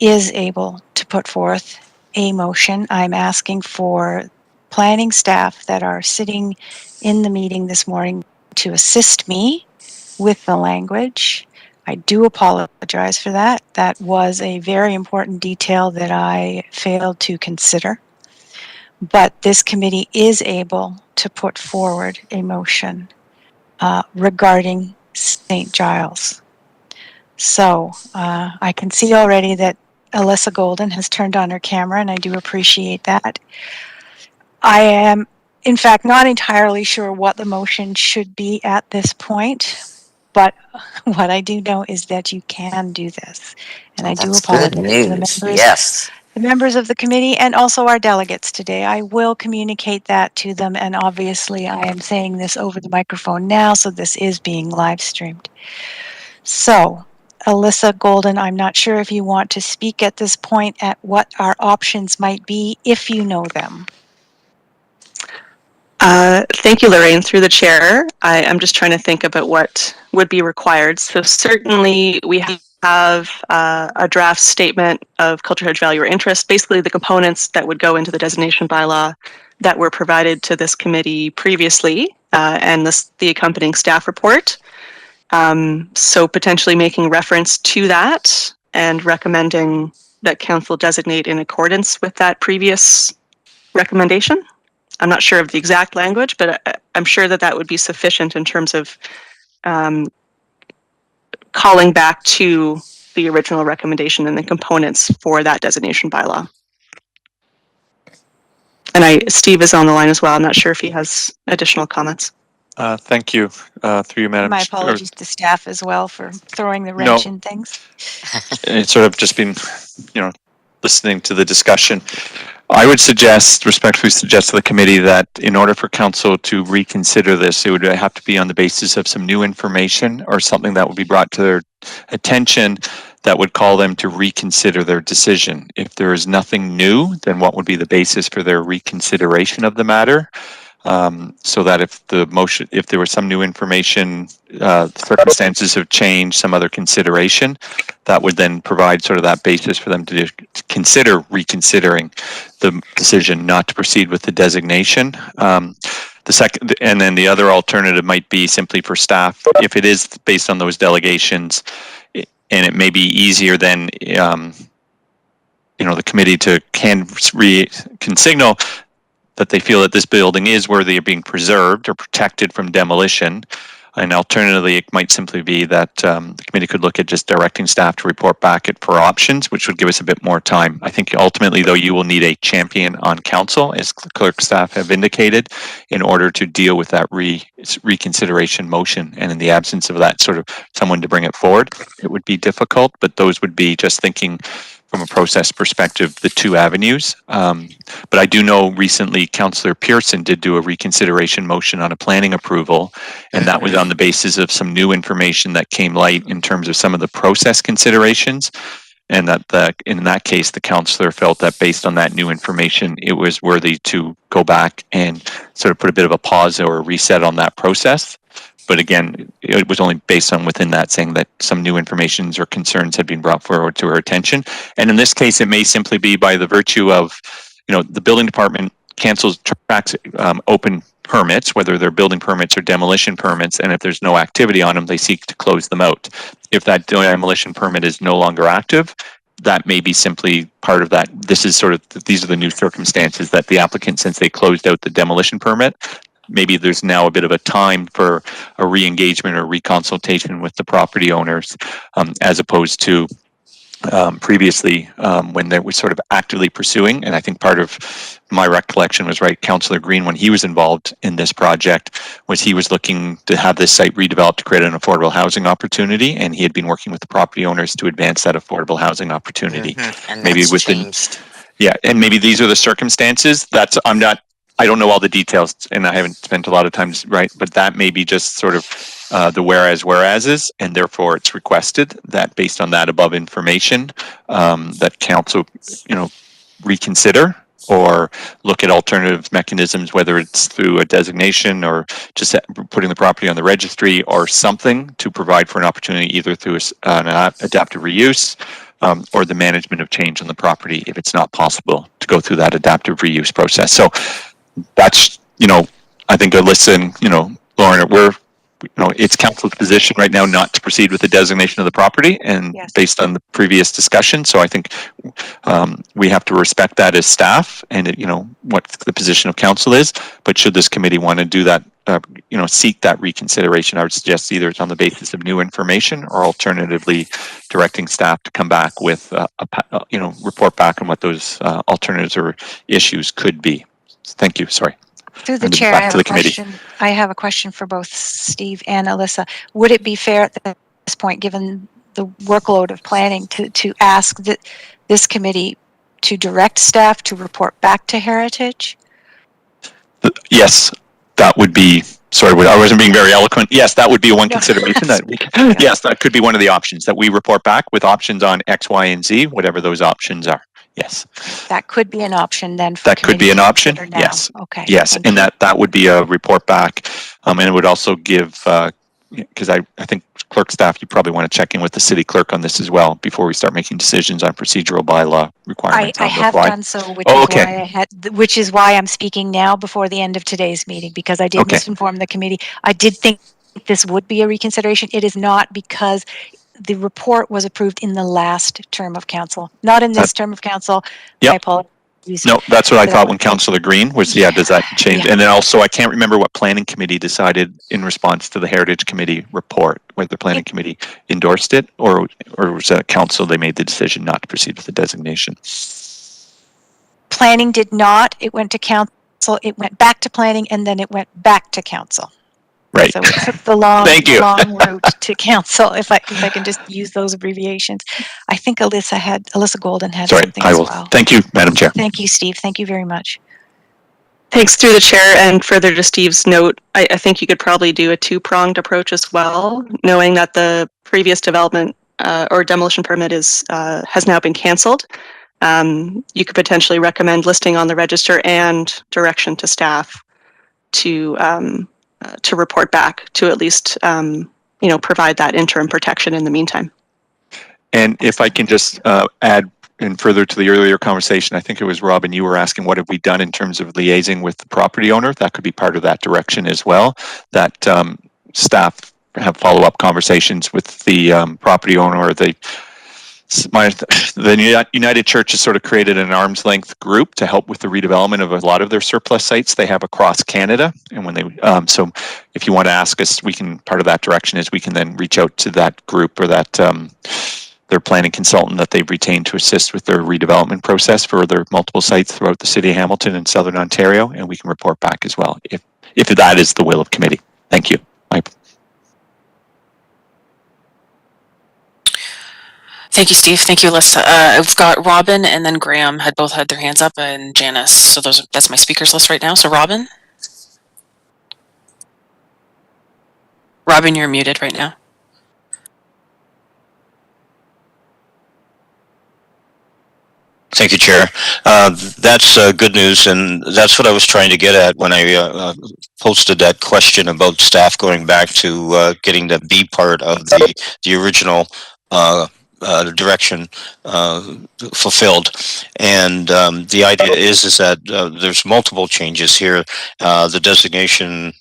is able to put forth a motion. I'm asking for planning staff that are sitting in the meeting this morning to assist me with the language. I do apologize for that. That was a very important detail that I failed to consider. But this committee is able to put forward a motion regarding St. Giles. So I can see already that Alyssa Golden has turned on her camera, and I do appreciate that. I am, in fact, not entirely sure what the motion should be at this point, but what I do know is that you can do this. And I do That's good apologize to the news. members, Yes. the members of the committee and also our delegates today. I will communicate that to them, and obviously I am saying this over the microphone now, so this is being live streamed. So, Alyssa Golden, I'm not sure if you want to speak at this point at what our options might be, if you know them. Thank you, Lorraine. Through the chair, I'm just trying to think about what would be required. So certainly we have a draft statement of cultural heritage value or interest, basically the components that would go into the designation bylaw that were provided to this committee previously, and the accompanying staff report. So potentially making reference to that and recommending that council designate in accordance with that previous recommendation. I'm not sure of the exact language, but I'm sure that that would be sufficient in terms of calling back to the original recommendation and the components for that designation bylaw. And Steve is on the line as well. I'm not sure if he has additional comments. Thank you. Through you, Madam My Chair. apologies to staff as well for throwing the wrench in things. It's sort of just been, listening to the discussion. I would respectfully suggest to the committee that in order for council to reconsider this, it would have to be on the basis of some new information or something that would be brought to their attention that would call them to reconsider their decision. If there is nothing new, then what would be the basis for their reconsideration of the matter? So that if there was some new information, circumstances have changed, some other consideration, that would then provide sort of that basis for them to consider reconsidering the decision not to proceed with the designation. The second, and then the other alternative might be simply for staff, if it is based on those delegations, and it may be easier than the committee can signal that they feel that this building is worthy of being preserved or protected from demolition. And alternatively, it might simply be that the committee could look at just directing staff to report back for options, which would give us a bit more time. I think ultimately, though, you will need a champion on council, as the clerk staff have indicated, in order to deal with that reconsideration motion. And in the absence of that sort of someone to bring it forward, it would be difficult. But those would be just thinking from a process perspective, the two avenues. But I do know recently Councillor Pearson did do a reconsideration motion on a planning approval, and that was on the basis of some new information that came light in terms of some of the process considerations. And that in that case, the councillor felt that based on that new information, it was worthy to go back and sort of put a bit of a pause or a reset on that process. But again, it was only based on within that saying that some new informations or concerns had been brought forward to her attention. And in this case, it may simply be by the virtue of, the building department cancels tracks open permits, whether they're building permits or demolition permits, and if there's no activity on them, they seek to close them out. If that demolition permit is no longer active, that may be simply part of that. These are the new circumstances that the applicant, since they closed out the demolition permit, maybe there's now a bit of a time for a re-engagement or reconsultation with the property owners, as opposed to previously when they were sort of actively pursuing. And I think part of my recollection was right, Councillor Green, when he was involved in this project, was he was looking to have this site redeveloped to create an affordable housing opportunity, and he had been working with the property owners to advance that affordable housing opportunity. And maybe that's within changed. Yeah, and maybe these are the circumstances. I don't know all the details, and I haven't spent a lot of time, right? But that may be just sort of the whereases, and therefore it's requested that based on that above information, that council, reconsider or look at alternative mechanisms, whether it's through a designation or just putting the property on the registry or something to provide for an opportunity either through an adaptive reuse or the management of change on the property if it's not possible to go through that adaptive reuse process. So that's, I think Alyssa and, Lauren, it's council's position right now not to proceed with the designation of the property, and based on the previous discussion. So I think we have to respect that as staff, and what the position of council is. But should this committee want to do that, seek that reconsideration, I would suggest either it's on the basis of new information or alternatively directing staff to come back with report back on what those alternatives or issues could be. Thank you. Sorry. Through the chair, I have a question for both Steve and Alyssa. Would it be fair at this point, given the workload of planning, to ask this committee to direct staff to report back to Heritage? Yes, that would be, sorry, I wasn't being very eloquent. Yes, that would be one consideration. Yes, that could be one of the options, that we report back with options on X, Y, and Z, whatever those options are. Yes. That could be an option then. That could be an option. Yes. Okay. Yes, and that would be a report back, and it would also give, because I think clerk staff, you probably want to check in with the city clerk on this as well before we start making decisions on procedural bylaw requirements. I have done so, which is why I'm speaking now before the end of today's meeting, because I did misinform the committee. I did think this would be a reconsideration. It is not, because the report was approved in the last term of council, not in this term of council. I apologize. No, that's what I thought when Councillor Green was, does that change? And then also, I can't remember what planning committee decided in response to the Heritage Committee report, whether the planning committee endorsed it or was that council, they made the decision not to proceed with the designation. Planning did not. It went to council, it went back to planning, and then it went back to council. Right. So it took the long route to council, if I can just use those abbreviations. I think Alyssa Golden had something as well. Thank you, Madam Chair. Thank you, Steve. Thank you very much. Thanks. Through the chair, and further to Steve's note, I think you could probably do a two-pronged approach as well, knowing that the previous development or demolition permit has now been canceled. You could potentially recommend listing on the register and direction to staff to report back, to at least provide that interim protection in the meantime. And if I can just add, and further to the earlier conversation, I think it was Robin, you were asking what have we done in terms of liaising with the property owner. That could be part of that direction as well, that staff have follow-up conversations with the property owner, or the United Church has sort of created an arm's length group to help with the redevelopment of a lot of their surplus sites they have across Canada. And when they, so if you want to ask us, part of that direction is we can then reach out to that group or that their planning consultant that they've retained to assist with their redevelopment process for their multiple sites throughout the city of Hamilton and Southern Ontario. And we can report back as well if that is the will of committee. Thank you. Thank you, Steve. Thank you, Alyssa. I've got Robin and then Graham both had their hands up, and Janice. So that's my speakers list right now. So Robin, you're muted right now. Thank you, Chair. That's good news, and that's what I was trying to get at when I posted that question about staff going back to getting the B part of the original direction fulfilled. And the idea is that there's multiple changes here. The designation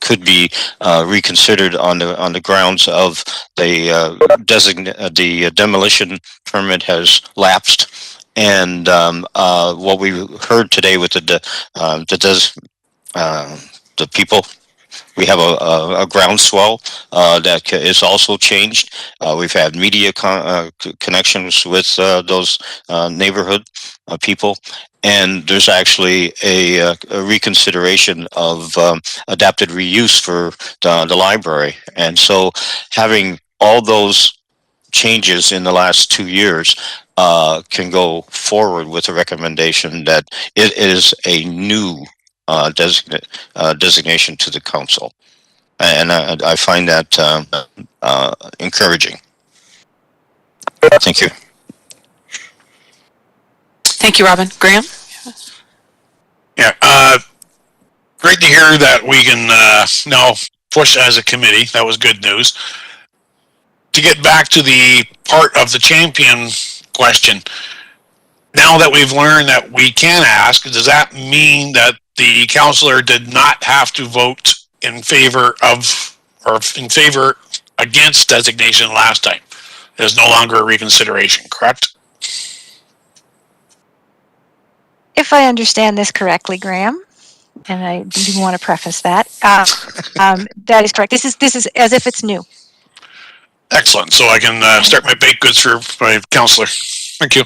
could be reconsidered on the grounds of the demolition permit has lapsed. And what we heard today with the people, we have a groundswell that is also changed. We've had media connections with those neighborhood people, and there's actually a reconsideration of adapted reuse for the library. And so having all those changes in the last 2 years can go forward with a recommendation that it is a new designation to the council, and I find that encouraging. Thank you. Thank you, Robin. Graham? Yeah, great to hear that we can now push as a committee. That was good news. To get back to the part of the champion question, now that we've learned that we can ask, does that mean that the councillor did not have to vote in favor of or in favor against designation last time? There's no longer a reconsideration, correct? If I understand this correctly, Graham, and I do want to preface that, that is correct. This is as if it's new. Excellent. So I can start my baked goods for my councillor. Thank you.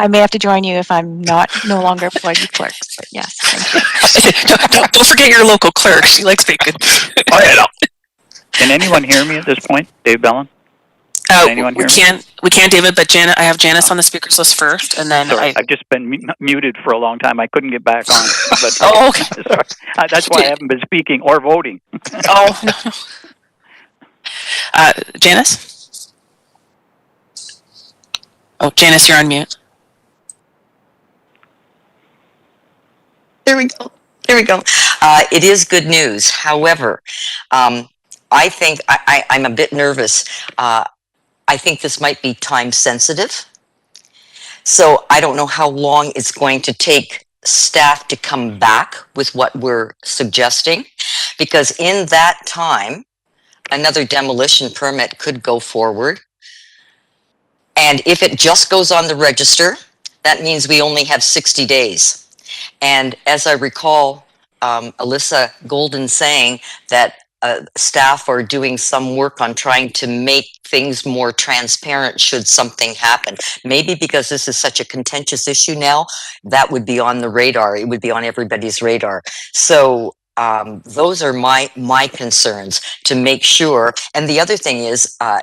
I may have to join you if I'm no longer employed with clerks, but yes, thank you. Don't forget your local clerk. She likes bacon. Oh, yeah, no. Can anyone hear me at this point? Dave Bellin? We can't, David, but Janet, I have Janice on the speakers list first, and then Sorry, I've just been muted for a long time. I couldn't get back on. But, oh, okay. Sorry. That's why I haven't been speaking or voting. Oh, no. Janice? Oh, Janice, you're on mute. There we go. It is good news. However, I think I'm a bit nervous. I think this might be time sensitive. So I don't know how long it's going to take staff to come back with what we're suggesting, because in that time, another demolition permit could go forward. And if it just goes on the register, that means we only have 60 days. And as I recall, Alyssa Golden saying that staff are doing some work on trying to make things more transparent should something happen. Maybe because this is such a contentious issue now, that would be on the radar. It would be on everybody's radar. So those are my concerns, to make sure. And the other thing is, I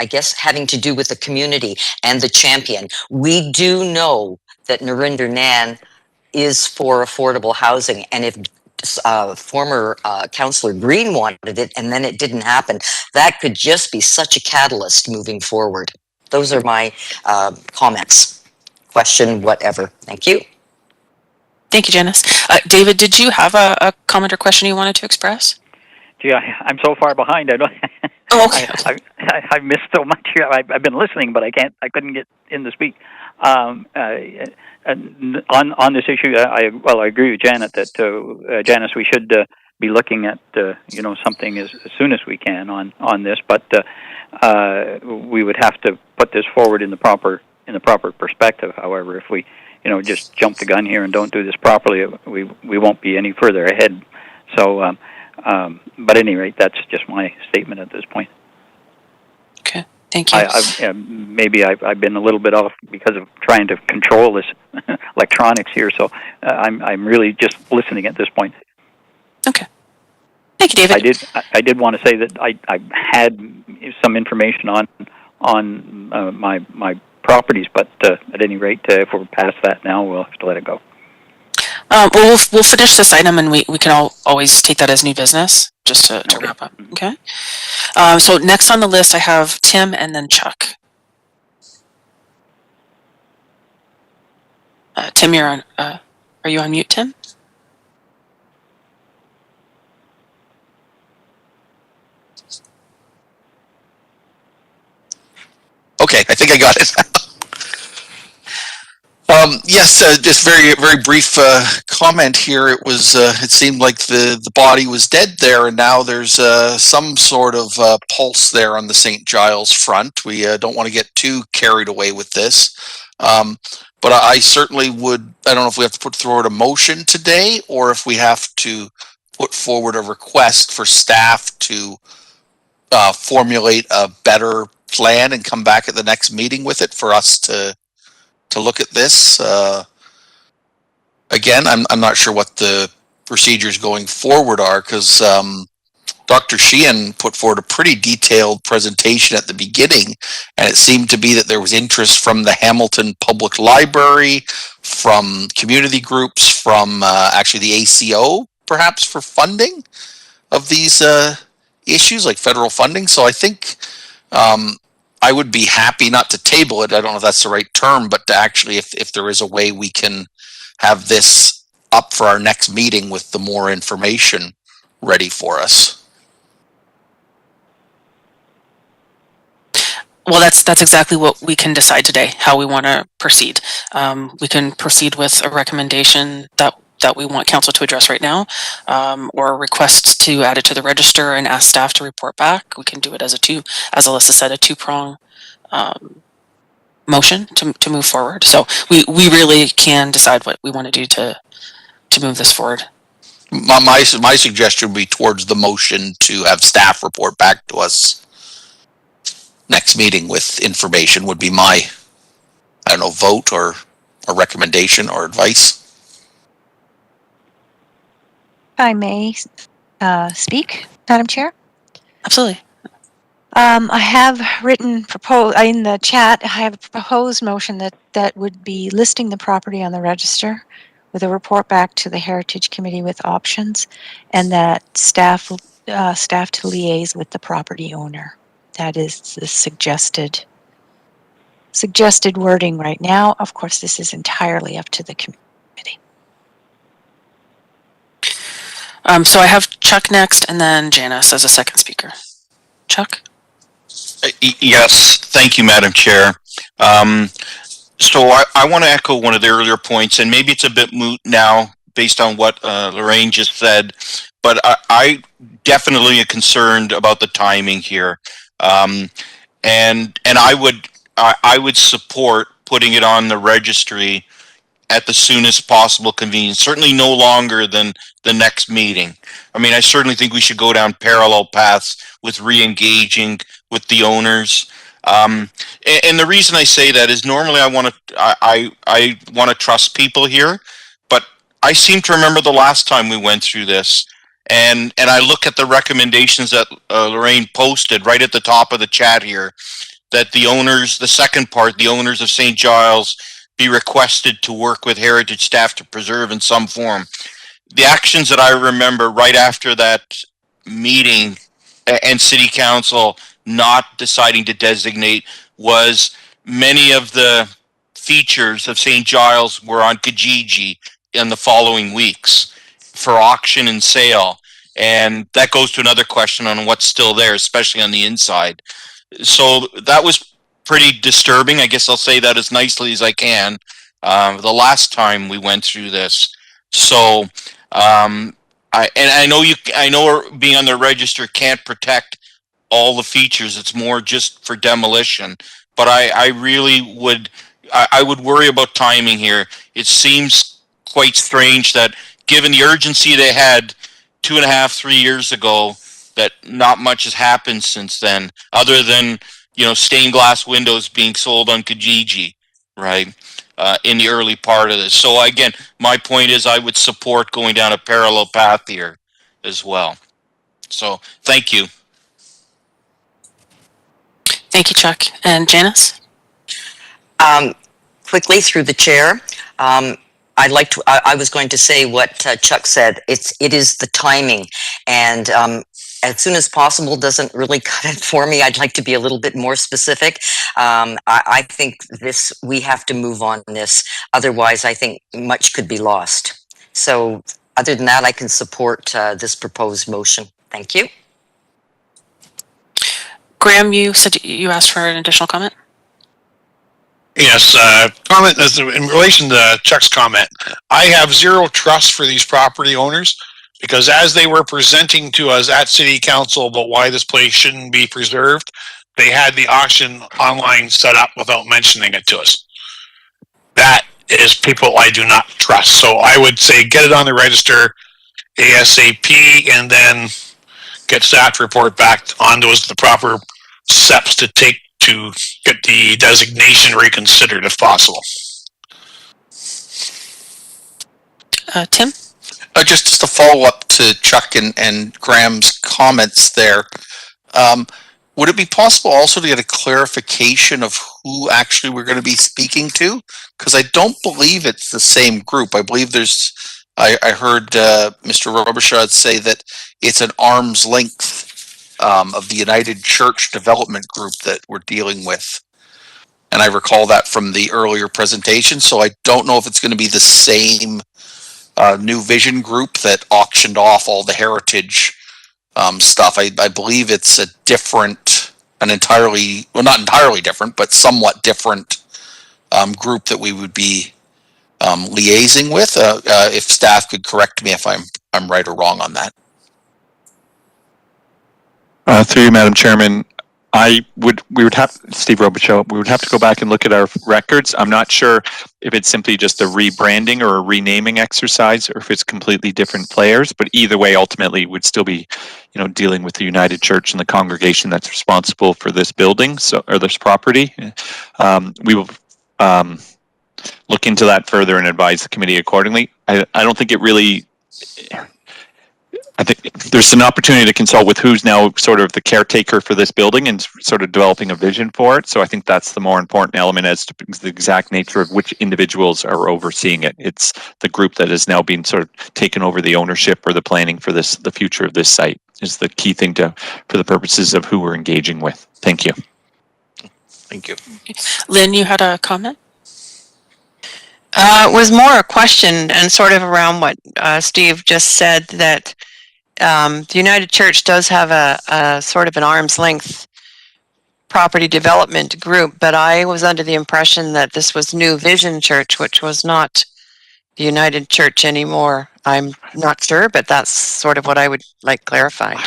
guess, having to do with the community and the champion. We do know that Narinder Nan is for affordable housing, and if former Councillor Green wanted it and then it didn't happen, that could just be such a catalyst moving forward. Those are my comments. Question, whatever. Thank you. Thank you, Janice. David, did you have a comment or question you wanted to express? Gee, I'm so far behind. I don't. Oh, okay. I've missed so much here. I've been listening, but I couldn't get in to speak. On this issue, I agree with Janet that Janice, we should be looking at something as soon as we can on this, but we would have to put this forward in the proper perspective. However, if we just jump the gun here and don't do this properly, we won't be any further ahead. So, but at any rate, that's just my statement at this point. Okay. Thank you. Maybe I've been a little bit off because of trying to control this electronics here, so I'm really just listening at this point. Okay. Thank you, David. I did want to say that I had some information on my properties, but at any rate, if we're past that now, we'll have to let it go. We'll finish this item, and we can always take that as new business, just to wrap up. Okay. So next on the list, I have Tim and then Chuck. Tim, you're on. Are you on mute, Tim? Okay, I think I got it. Yes, just very brief comment here. It was it seemed like the body was dead there, and now there's some sort of pulse there on the St. Giles front. We don't want to get too carried away with this, but I certainly would. I don't know if we have to put forward a motion today, or if we have to put forward a request for staff to formulate a better plan and come back at the next meeting with it for us to look at this. Again, I'm not sure what the procedures going forward are, because Dr. Sheehan put forward a pretty detailed presentation at the beginning, and it seemed to be that there was interest from the Hamilton Public Library, from community groups, from actually the ACO, perhaps, for funding of these issues, like federal funding. So I think I would be happy not to table it. I don't know if that's the right term, but to actually, if there is a way we can have this up for our next meeting with the more information ready for us. Well, that's exactly what we can decide today, how we want to proceed. We can proceed with a recommendation that we want council to address right now, or a request to add it to the register and ask staff to report back. We can do it as as Alyssa said, a two-prong motion to move forward. So we really can decide what we want to do to move this forward. My suggestion would be towards the motion to have staff report back to us next meeting with information would be my, I don't know, vote or a recommendation or advice. If I may speak, Madam Chair? Absolutely. I have written in the chat. I have a proposed motion that would be listing the property on the register with a report back to the Heritage Committee with options, and that staff to liaise with the property owner. That is the suggested wording right now. Of course, this is entirely up to the committee. So I have Chuck next, and then Janice as a second speaker. Chuck? Yes, thank you, Madam Chair. So I want to echo one of the earlier points, and maybe it's a bit moot now based on what Lorraine just said, but I definitely am concerned about the timing here. And I would support putting it on the registry at the soonest possible convenience, certainly no longer than the next meeting. I mean, I certainly think we should go down parallel paths with re-engaging with the owners. And the reason I say that is normally I want to trust people here, but I seem to remember the last time we went through this, and I look at the recommendations that Lorraine posted right at the top of the chat here, that the owners, the second part, the owners of St. Giles be requested to work with heritage staff to preserve in some form. The actions that I remember right after that meeting and city council not deciding to designate was many of the features of St. Giles were on Kijiji in the following weeks for auction and sale. And that goes to another question on what's still there, especially on the inside. So that was pretty disturbing. I guess I'll say that as nicely as I can. The last time we went through this, so I know being on the register can't protect all the features. It's more just for demolition. But I really would I would worry about timing here. It seems quite strange that given the urgency they had 2.5, 3 years ago, that not much has happened since then, other than stained glass windows being sold on Kijiji, right, in the early part of this. So again, my point is I would support going down a parallel path here as well. So thank you. Thank you, Chuck. And Janice? Quickly through the chair, I was going to say what Chuck said. It is the timing, and as soon as possible doesn't really cut it for me. I'd like to be a little bit more specific. I think we have to move on this. Otherwise, I think much could be lost. So other than that, I can support this proposed motion. Thank you. Graham, you said you asked for an additional comment? Yes, comment is in relation to Chuck's comment. I have zero trust for these property owners, because as they were presenting to us at City Council about why this place shouldn't be preserved, they had the auction online set up without mentioning it to us. That is people I do not trust. So I would say get it on the register ASAP, and then get staff report back onto us the proper steps to take to get the designation reconsidered if possible. Tim? Just to follow up to Chuck and Graham's comments there, would it be possible also to get a clarification of who actually we're going to be speaking to? Because I don't believe it's the same group. I believe I heard Mr. Robichaud say that it's an arm's length of the United Church Development Group that we're dealing with. And I recall that from the earlier presentation, so I don't know if it's going to be the same New Vision group that auctioned off all the heritage stuff. I believe it's a different, an entirely, well, not entirely different, but somewhat different group that we would be liaising with. If staff could correct me if I'm right or wrong on that. Through you, Madam Chairman, Steve Robichaud, we would have to go back and look at our records. I'm not sure if it's simply just a rebranding or a renaming exercise, or if it's completely different players. But either way, ultimately, would still be, dealing with the United Church and the congregation that's responsible for this building, or this property. We will look into that further and advise the committee accordingly. I don't think it really. I think there's an opportunity to consult with who's now sort of the caretaker for this building and sort of developing a vision for it. So I think that's the more important element as to the exact nature of which individuals are overseeing it. It's the group that has now been sort of taken over the ownership or the planning for the future of this site is the key thing for the purposes of who we're engaging with. Thank you. Thank you. Lynn, you had a comment? It was more a question and sort of around what Steve just said, that the United Church does have a sort of an arm's length property development group, but I was under the impression that this was New Vision Church, which was not the United Church anymore. I'm not sure, but that's sort of what I would like clarified.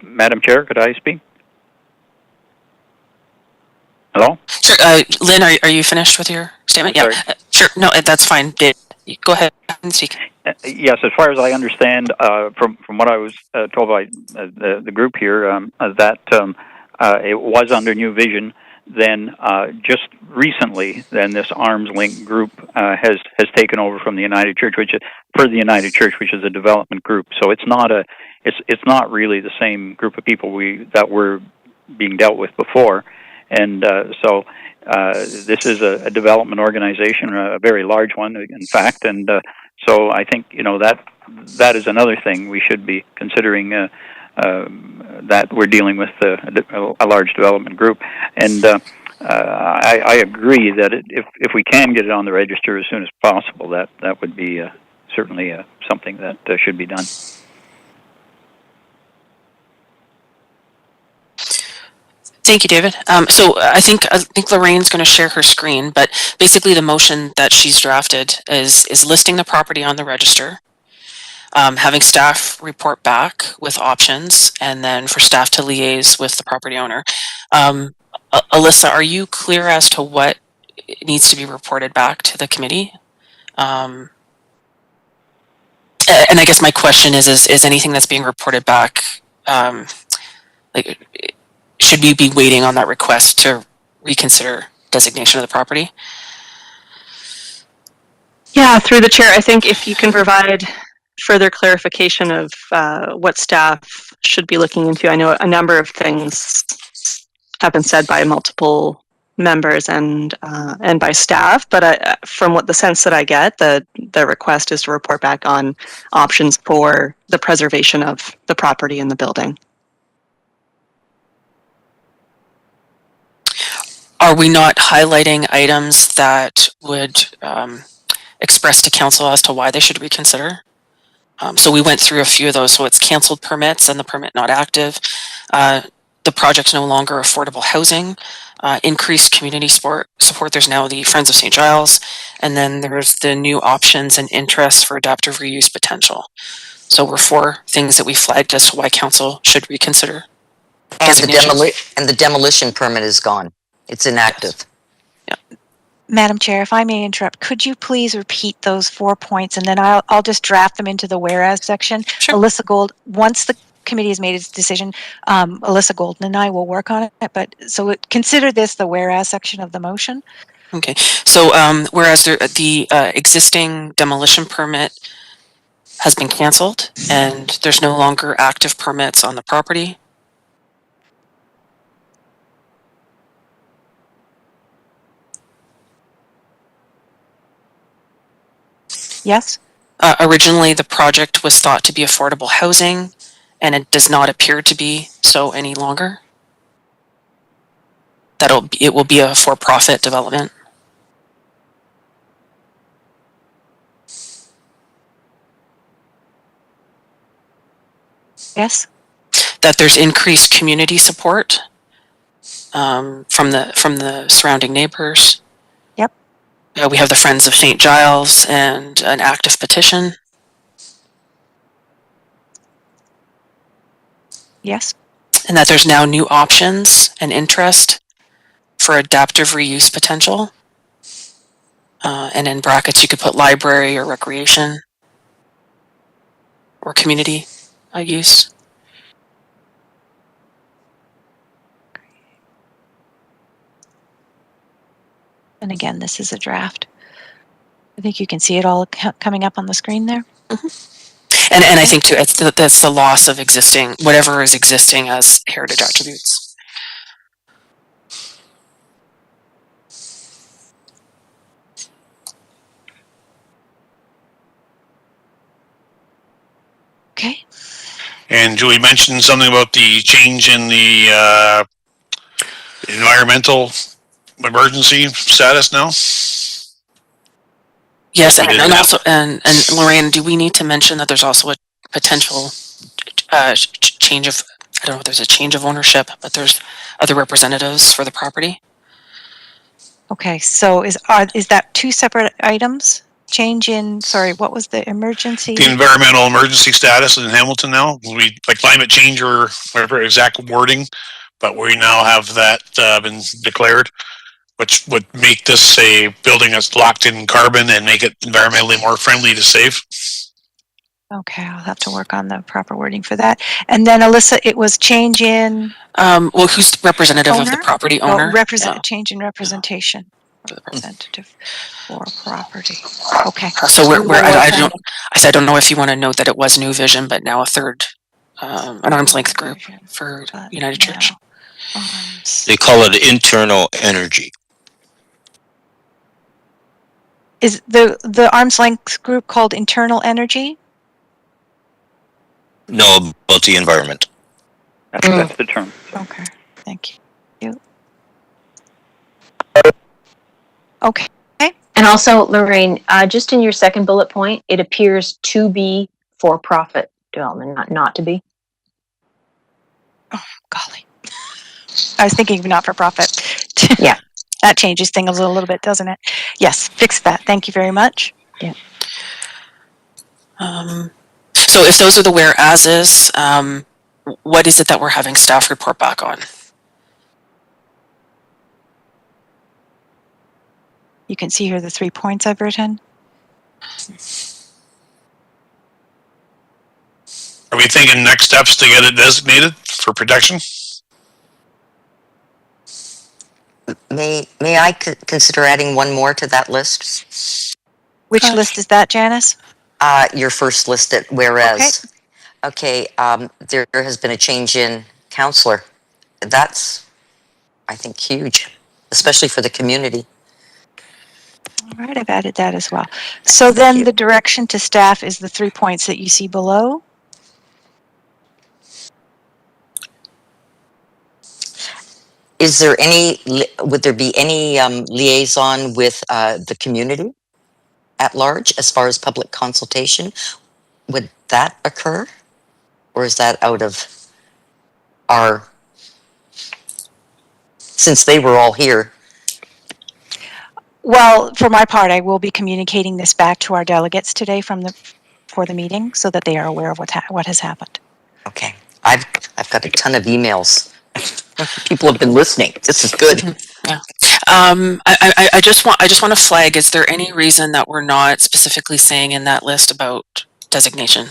Madam Chair, could I speak? Hello? Sure. Lynn, are you finished with your statement? Yeah. Sure. No, that's fine. Go ahead and speak. Yes, as far as I understand, from what I was told by the group here, that it was under New Vision. Then just recently, then this arm's length group has taken over from the United Church, which is a development group. So it's not really the same group of people that were being dealt with before. And so this is a development organization, a very large one, in fact. And so I think that is another thing we should be considering, that we're dealing with a large development group. And I agree that if we can get it on the register as soon as possible, that would be certainly something that should be done. Thank you, David. So I think Lorraine's going to share her screen, but basically the motion that she's drafted is listing the property on the register, having staff report back with options, and then for staff to liaise with the property owner. Alyssa, are you clear as to what needs to be reported back to the committee? And I guess my question is anything that's being reported back, should we be waiting on that request to reconsider designation of the property? Yeah, through the chair, I think if you can provide further clarification of what staff should be looking into. I know a number of things have been said by multiple members and by staff, but from what the sense that I get, the request is to report back on options for the preservation of the property and the building. Are we not highlighting items that would express to council as to why they should reconsider? So we went through a few of those. So it's canceled permits and the permit not active. The project's no longer affordable housing. Increased community support. There's now the Friends of St. Giles. And then there's the new options and interests for adaptive reuse potential. So we're 4 things that we flagged as to why council should reconsider. And the demolition permit is gone. It's inactive. Yes. Yeah. Madam Chair, if I may interrupt, could you please repeat those 4 points, and then I'll just draft them into the whereas section. Sure. Alyssa Gold, once the committee has made its decision, Alyssa Golden and I will work on it. But so consider this the whereas section of the motion. Okay. So whereas the existing demolition permit has been canceled and there's no longer active permits on the property. Yes. Originally, the project was thought to be affordable housing, and it does not appear to be so any longer. It will be a for-profit development. Yes. That there's increased community support from the surrounding neighbors. Yep. We have the Friends of St. Giles and an active petition. Yes. And that there's now new options and interest for adaptive reuse potential. And in brackets, you could put library or recreation or community use. And again, this is a draft. I think you can see it all coming up on the screen there. Mm-hmm. And I think too, that's the loss of existing, whatever is existing as heritage attributes. Okay. And Julie mentioned something about the change in the environmental emergency status now. Yes, and also, and Lorraine, do we need to mention that there's also a potential change of, I don't know if there's a change of ownership, but there's other representatives for the property? Okay, so is that two separate items? Change in, sorry, what was the emergency? The environmental emergency status in Hamilton now, we like climate change or whatever exact wording, but we now have that been declared, which would make this a building that's locked in carbon and make it environmentally more friendly to save. Okay, I'll have to work on the proper wording for that. And then Alyssa, it was change in well, who's representative of the property owner? Change in representation. Representative for property. Okay. So I don't know if you want to note that it was New Vision, but now a third, an arm's length group for United Church. They call it internal energy. Is the arm's length group called Internal Energy? No, about the environment. That's the term. Okay, thank you. Okay. And also, Lorraine, just in your second bullet point, it appears to be for-profit development, not to be. Oh, golly. I was thinking of not-for-profit. Yeah. That changes things a little bit, doesn't it? Yes, fix that. Thank you very much. Yeah. So if those are the whereases, what is it that we're having staff report back on? You can see here the 3 points I've written. Are we thinking next steps to get it designated for protection? May I consider adding one more to that list? Which list is that, Janice? Your first list at whereas. Okay, there has been a change in counselor. That's, I think, huge, especially for the community. All right, I've added that as well. So then the direction to staff is the 3 points that you see below. Is there would there be any liaison with the community at large as far as public consultation? Would that occur? Or is that out of since they were all here? Well, for my part, I will be communicating this back to our delegates today for the meeting so that they are aware of what has happened. Okay. I've got a ton of emails. People have been listening. This is good. Yeah. I just want to flag, is there any reason that we're not specifically saying in that list about designation?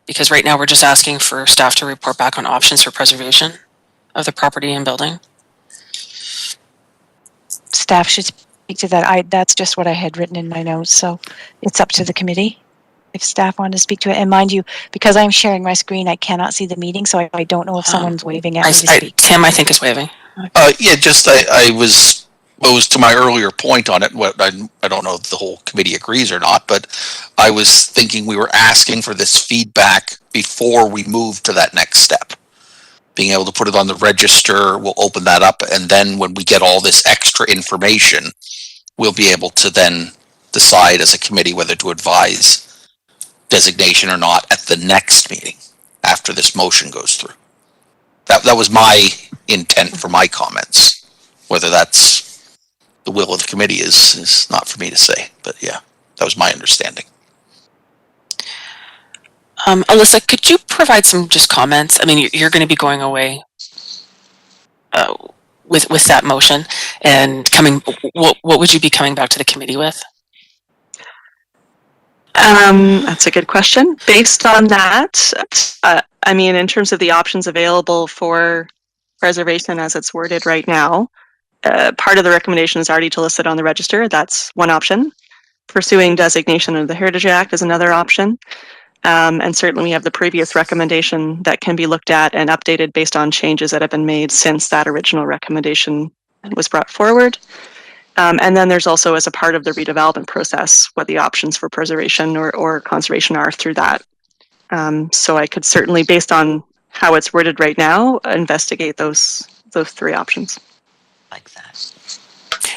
Because right now we're just asking for staff to report back on options for preservation of the property and building. Staff should speak to that. That's just what I had written in my notes, so it's up to the committee if staff want to speak to it. And mind you, because I'm sharing my screen, I cannot see the meeting, so I don't know if someone's waving at me to speak. Tim, I think, is waving. Yeah, just I was goes to my earlier point on it. What I don't know if the whole committee agrees or not, but I was thinking we were asking for this feedback before we move to that next step. Being able to put it on the register, we'll open that up, and then when we get all this extra information, we'll be able to then decide as a committee whether to advise designation or not at the next meeting after this motion goes through. That was my intent for my comments. Whether that's the will of the committee is not for me to say, but yeah, that was my understanding. Alyssa, could you provide some just comments? I mean, you're going to be going away with that motion and coming. What would you be coming back to the committee with? That's a good question. Based on that, I mean, in terms of the options available for preservation as it's worded right now, part of the recommendation is already to list it on the register. That's one option. Pursuing designation under the Heritage Act is another option. And certainly we have the previous recommendation that can be looked at and updated based on changes that have been made since that original recommendation was brought forward. And then there's also, as a part of the redevelopment process, what the options for preservation or conservation are through that. So I could certainly, based on how it's worded right now, investigate those three options. Like that.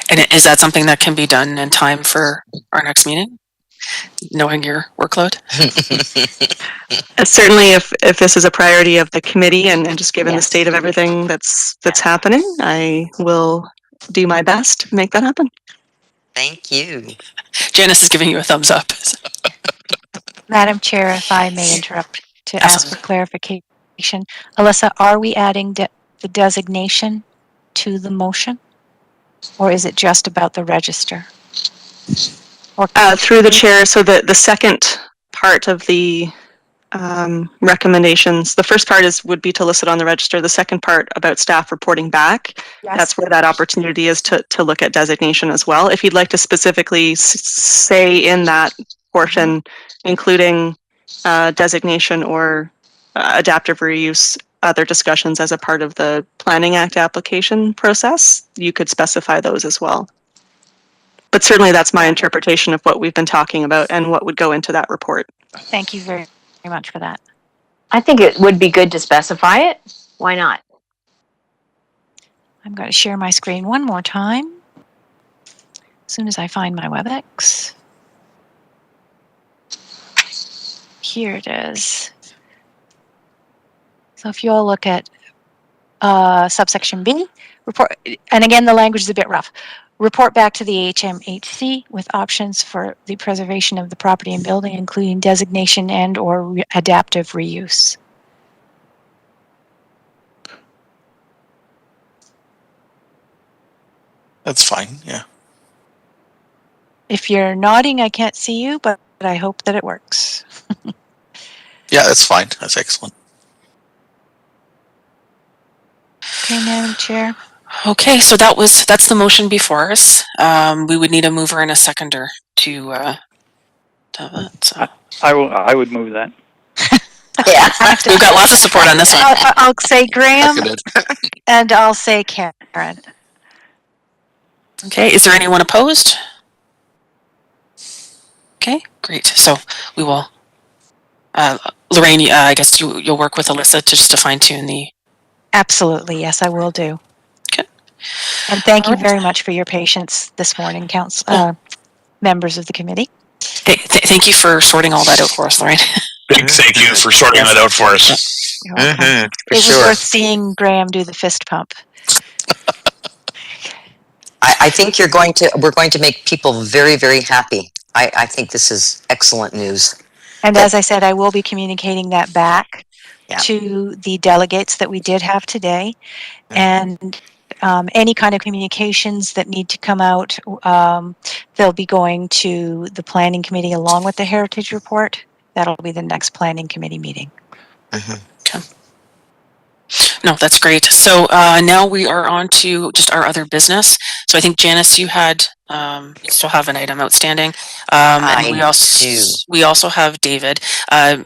And is that something that can be done in time for our next meeting? Knowing your workload? Certainly, if this is a priority of the committee and just given the state of everything that's happening, I will do my best to make that happen. Thank you. Janice is giving you a thumbs up. Madam Chair, if I may interrupt to ask for clarification. Alyssa, are we adding the designation to the motion? Or is it just about the register? Through the chair, so the second part of the recommendations, the first part would be to list it on the register. The second part about staff reporting back, that's where that opportunity is to look at designation as well. If you'd like to specifically say in that portion, including designation or adaptive reuse, other discussions as a part of the Planning Act application process, you could specify those as well. But certainly that's my interpretation of what we've been talking about and what would go into that report. Thank you very much for that. I think it would be good to specify it. Why not? I'm going to share my screen one more time. As soon as I find my WebEx. Here it is. So if you all look at subsection B, report, and again, the language is a bit rough. Report back to the HMHC with options for the preservation of the property and building, including designation and or adaptive reuse. That's fine, yeah. If you're nodding, I can't see you, but I hope that it works. Yeah, that's fine. That's excellent. Okay, Madam Chair. Okay, so that's the motion before us. We would need a mover and a seconder to that. So. I would move that. Yeah, we've got lots of support on this one. I'll say Graham, and I'll say Karen. Okay, is there anyone opposed? Okay, great. So we will, Lorraine, I guess you'll work with Alyssa just to fine tune the. Absolutely, yes, I will do. Okay. And thank you very much for your patience this morning, members of the committee. Thank you for sorting all that out for us, Lorraine. Big thank you for sorting that out for us. It was worth seeing Graham do the fist pump. I think we're going to make people very, very happy. I think this is excellent news. And as I said, I will be communicating that back to the delegates that we did have today. And any kind of communications that need to come out, they'll be going to the Planning Committee along with the Heritage Report. That'll be the next Planning Committee meeting. Okay. No, that's great. So now we are on to just our other business. So I think Janice, you still have an item outstanding. And we also have David.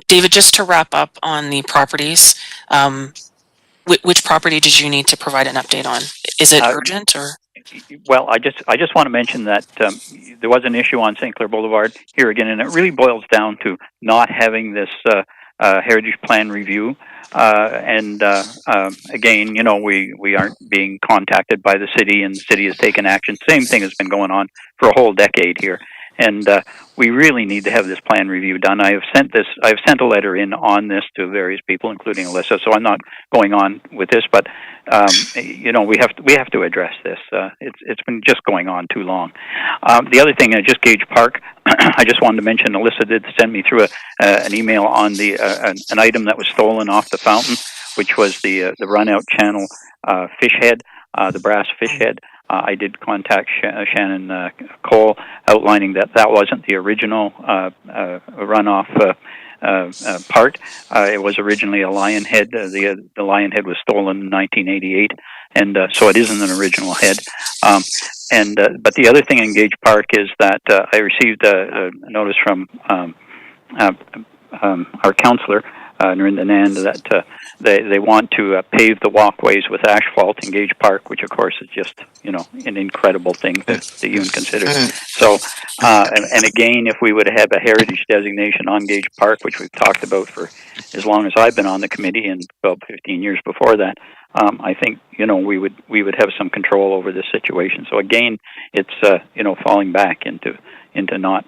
David, just to wrap up on the properties, which property did you need to provide an update on? Is it urgent or? Well, I just want to mention that there was an issue on St. Clair Boulevard here again, and it really boils down to not having this heritage plan review. Again, you know, we aren't being contacted by the city, and the city has taken action. Same thing has been going on for a whole decade here, and we really need to have this plan review done. I've sent a letter in on this to various people, including Alyssa. So I'm not going on with this, but you know, we have to address this. It's been just going on too long. The other thing, just Gage Park. I just wanted to mention, Alyssa did send me through an email on an item that was stolen off the fountain, which was the run-out channel fish head, the brass fish head. I did contact Shannon Cole, outlining that wasn't the original runoff part. It was originally a lion head. The lion head was stolen in 1988, and so it isn't an original head. But the other thing in Gage Park is that I received a notice from our councillor, Narinda Nand, that they want to pave the walkways with asphalt in Gage Park, which of course is just, you know, an incredible thing to even consider. So, and again, if we would have a heritage designation on Gage Park, which we've talked about for as long as I've been on the committee, and about 15 years before that, I think, you know, we would have some control over this situation. So again, it's you know, falling back into not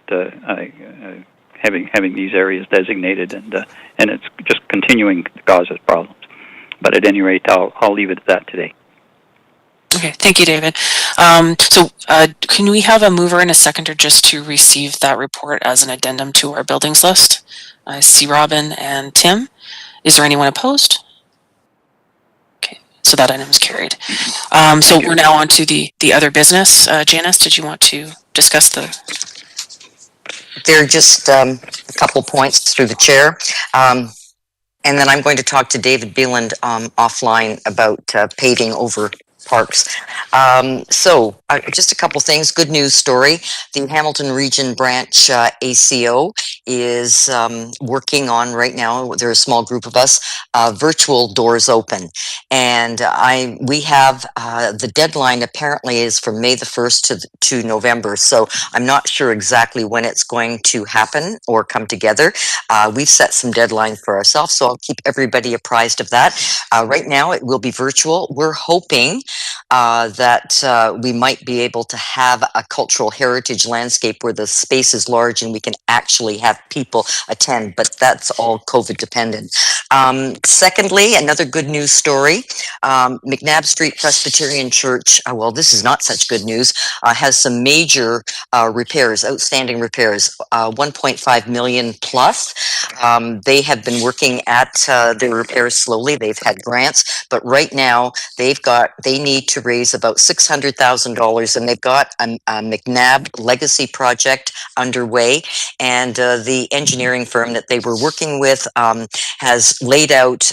having these areas designated, and it's just continuing to cause us problems. But at any rate, I'll leave it at that today. Okay, thank you, David. Can we have a mover and a seconder just to receive that report as an addendum to our buildings list? I see Robin and Tim. Is there anyone opposed? Okay, so that item is carried. So we're now on to the other business. Janice, did you want to discuss the... There are just a couple points through the chair. And then I'm going to talk to David Beeland offline about paving over parks. Just a couple things. Good news story. The Hamilton Region Branch ACO is working on right now, there are a small group of us, virtual doors open. And we have the deadline apparently is from May the 1st to November. So I'm not sure exactly when it's going to happen or come together. We've set some deadline for ourselves, so I'll keep everybody apprised of that. Right now it will be virtual. We're hoping that we might be able to have a cultural heritage landscape where the space is large and we can actually have people attend, but that's all COVID dependent. Secondly, another good news story, McNabb Street Presbyterian Church, well, this is not such good news, has some major repairs, outstanding repairs, 1.5 million plus. They have been working at their repairs slowly. They've had grants, but right now they need to raise about $600,000, and they've got a McNabb legacy project underway. And the engineering firm that they were working with has laid out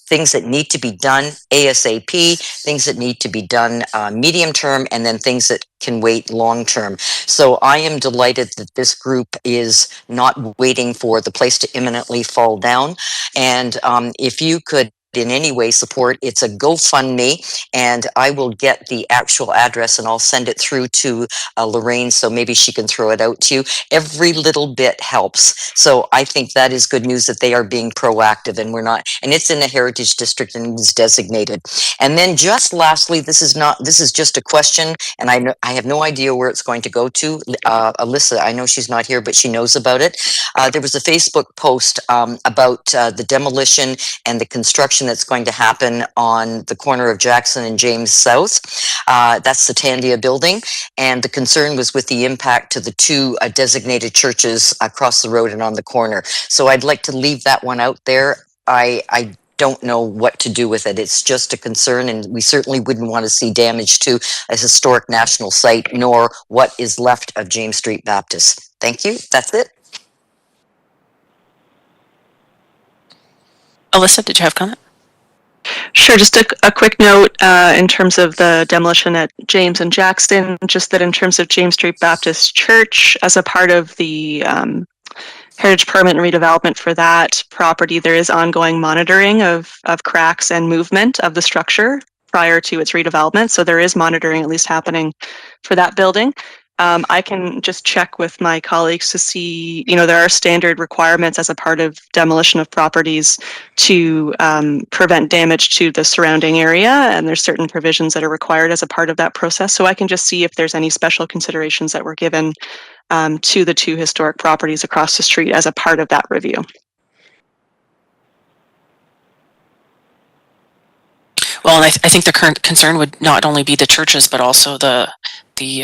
things that need to be done ASAP, things that need to be done medium term, and then things that can wait long term. So I am delighted that this group is not waiting for the place to imminently fall down. And if you could in any way support, it's a GoFundMe, and I will get the actual address and I'll send it through to Lorraine, so maybe she can throw it out to you. Every little bit helps. So I think that is good news that they are being proactive, and we're not, and it's in the Heritage District and is designated. And then just lastly, this is just a question, and I have no idea where it's going to go to. Alyssa, I know she's not here, but she knows about it. There was a Facebook post about the demolition and the construction that's going to happen on the corner of Jackson and James South. That's the Tandia building. And the concern was with the impact to the two designated churches across the road and on the corner. So I'd like to leave that one out there. I don't know what to do with it. It's just a concern, and we certainly wouldn't want to see damage to a historic national site, nor what is left of James Street Baptist. Thank you. That's it. Alyssa, did you have a comment? Sure, just a quick note in terms of the demolition at James and Jackson, just that in terms of James Street Baptist Church, as a part of the heritage permit and redevelopment for that property, there is ongoing monitoring of cracks and movement of the structure prior to its redevelopment. So there is monitoring at least happening for that building. I can just check with my colleagues to see, there are standard requirements as a part of demolition of properties to prevent damage to the surrounding area. And there's certain provisions that are required as a part of that process. So I can just see if there's any special considerations that were given to the two historic properties across the street as a part of that review. Well, and I think the current concern would not only be the churches, but also the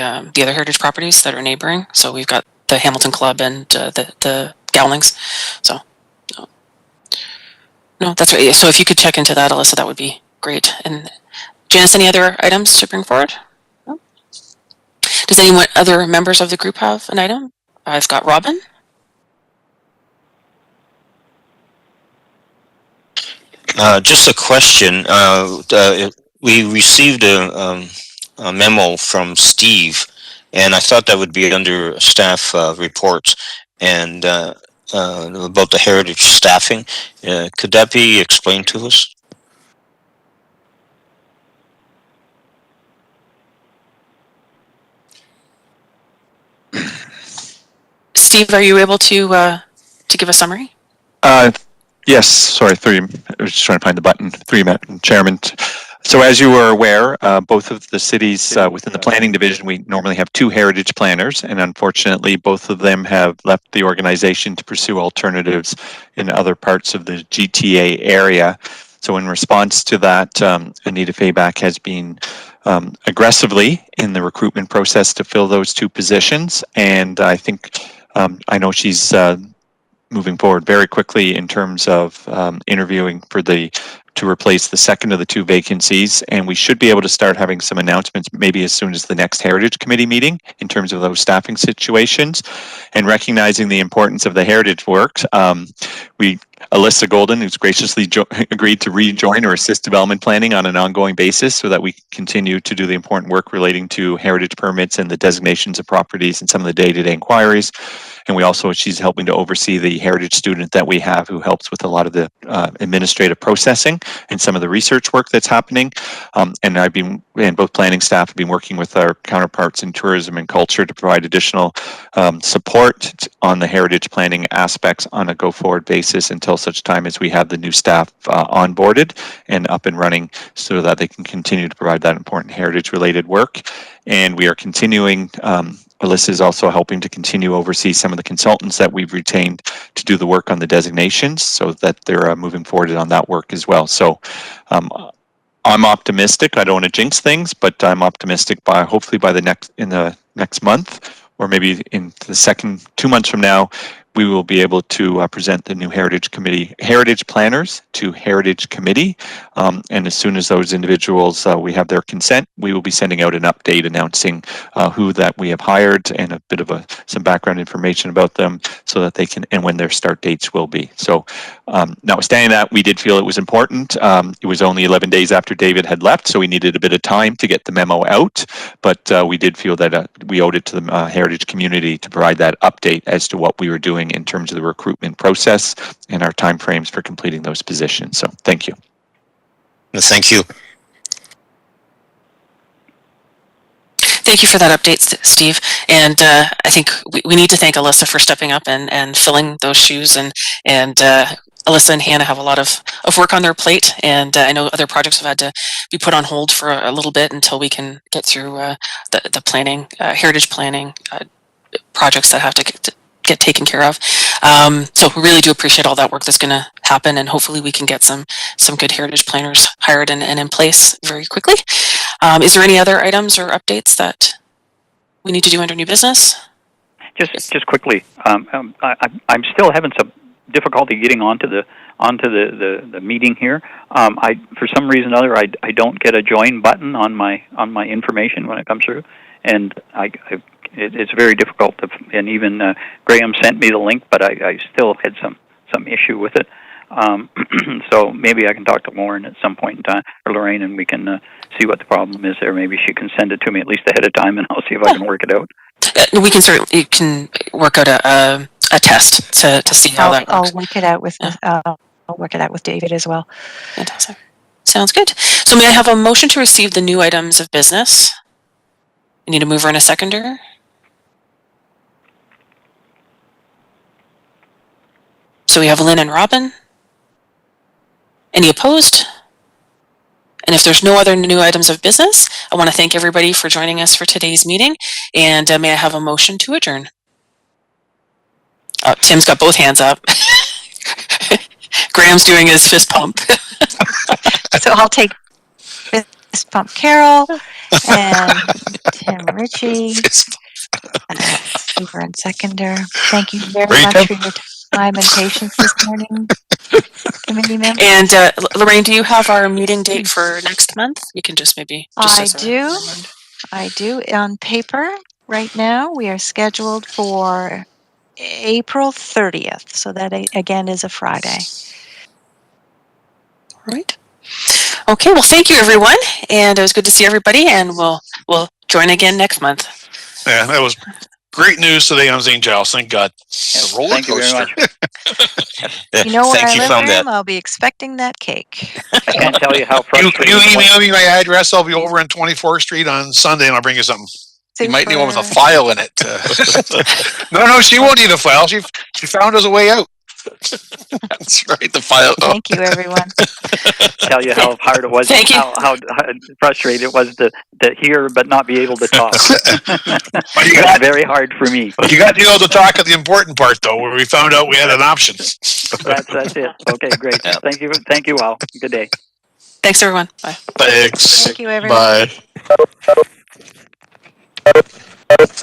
other heritage properties that are neighboring. So we've got the Hamilton Club and the Gowlings. So no, that's right. So if you could check into that, Alyssa, that would be great. And Janice, any other items to bring forward? No? Does anyone, other members of the group have an item? I've got Robin. Just a question. We received a memo from Steve, and I thought that would be under staff reports and about the heritage staffing. Could that be explained to us? Steve, are you able to give a summary? Yes, sorry, I was just trying to find the button. Madam Chairman. So as you are aware, both of the cities within the planning division, we normally have two heritage planners, and unfortunately both of them have left the organization to pursue alternatives in other parts of the GTA area. So in response to that, Anita Fayback has been aggressively in the recruitment process to fill those two positions, and I think I know she's moving forward very quickly in terms of interviewing to replace the second of the two vacancies, and we should be able to start having some announcements maybe as soon as the next Heritage Committee meeting in terms of those staffing situations. And recognizing the importance of the heritage work, Alyssa Golden, who's graciously agreed to rejoin or assist development planning on an ongoing basis so that we continue to do the important work relating to heritage permits and the designations of properties and some of the day-to-day inquiries. And she's helping to oversee the heritage student that we have who helps with a lot of the administrative processing and some of the research work that's happening. And both planning staff have been working with our counterparts in tourism and culture to provide additional support on the heritage planning aspects on a go-forward basis until such time as we have the new staff onboarded and up and running so that they can continue to provide that important heritage-related work. And we are continuing Alyssa is also helping to continue oversee some of the consultants that we've retained to do the work on the designations so that they're moving forward on that work as well. So I'm optimistic. I don't want to jinx things, but I'm optimistic hopefully in the next month, or maybe in the 2 months from now, we will be able to present the new heritage planners to Heritage Committee. And as soon as those individuals, we have their consent, we will be sending out an update announcing who that we have hired and a bit of some background information about them so that they can, and when their start dates will be. So notwithstanding that, we did feel it was important. It was only 11 days after David had left, so we needed a bit of time to get the memo out, but we did feel that we owed it to the heritage community to provide that update as to what we were doing in terms of the recruitment process and our timeframes for completing those positions. So thank you. Thank you. Thank you for that update, Steve. And I think we need to thank Alyssa for stepping up and filling those shoes. And Alyssa and Hannah have a lot of work on their plate. And I know other projects have had to be put on hold for a little bit until we can get through the planning, heritage planning projects that have to get taken care of. So we really do appreciate all that work that's going to happen, and hopefully we can get some good heritage planners hired and in place very quickly. Is there any other items or updates that we need to do under new business? Just quickly, I'm still having some difficulty getting onto the meeting here. For some reason or other, I don't get a join button on my information when it comes through, and it's very difficult and even Graham sent me the link, but I still had some issue with it. So maybe I can talk to Lauren at some point in time, or Lorraine, and we can see what the problem is there. Maybe she can send it to me at least ahead of time, and I'll see if I can work it out. We can certainly work out a test to see how that works. I'll work it out with David as well. Fantastic. Sounds good. So may I have a motion to receive the new items of business? I need a mover and a seconder. So we have Lynn and Robin. Any opposed? And if there's no other new items of business, I want to thank everybody for joining us for today's meeting. And may I have a motion to adjourn? Tim's got both hands up. Graham's doing his fist pump. So I'll take fist pump Carol and Tim Ritchie. Mover and seconder. Thank you very much for your time and patience this morning, committee members. And Lorraine, do you have our meeting date for next month? You can just maybe. Just I do. On paper, right now, we are scheduled for April 30th. So that again is a Friday. All right. Okay. Well, thank you, everyone, and it was good to see everybody. And we'll join again next month. Yeah, that was great news today on St. Giles. Thank God. Yeah, thank you very much. You know where Thank I you, live, found Graham? that. I'll be expecting that cake. I can't tell you how You frustrating. email me my address. I'll be over on 24th Street on Sunday, and I'll bring you something. You might need one with a file in it. No, she won't need a file. She found us a way out. That's right. The file. Thank you, everyone. Tell you how hard it was, how frustrated it was to hear but not be able to talk. It's very hard for me. You got to be able to talk at the important part, though, where we found out we had an option. That's it. Okay, great. Thank you all. Good day. Thanks, everyone. Bye. Thanks. Thank you, everyone. Bye.